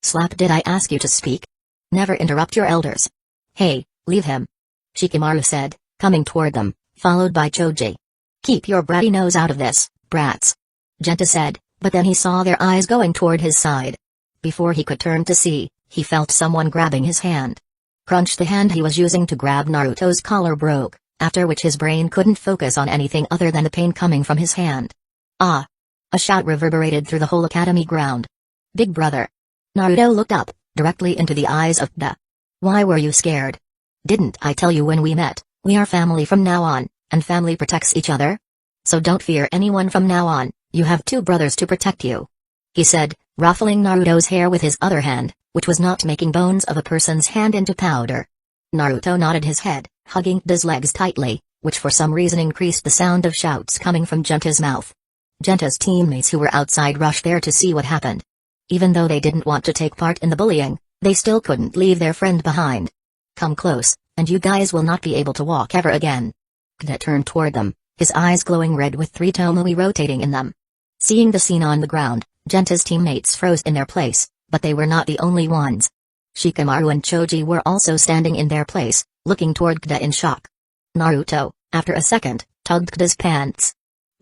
A: Slap, did I ask you to speak? Never interrupt your elders. Hey, leave him. Shikamaru said, coming toward them, followed by Choji. Keep your bratty nose out of this, brats. Genta said, but then he saw their eyes going toward his side. Before he could turn to see, he felt someone grabbing his hand. Crunch, the hand he was using to grab Naruto's collar broke, after which his brain couldn't focus on anything other than the pain coming from his hand. Ah! A shout reverberated through the whole academy ground. Big brother. Naruto looked up, directly into the eyes of Kda. Why were you scared? Didn't I tell you when we met, we are family from now on, and family protects each other? So don't fear anyone from now on, you have 2 brothers to protect you. He said, ruffling Naruto's hair with his other hand, which was not making bones of a person's hand into powder. Naruto nodded his head, hugging Kda's legs tightly, which for some reason increased the sound of shouts coming from Genta's mouth. Genta's teammates who were outside rushed there to see what happened. Even though they didn't want to take part in the bullying, they still couldn't leave their friend behind. Come close, and you guys will not be able to walk ever again. Kda turned toward them, his eyes glowing red with 3 tomoe rotating in them. Seeing the scene on the ground, Genta's teammates froze in their place, but they were not the only ones. Shikamaru and Choji were also standing in their place, looking toward Kda in shock. Naruto, after a second, tugged Kda's pants.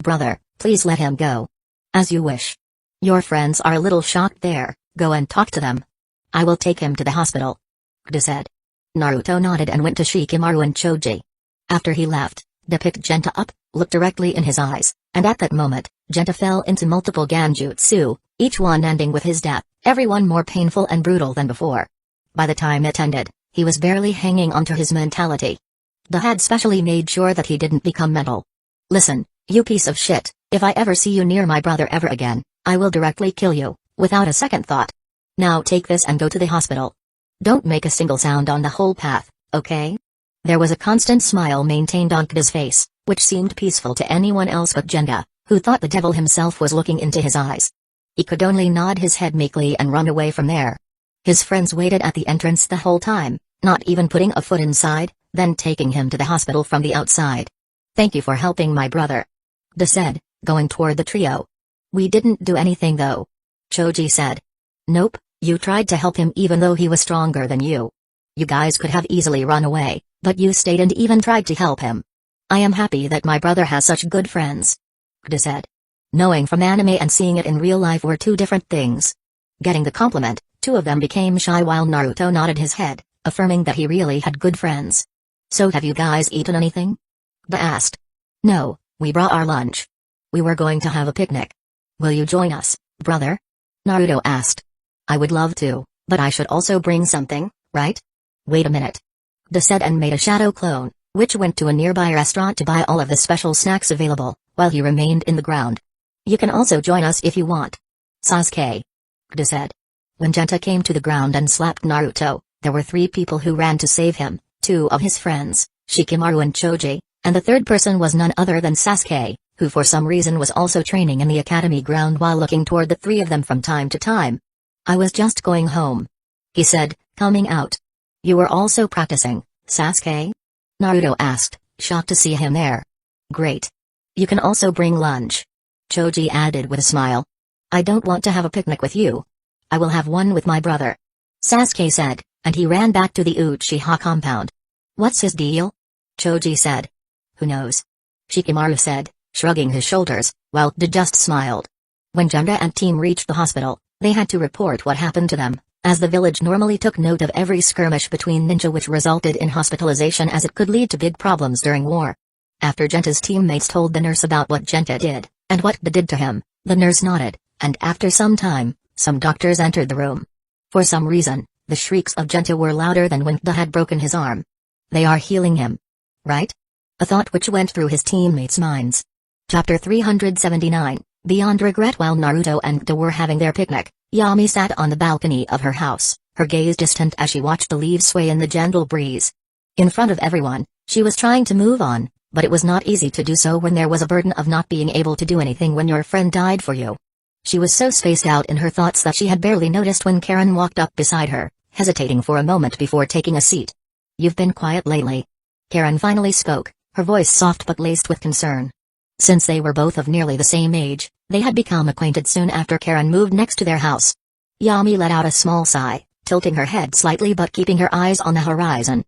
A: Brother, please let him go. As you wish. Your friends are a little shocked there, go and talk to them. I will take him to the hospital. Kda said. Naruto nodded and went to Shikamaru and Choji. After he left, They picked Genta up, looked directly in his eyes, and at that moment, Genta fell into multiple Ganjutsu, each one ending with his death, everyone more painful and brutal than before. By the time it ended, he was barely hanging onto his mentality. They had specially made sure that he didn't become mental. Listen, you piece of shit, if I ever see you near my brother ever again, I will directly kill you, without a second thought. Now take this and go to the hospital. Don't make a single sound on the whole path, okay? There was a constant smile maintained on Kda's face, which seemed peaceful to anyone else but Genta, who thought the devil himself was looking into his eyes. He could only nod his head meekly and run away from there. His friends waited at the entrance the whole time, not even putting a foot inside, then taking him to the hospital from the outside. Thank you for helping my brother, Kda said, going toward the trio. We didn't do anything though, Choji said. Nope, you tried to help him even though he was stronger than you. You guys could have easily run away, but you stayed and even tried to help him. I am happy that my brother has such good friends, Kda said. Knowing from anime and seeing it in real life were two different things. Getting the compliment, two of them became shy while Naruto nodded his head, affirming that he really had good friends. So have you guys eaten anything? Kda asked. No, we brought our lunch. We were going to have a picnic. Will you join us, brother? Naruto asked. I would love to, but I should also bring something, right? Wait a minute. Kda said and made a shadow clone, which went to a nearby restaurant to buy all of the special snacks available, while he remained in the ground. You can also join us if you want, Sasuke, Kda said. When Genta came to the ground and slapped Naruto, there were 3 people who ran to save him, 2 of his friends, Shikamaru and Choji, and the third person was none other than Sasuke, who for some reason was also training in the academy ground while looking toward the 3 of them from time to time. I was just going home, he said, coming out. You were also practicing, Sasuke? Naruto asked, shocked to see him there. Great. You can also bring lunch, Choji added with a smile. I don't want to have a picnic with you. I will have one with my brother, Sasuke said, and he ran back to the Uchiha compound. What's his deal? Choji said. Who knows? Shikamaru said, shrugging his shoulders, while Kda just smiled. When Genta and team reached the hospital, they had to report what happened to them, as the village normally took note of every skirmish between ninja which resulted in hospitalization as it could lead to big problems during war. After Genta's teammates told the nurse about what Genta did, and what Kda did to him, the nurse nodded, and after some time, some doctors entered the room. For some reason, the shrieks of Genta were louder than when Kda had broken his arm. They are healing him, right? A thought which went through his teammates' minds. Chapter 379, Beyond Regret. While Naruto and Kda were having their picnic, Yami sat on the balcony of her house, her gaze distant as she watched the leaves sway in the gentle breeze. In front of everyone, she was trying to move on, but it was not easy to do so when there was a burden of not being able to do anything when your friend died for you. She was so spaced out in her thoughts that she had barely noticed when Karen walked up beside her, hesitating for a moment before taking a seat. You've been quiet lately. Karen finally spoke, her voice soft but laced with concern. Since they were both of nearly the same age, they had become acquainted soon after Karen moved next to their house. Yami let out a small sigh, tilting her head slightly but keeping her eyes on the horizon.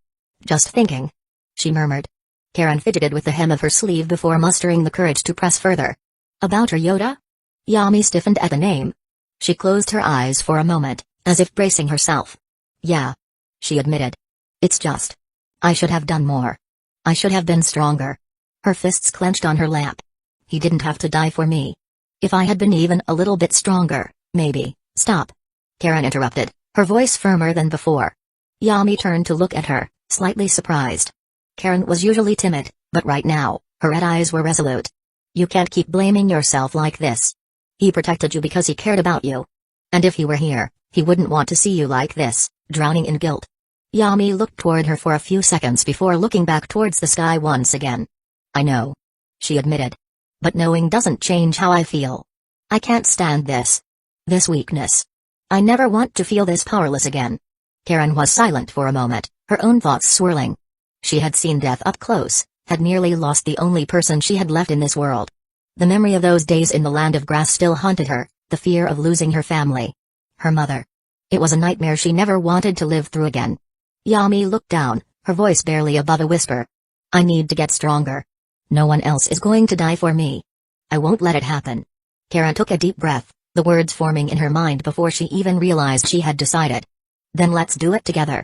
A: Just thinking, she murmured. Karen fidgeted with the hem of her sleeve before mustering the courage to press further. About her Yoda? Yami stiffened at the name. She closed her eyes for a moment, as if bracing herself. Yeah, she admitted. It's just, I should have done more. I should have been stronger. Her fists clenched on her lap. He didn't have to die for me. If I had been even a little bit stronger, maybe. Stop, Karen interrupted, her voice firmer than before. Yami turned to look at her, slightly surprised. Karen was usually timid, but right now, her red eyes were resolute. You can't keep blaming yourself like this. He protected you because he cared about you. And if he were here, he wouldn't want to see you like this, drowning in guilt. Yami looked toward her for a few seconds before looking back towards the sky once again. I know, she admitted. But knowing doesn't change how I feel. I can't stand this. This weakness. I never want to feel this powerless again. Karen was silent for a moment, her own thoughts swirling. She had seen death up close, had nearly lost the only person she had left in this world. The memory of those days in the land of grass still haunted her, the fear of losing her family. Her mother. It was a nightmare she never wanted to live through again. Yami looked down, her voice barely above a whisper. I need to get stronger. No one else is going to die for me. I won't let it happen. Karen took a deep breath, the words forming in her mind before she even realized she had decided. Then let's do it together.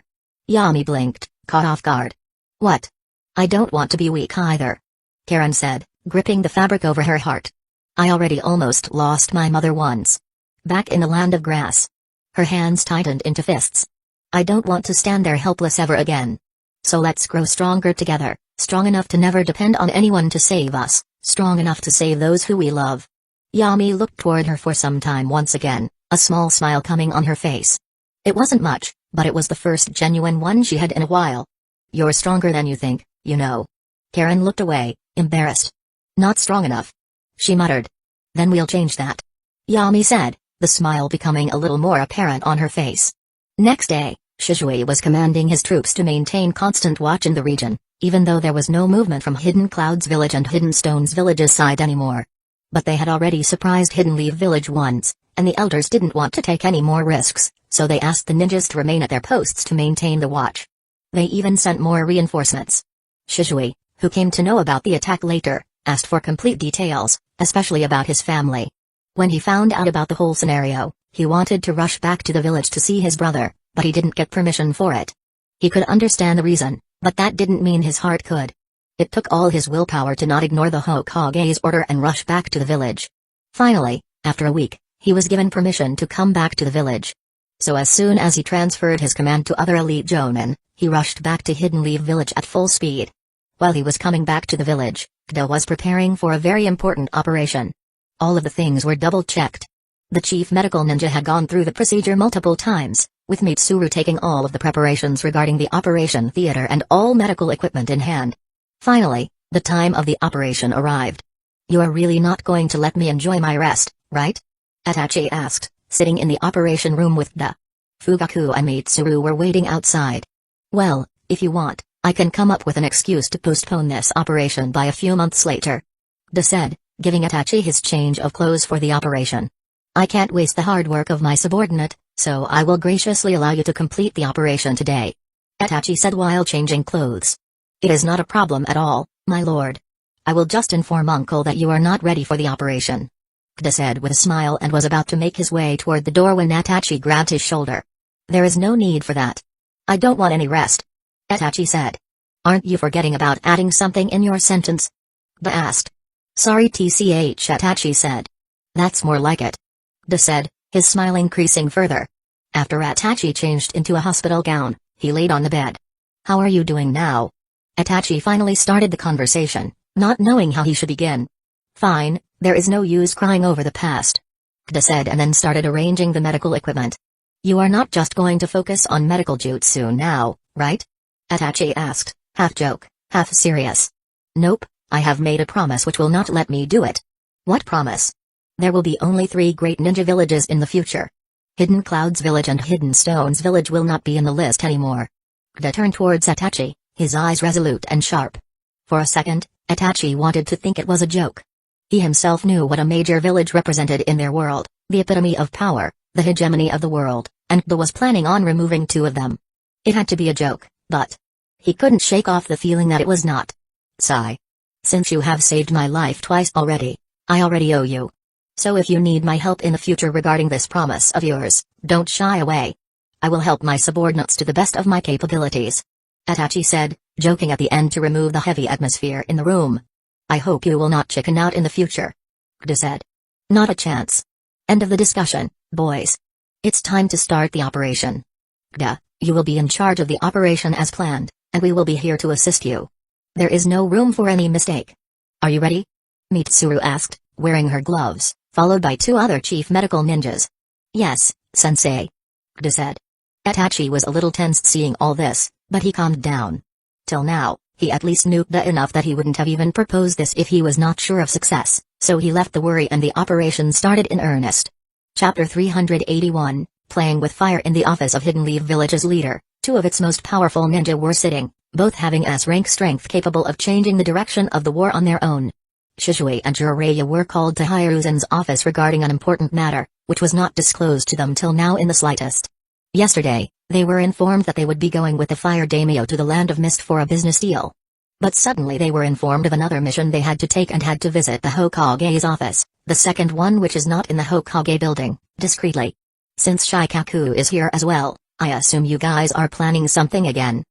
A: Yami blinked, caught off guard. What? I don't want to be weak either. Karen said, gripping the fabric over her heart. I already almost lost my mother once. Back in the land of grass. Her hands tightened into fists. I don't want to stand there helpless ever again. So let's grow stronger together, strong enough to never depend on anyone to save us, strong enough to save those who we love. Yami looked toward her for some time once again, a small smile coming on her face. It wasn't much, but it was the first genuine one she had in a while. You're stronger than you think, you know. Karen looked away, embarrassed. Not strong enough. She muttered. Then we'll change that. Yami said, the smile becoming a little more apparent on her face. Next day, Shizui was commanding his troops to maintain constant watch in the region, even though there was no movement from Hidden Clouds Village and Hidden Stones Village's side anymore. But they had already surprised Hidden Leaf Village once, and the elders didn't want to take any more risks, so they asked the ninjas to remain at their posts to maintain the watch. They even sent more reinforcements. Shizui, who came to know about the attack later, asked for complete details, especially about his family. When he found out about the whole scenario, he wanted to rush back to the village to see his brother, but he didn't get permission for it. He could understand the reason, but that didn't mean his heart could. It took all his willpower to not ignore the Hokage's order and rush back to the village. Finally, after a week, he was given permission to come back to the village. So as soon as he transferred his command to other elite jonin, he rushed back to Hidden Leaf Village at full speed. While he was coming back to the village, Kdo was preparing for a very important operation. All of the things were double-checked. The chief medical ninja had gone through the procedure multiple times, with Mitsuru taking all of the preparations regarding the operation theater and all medical equipment in hand. Finally, the time of the operation arrived. You are really not going to let me enjoy my rest, right? Itachi asked, sitting in the operation room with Kdo. Fugaku and Mitsuru were waiting outside. Well, if you want, I can come up with an excuse to postpone this operation by a few months later. Kdo said, giving Itachi his change of clothes for the operation. I can't waste the hard work of my subordinate, so I will graciously allow you to complete the operation today. Itachi said while changing clothes. It is not a problem at all, my lord. I will just inform uncle that you are not ready for the operation. Kdo said with a smile and was about to make his way toward the door when Itachi grabbed his shoulder. There is no need for that. I don't want any rest. Itachi said. Aren't you forgetting about adding something in your sentence? Kdo asked. Sorry tch, Itachi said. That's more like it. Kdo said, his smile increasing further. After Itachi changed into a hospital gown, he laid on the bed. How are you doing now? Itachi finally started the conversation, not knowing how he should begin. Fine, there is no use crying over the past. Kdo said and then started arranging the medical equipment. You are not just going to focus on medical jutsu now, right? Itachi asked, half joke, half serious. Nope, I have made a promise which will not let me do it. What promise? There will be only 3 great ninja villages in the future. Hidden Clouds Village and Hidden Stones Village will not be in the list anymore. Kdo turned towards Itachi, his eyes resolute and sharp. For a second, Itachi wanted to think it was a joke. He himself knew what a major village represented in their world, the epitome of power, the hegemony of the world, and Kdo was planning on removing 2 of them. It had to be a joke, but he couldn't shake off the feeling that it was not. Sigh. Since you have saved my life twice already, I already owe you. So if you need my help in the future regarding this promise of yours, don't shy away. I will help my subordinates to the best of my capabilities. Itachi said, joking at the end to remove the heavy atmosphere in the room. I hope you will not chicken out in the future. Kdo said. Not a chance. End of the discussion, boys. It's time to start the operation. Kdo, you will be in charge of the operation as planned, and we will be here to assist you. There is no room for any mistake. Are you ready? Mitsuru asked, wearing her gloves, followed by 2 other chief medical ninjas. Yes, sensei. Kdo said. Itachi was a little tense seeing all this, but he calmed down. Till now, he at least knew Kdo enough that he wouldn't have even proposed this if he was not sure of success, so he left the worry and the operation started in earnest. Chapter 381, Playing with Fire. In the office of Hidden Leaf Village's leader, 2 of its most powerful ninja were sitting, both having S-rank strength capable of changing the direction of the war on their own. Shizui and Jiraiya were called to Hiruzen's office regarding an important matter, which was not disclosed to them till now in the slightest. Yesterday, they were informed that they would be going with the Fire Daimyo to the Land of Mist for a business deal. But suddenly they were informed of another mission they had to take and had to visit the Hokage's office, the second one which is not in the Hokage building, discreetly. Since Shikaku is here as well, I assume you guys are planning something again?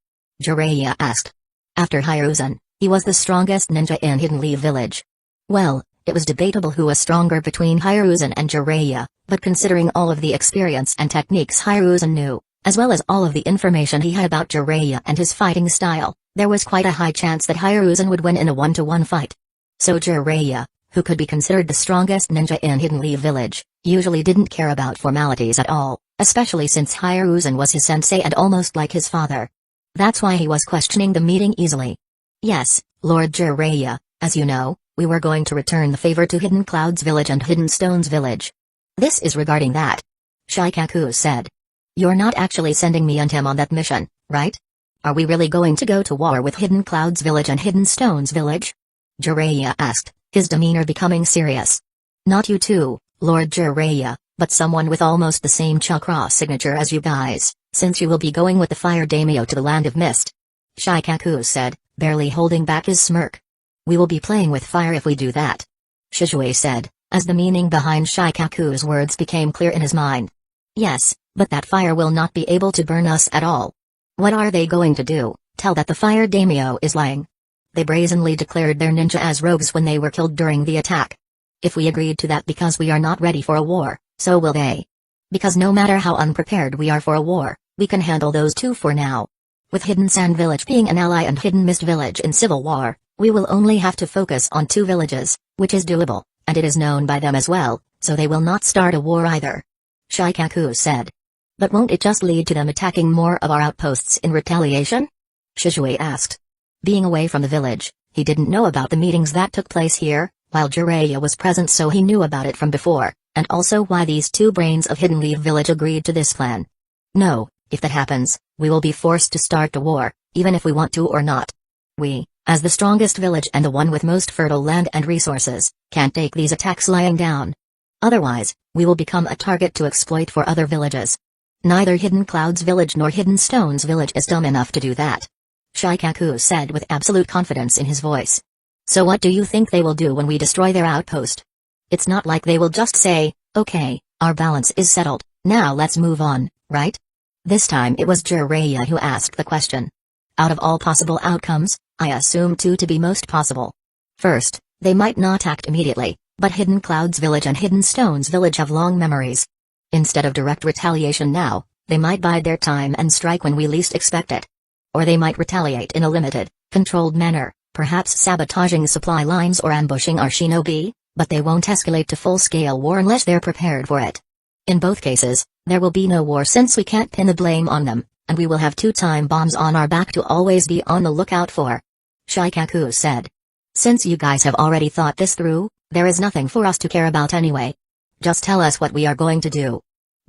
A: Jiraiya asked. After Hiruzen, He was the strongest ninja in Hidden Leaf Village. Well, it was debatable who was stronger between Hiruzen and Jiraiya, but considering all of the experience and techniques Hiruzen knew, as well as all of the information he had about Jiraiya and his fighting style, there was quite a high chance that Hiruzen would win in a one-to-one fight. So Jiraiya, who could be considered the strongest ninja in Hidden Leaf Village, usually didn't care about formalities at all, especially since Hiruzen was his sensei and almost like his father. That's why he was questioning the meeting easily. Yes, Lord Jiraiya, as you know, we were going to return the favor to Hidden Clouds Village and Hidden Stones Village. This is regarding that. Shikaku said. You're not actually sending me and him on that mission, right? Are we really going to go to war with Hidden Clouds Village and Hidden Stones Village? Jiraiya asked, his demeanor becoming serious. Not you two, Lord Jiraiya, but someone with almost the same chakra signature as you guys, since you will be going with the fire daimyo to the Land of Mist. Shikaku said, barely holding back his smirk. We will be playing with fire if we do that. Shizue said, as the meaning behind Shikaku's words became clear in his mind. Yes, but that fire will not be able to burn us at all. What are they going to do, tell that the fire daimyo is lying? They brazenly declared their ninja as rogues when they were killed during the attack. If we agreed to that because we are not ready for a war, so will they. Because no matter how unprepared we are for a war, we can handle those two for now. With Hidden Sand Village being an ally and Hidden Mist Village in civil war, we will only have to focus on two villages, which is doable, and it is known by them as well, so they will not start a war either. Shikaku said. But won't it just lead to them attacking more of our outposts in retaliation? Shizue asked. Being away from the village, he didn't know about the meetings that took place here, while Jiraiya was present, so he knew about it from before, and also why these two brains of Hidden Leaf Village agreed to this plan. No, if that happens, we will be forced to start a war, even if we want to or not. We, as the strongest village and the one with most fertile land and resources, can't take these attacks lying down. Otherwise, we will become a target to exploit for other villages. Neither Hidden Clouds Village nor Hidden Stones Village is dumb enough to do that. Shikaku said with absolute confidence in his voice. So what do you think they will do when we destroy their outpost? It's not like they will just say, okay, our balance is settled, now let's move on, right? This time it was Jiraiya who asked the question. Out of all possible outcomes, I assume two to be most possible. First, they might not act immediately, but Hidden Clouds Village and Hidden Stones Village have long memories. Instead of direct retaliation now, they might bide their time and strike when we least expect it. Or they might retaliate in a limited, controlled manner, perhaps sabotaging supply lines or ambushing our shinobi, but they won't escalate to full-scale war unless they're prepared for it. In both cases, there will be no war since we can't pin the blame on them, and we will have two time bombs on our back to always be on the lookout for. Shikaku said. Since you guys have already thought this through, there is nothing for us to care about anyway. Just tell us what we are going to do.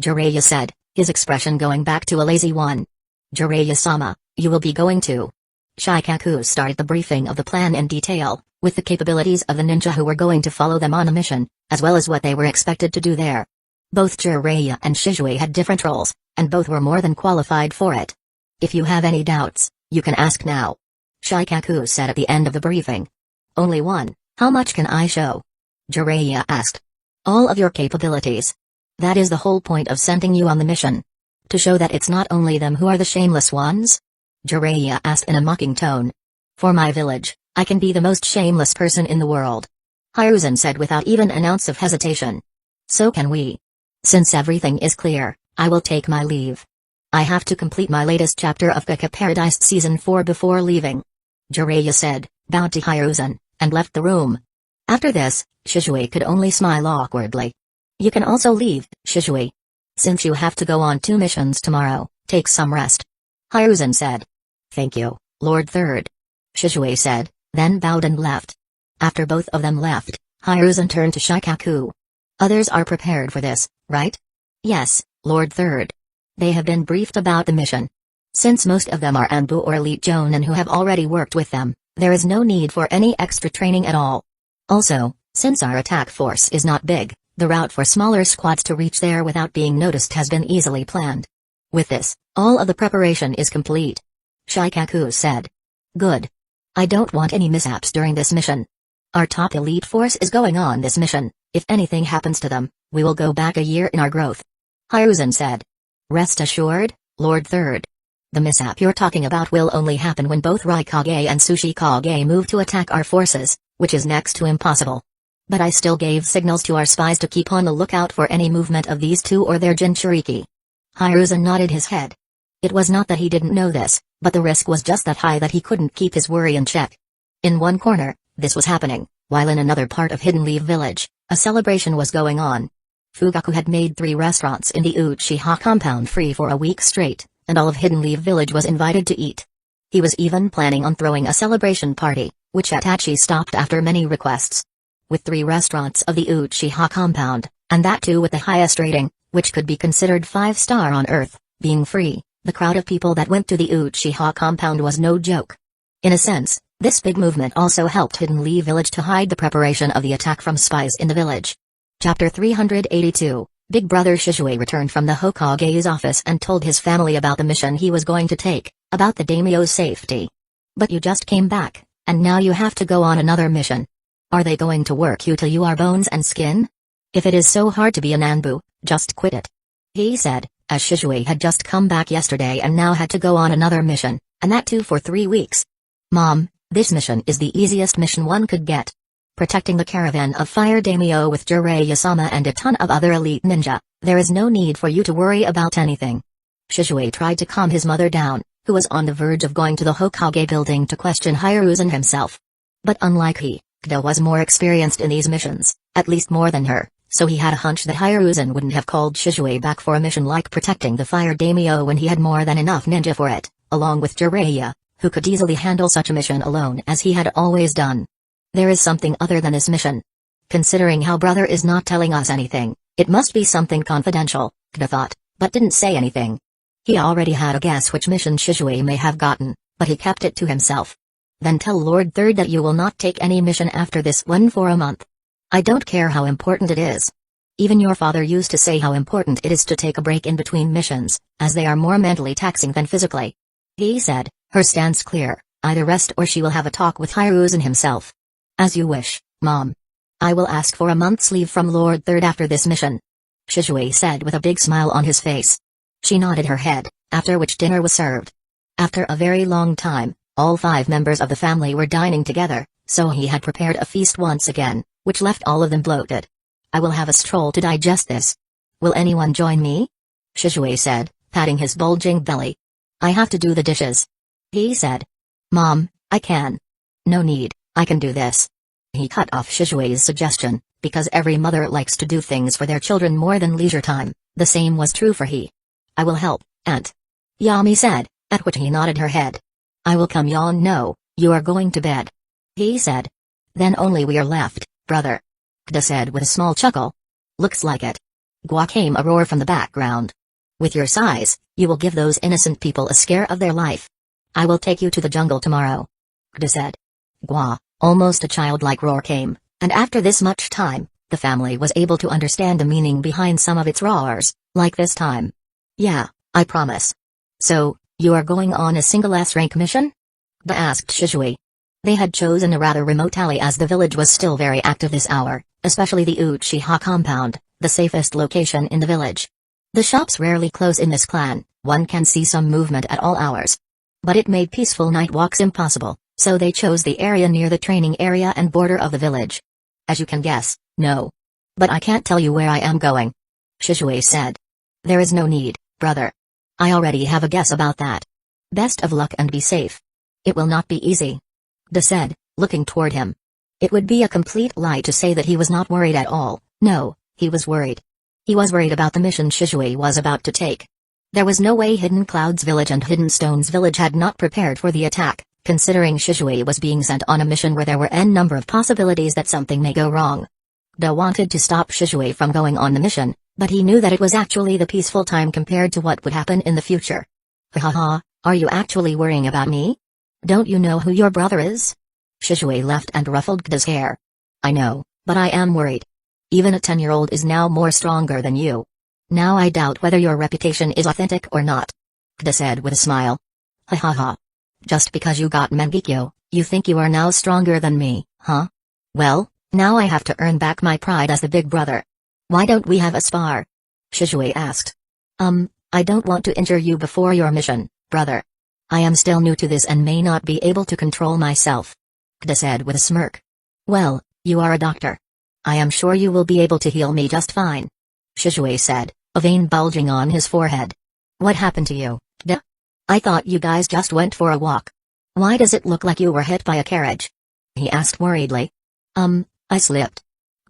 A: Jiraiya said, his expression going back to a lazy one. Jiraiya-sama, you will be going to. Shikaku started the briefing of the plan in detail, with the capabilities of the ninja who were going to follow them on a mission, as well as what they were expected to do there. Both Jiraiya and Shizue had different roles, and both were more than qualified for it. If you have any doubts, you can ask now. Shikaku said at the end of the briefing. Only one, how much can I show? Jiraiya asked. All of your capabilities. That is the whole point of sending you on the mission. To show that it's not only them who are the shameless ones? Jiraiya asked in a mocking tone. For my village, I can be the most shameless person in the world. Hiruzen said without even an ounce of hesitation. So can we. Since everything is clear, I will take my leave. I have to complete my latest chapter of Kaka Paradise Season 4 before leaving. Jiraiya said, bowed to Hiruzen, and left the room. After this, Shizue could only smile awkwardly. You can also leave, Shizue. Since you have to go on 2 missions tomorrow, take some rest. Hiruzen said. Thank you, Lord Third. Shizue said, then bowed and left. After both of them left, Hiruzen turned to Shikaku. Others are prepared for this, right? Yes, Lord Third. They have been briefed about the mission. Since most of them are Anbu or Elite Jonin who have already worked with them, there is no need for any extra training at all. Also, since our attack force is not big, the route for smaller squads to reach there without being noticed has been easily planned. With this, all of the preparation is complete. Shikaku said. Good. I don't want any mishaps during this mission. Our top elite force is going on this mission. If anything happens to them, we will go back a year in our growth. Hiruzen said. Rest assured, Lord Third. The mishap you're talking about will only happen when both Raikage and Tsuchikage move to attack our forces, which is next to impossible. But I still gave signals to our spies to keep on the lookout for any movement of these two or their Jinchuriki. Hiruzen nodded his head. It was not that he didn't know this, but the risk was just that high that he couldn't keep his worry in check. In one corner, this was happening, while in another part of Hidden Leaf Village, a celebration was going on. Fugaku had made 3 restaurants in the Uchiha compound free for a week straight, and all of Hidden Leaf Village was invited to eat. He was even planning on throwing a celebration party, which Itachi stopped after many requests. With 3 restaurants of the Uchiha compound, and that too with the highest rating, which could be considered 5-star on Earth, being free, the crowd of people that went to the Uchiha compound was no joke. In a sense, this big movement also helped Hidden Leaf Village to hide the preparation of the attack from spies in the village. Chapter 382, Big Brother Shizue returned from the Hokage's office and told his family about the mission he was going to take, about the daimyo's safety. But you just came back, and now you have to go on another mission. Are they going to work you till you are bones and skin? If it is so hard to be a Nanbu, just quit it. He said, as Shizue had just come back yesterday and now had to go on another mission, and that too for 3 weeks. Mom, this mission is the easiest mission one could get. Protecting the caravan of Fire Daimyo with Jiraiya-sama and a ton of other elite ninja, there is no need for you to worry about anything. Shizue tried to calm his mother down, who was on the verge of going to the Hokage building to question Hiruzen himself. But unlike he, Kdo was more experienced in these missions, at least more than her, so he had a hunch that Hiruzen wouldn't have called Shizue back for a mission like protecting the Fire Daimyo when he had more than enough ninja for it, along with Jiraiya, who could easily handle such a mission alone as he had always done. There is something other than this mission. Considering how brother is not telling us anything, it must be something confidential, Kdo thought, but didn't say anything. He already had a guess which mission Shizue may have gotten, but he kept it to himself. Then tell Lord Third that you will not take any mission after this one for a month. I don't care how important it is. Even your father used to say how important it is to take a break in between missions, as they are more mentally taxing than physically. He said, her stance clear, either rest or she will have a talk with Hiruzen himself. As you wish, Mom. I will ask for a month's leave from Lord Third after this mission. Shizue said with a big smile on his face. She nodded her head, after which dinner was served. After a very long time, all 5 members of the family were dining together, so he had prepared a feast once again, which left all of them bloated. I will have a stroll to digest this. Will anyone join me? Shizue said, patting his bulging belly. I have to do the dishes. He said. Mom, I can. No need, I can do this. He cut off Shizue's suggestion, because every mother likes to do things for their children more than leisure time. The same was true for he. I will help, Aunt. Yami said, at which he nodded her head. I will come yawn. No, you are going to bed. He said. Then only we are left, brother. Kdo said with a small chuckle. Looks like it. Gua came a roar from the background. With your size, you will give those innocent people a scare of their life. I will take you to the jungle tomorrow. Kdo said. Gua, almost a childlike roar came, and after this much time, the family was able to understand the meaning behind some of its roars, like this time. Yeah, I promise. So, you are going on a single S-rank mission? Kdo asked Shizue. They had chosen a rather remote alley as the village was still very active this hour, especially the Uchiha compound, the safest location in the village. The shops rarely close in this clan, one can see some movement at all hours. But it made peaceful night walks impossible, so they chose the area near the training area and border of the village. As you can guess, no. But I can't tell you where I am going. Shizue said. There is no need, brother. I already have a guess about that. Best of luck and be safe. It will not be easy. Kdo said, looking toward him. It would be a complete lie to say that he was not worried at all. No, he was worried. He was worried about the mission Shizue was about to take. There was no way Hidden Clouds Village and Hidden Stones Village had not prepared for the attack, considering Shizue was being sent on a mission where there were n number of possibilities that something may go wrong. Kdo wanted to stop Shizue from going on the mission, but he knew that it was actually the peaceful time compared to what would happen in the future. Haha, are you actually worrying about me? Don't you know who your brother is? Shizue left and ruffled Kdo's hair. I know, but I am worried. Even a 10-year-old is now more stronger than you. Now I doubt whether your reputation is authentic or not. Kdo said with a smile. Ha ha ha. Just because you got Mangekyo, you think you are now stronger than me, huh? Well, now I have to earn back my pride as the big brother. Why don't we have a spar? Shizue asked. I don't want to injure you before your mission, brother. I am still new to this and may not be able to control myself. Kda said with a smirk. Well, you are a doctor. I am sure you will be able to heal me just fine. Shizue said, a vein bulging on his forehead. What happened to you, Kda? I thought you guys just went for a walk. Why does it look like you were hit by a carriage? He asked worriedly. I slipped.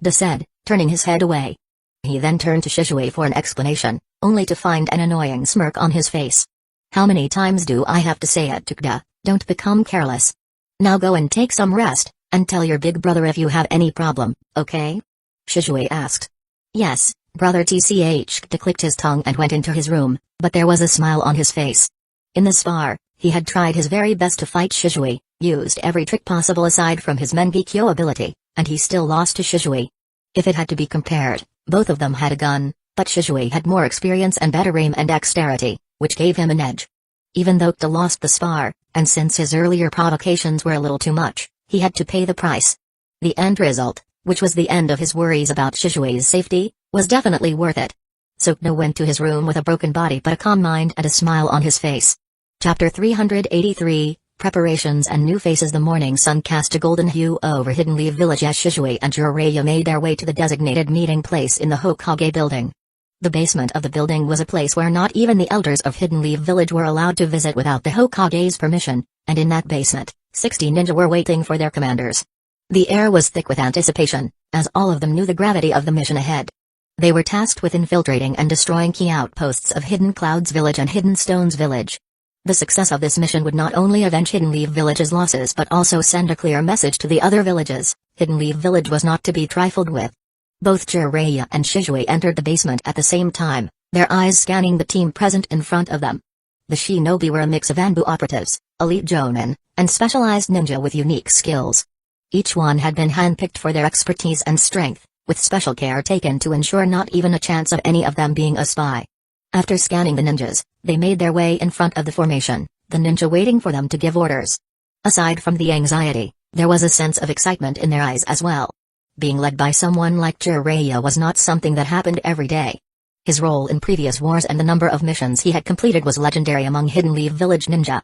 A: Kda said, turning his head away. He then turned to Shizue for an explanation, only to find an annoying smirk on his face. How many times do I have to say it to Kda, don't become careless. Now go and take some rest, and tell your big brother if you have any problem, okay? Shizue asked. Yes, brother TCH. Kda clicked his tongue and went into his room, but there was a smile on his face. In the spar, he had tried his very best to fight Shizue, used every trick possible aside from his Mengekyo ability, and he still lost to Shizue. If it had to be compared, both of them had a gun, but Shizue had more experience and better aim and dexterity, which gave him an edge. Even though Kda lost the spar, and since his earlier provocations were a little too much, he had to pay the price. The end result, which was the end of his worries about Shizue's safety, was definitely worth it. So Kda went to his room with a broken body but a calm mind and a smile on his face. Chapter 383, Preparations and New Faces. The morning sun cast a golden hue over Hidden Leaf Village as Shizue and Jiraiya made their way to the designated meeting place in the Hokage building. The basement of the building was a place where not even the elders of Hidden Leaf Village were allowed to visit without the Hokage's permission, and in that basement, 60 ninja were waiting for their commanders. The air was thick with anticipation, as all of them knew the gravity of the mission ahead. They were tasked with infiltrating and destroying key outposts of Hidden Clouds Village and Hidden Stones Village. The success of this mission would not only avenge Hidden Leaf Village's losses but also send a clear message to the other villages: Hidden Leaf Village was not to be trifled with. Both Jiraiya and Shizue entered the basement at the same time, their eyes scanning the team present in front of them. The shinobi were a mix of Anbu operatives, elite jonin, and specialized ninja with unique skills. Each one had been handpicked for their expertise and strength, with special care taken to ensure not even a chance of any of them being a spy. After scanning the ninjas, they made their way in front of the formation, the ninja waiting for them to give orders. Aside from the anxiety, there was a sense of excitement in their eyes as well. Being led by someone like Jiraiya was not something that happened every day. His role in previous wars and the number of missions he had completed was legendary among Hidden Leaf Village ninja.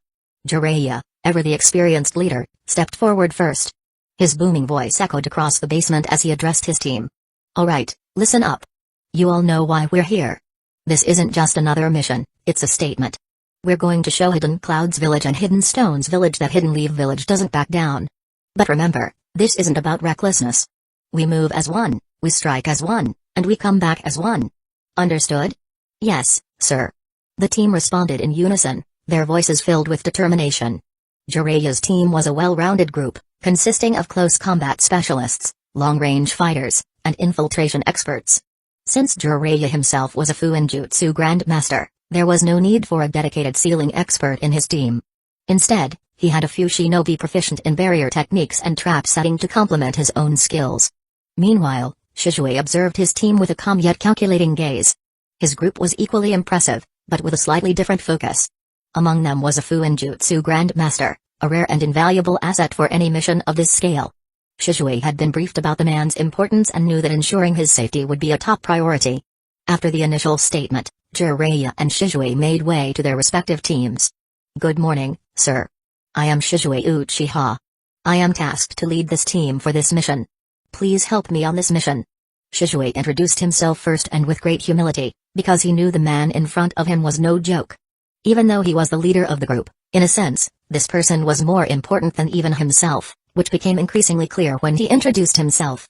A: Jiraiya, ever the experienced leader, stepped forward first. His booming voice echoed across the basement as he addressed his team. Alright, listen up. You all know why we're here. This isn't just another mission, it's a statement. We're going to show Hidden Clouds Village and Hidden Stones Village that Hidden Leaf Village doesn't back down. But remember, this isn't about recklessness. We move as one, we strike as one, and we come back as one. Understood? Yes, sir. The team responded in unison, their voices filled with determination. Jiraiya's team was a well-rounded group, consisting of close combat specialists, long-range fighters, and infiltration experts. Since Jiraiya himself was a Fuinjutsu Grandmaster, there was no need for a dedicated sealing expert in his team. Instead, he had a few shinobi proficient in barrier techniques and trap setting to complement his own skills. Meanwhile, Shizue observed his team with a calm yet calculating gaze. His group was equally impressive, but with a slightly different focus. Among them was a Fuinjutsu Grandmaster, a rare and invaluable asset for any mission of this scale. Shizue had been briefed about the man's importance and knew that ensuring his safety would be a top priority. After the initial statement, Jiraiya and Shizue made way to their respective teams. Good morning, sir. I am Shizue Uchiha. I am tasked to lead this team for this mission. Please help me on this mission. Shizue introduced himself first and with great humility, because he knew the man in front of him was no joke. Even though he was the leader of the group, in a sense, this person was more important than even himself, which became increasingly clear when he introduced himself.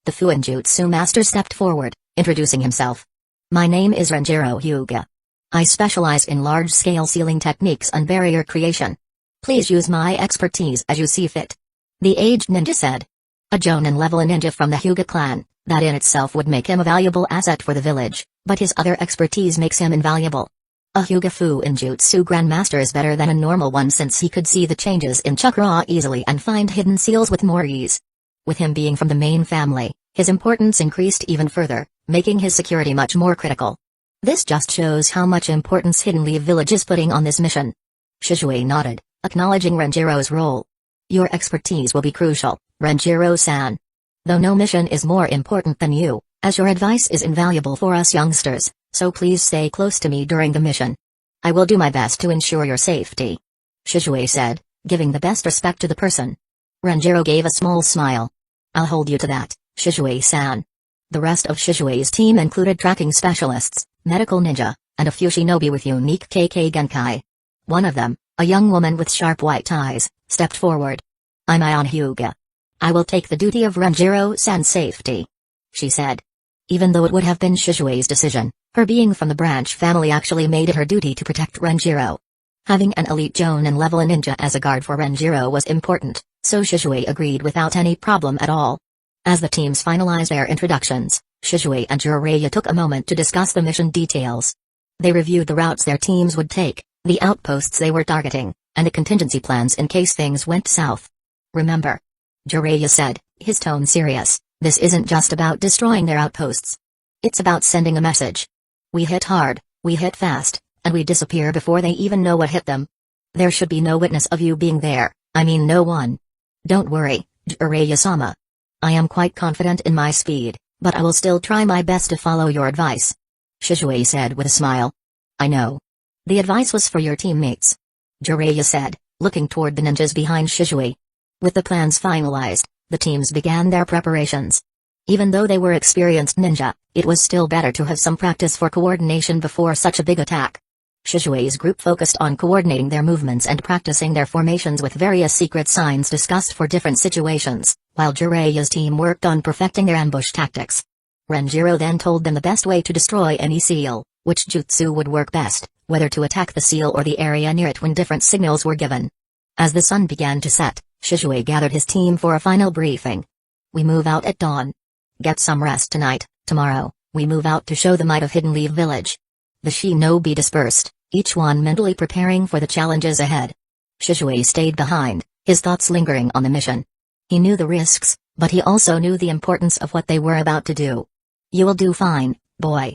A: The Fuinjutsu master stepped forward, introducing himself. My name is Renjiro Hyuga. I specialize in large-scale sealing techniques and barrier creation. Please use my expertise as you see fit. The aged ninja said. A Jonin-level ninja from the Hyuga clan, that in itself would make him a valuable asset for the village, but his other expertise makes him invaluable. A Hyuga Fuinjutsu Grandmaster is better than a normal one since he could see the changes in chakra easily and find hidden seals with more ease. With him being from the main family, his importance increased even further, making his security much more critical. This just shows how much importance Hidden Leaf Village is putting on this mission. Shizue nodded, acknowledging Renjiro's role. Your expertise will be crucial, Renjiro-san. Though no mission is more important than you, as your advice is invaluable for us youngsters, so please stay close to me during the mission. I will do my best to ensure your safety. Shizue said, giving the best respect to the person. Renjiro gave a small smile. I'll hold you to that, Shizue-san. The rest of Shizue's team included tracking specialists, medical ninja, and a few shinobi with unique KK Genkai. One of them, a young woman with sharp white eyes, stepped forward. I'm Ayan Hyuga. I will take the duty of Renjiro-san's safety, she said. Even though it would have been Shizue's decision, her being from the branch family actually made it her duty to protect Renjiro. Having an elite Jonin level ninja as a guard for Renjiro was important, so Shizue agreed without any problem at all. As the teams finalized their introductions, Shizue and Jiraiya took a moment to discuss the mission details. They reviewed the routes their teams would take, the outposts they were targeting, and the contingency plans in case things went south. Remember, Jiraiya said, his tone serious, this isn't just about destroying their outposts. It's about sending a message. We hit hard, we hit fast, and we disappear before they even know what hit them. There should be no witness of you being there, I mean no one. Don't worry, Jiraiya-sama. I am quite confident in my speed, but I will still try my best to follow your advice. Shizue said with a smile. I know. The advice was for your teammates. Jiraiya said, looking toward the ninjas behind Shizue. With the plans finalized, the teams began their preparations. Even though they were experienced ninja, it was still better to have some practice for coordination before such a big attack. Shizue's group focused on coordinating their movements and practicing their formations with various secret signs discussed for different situations, while Jiraiya's team worked on perfecting their ambush tactics. Renjiro then told them the best way to destroy any seal, which jutsu would work best, whether to attack the seal or the area near it when different signals were given. As the sun began to set, Shizue gathered his team for a final briefing. We move out at dawn. Get some rest tonight. Tomorrow, we move out to show the might of Hidden Leaf Village. The shinobi dispersed, each one mentally preparing for the challenges ahead. Shizue stayed behind, his thoughts lingering on the mission. He knew the risks, but he also knew the importance of what they were about to do. You will do fine, boy.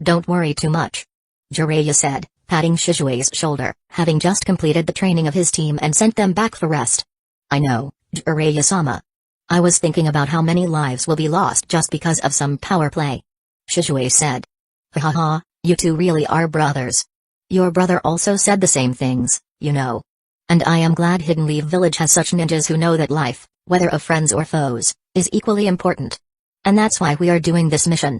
A: Don't worry too much, Jiraiya said, patting Shizue's shoulder, having just completed the training of his team and sent them back for rest. I know, Jiraiya-sama. I was thinking about how many lives will be lost just because of some power play. Shizue said. Ha ha ha, you two really are brothers. Your brother also said the same things, you know. And I am glad Hidden Leaf Village has such ninjas who know that life, whether of friends or foes, is equally important. And that's why we are doing this mission.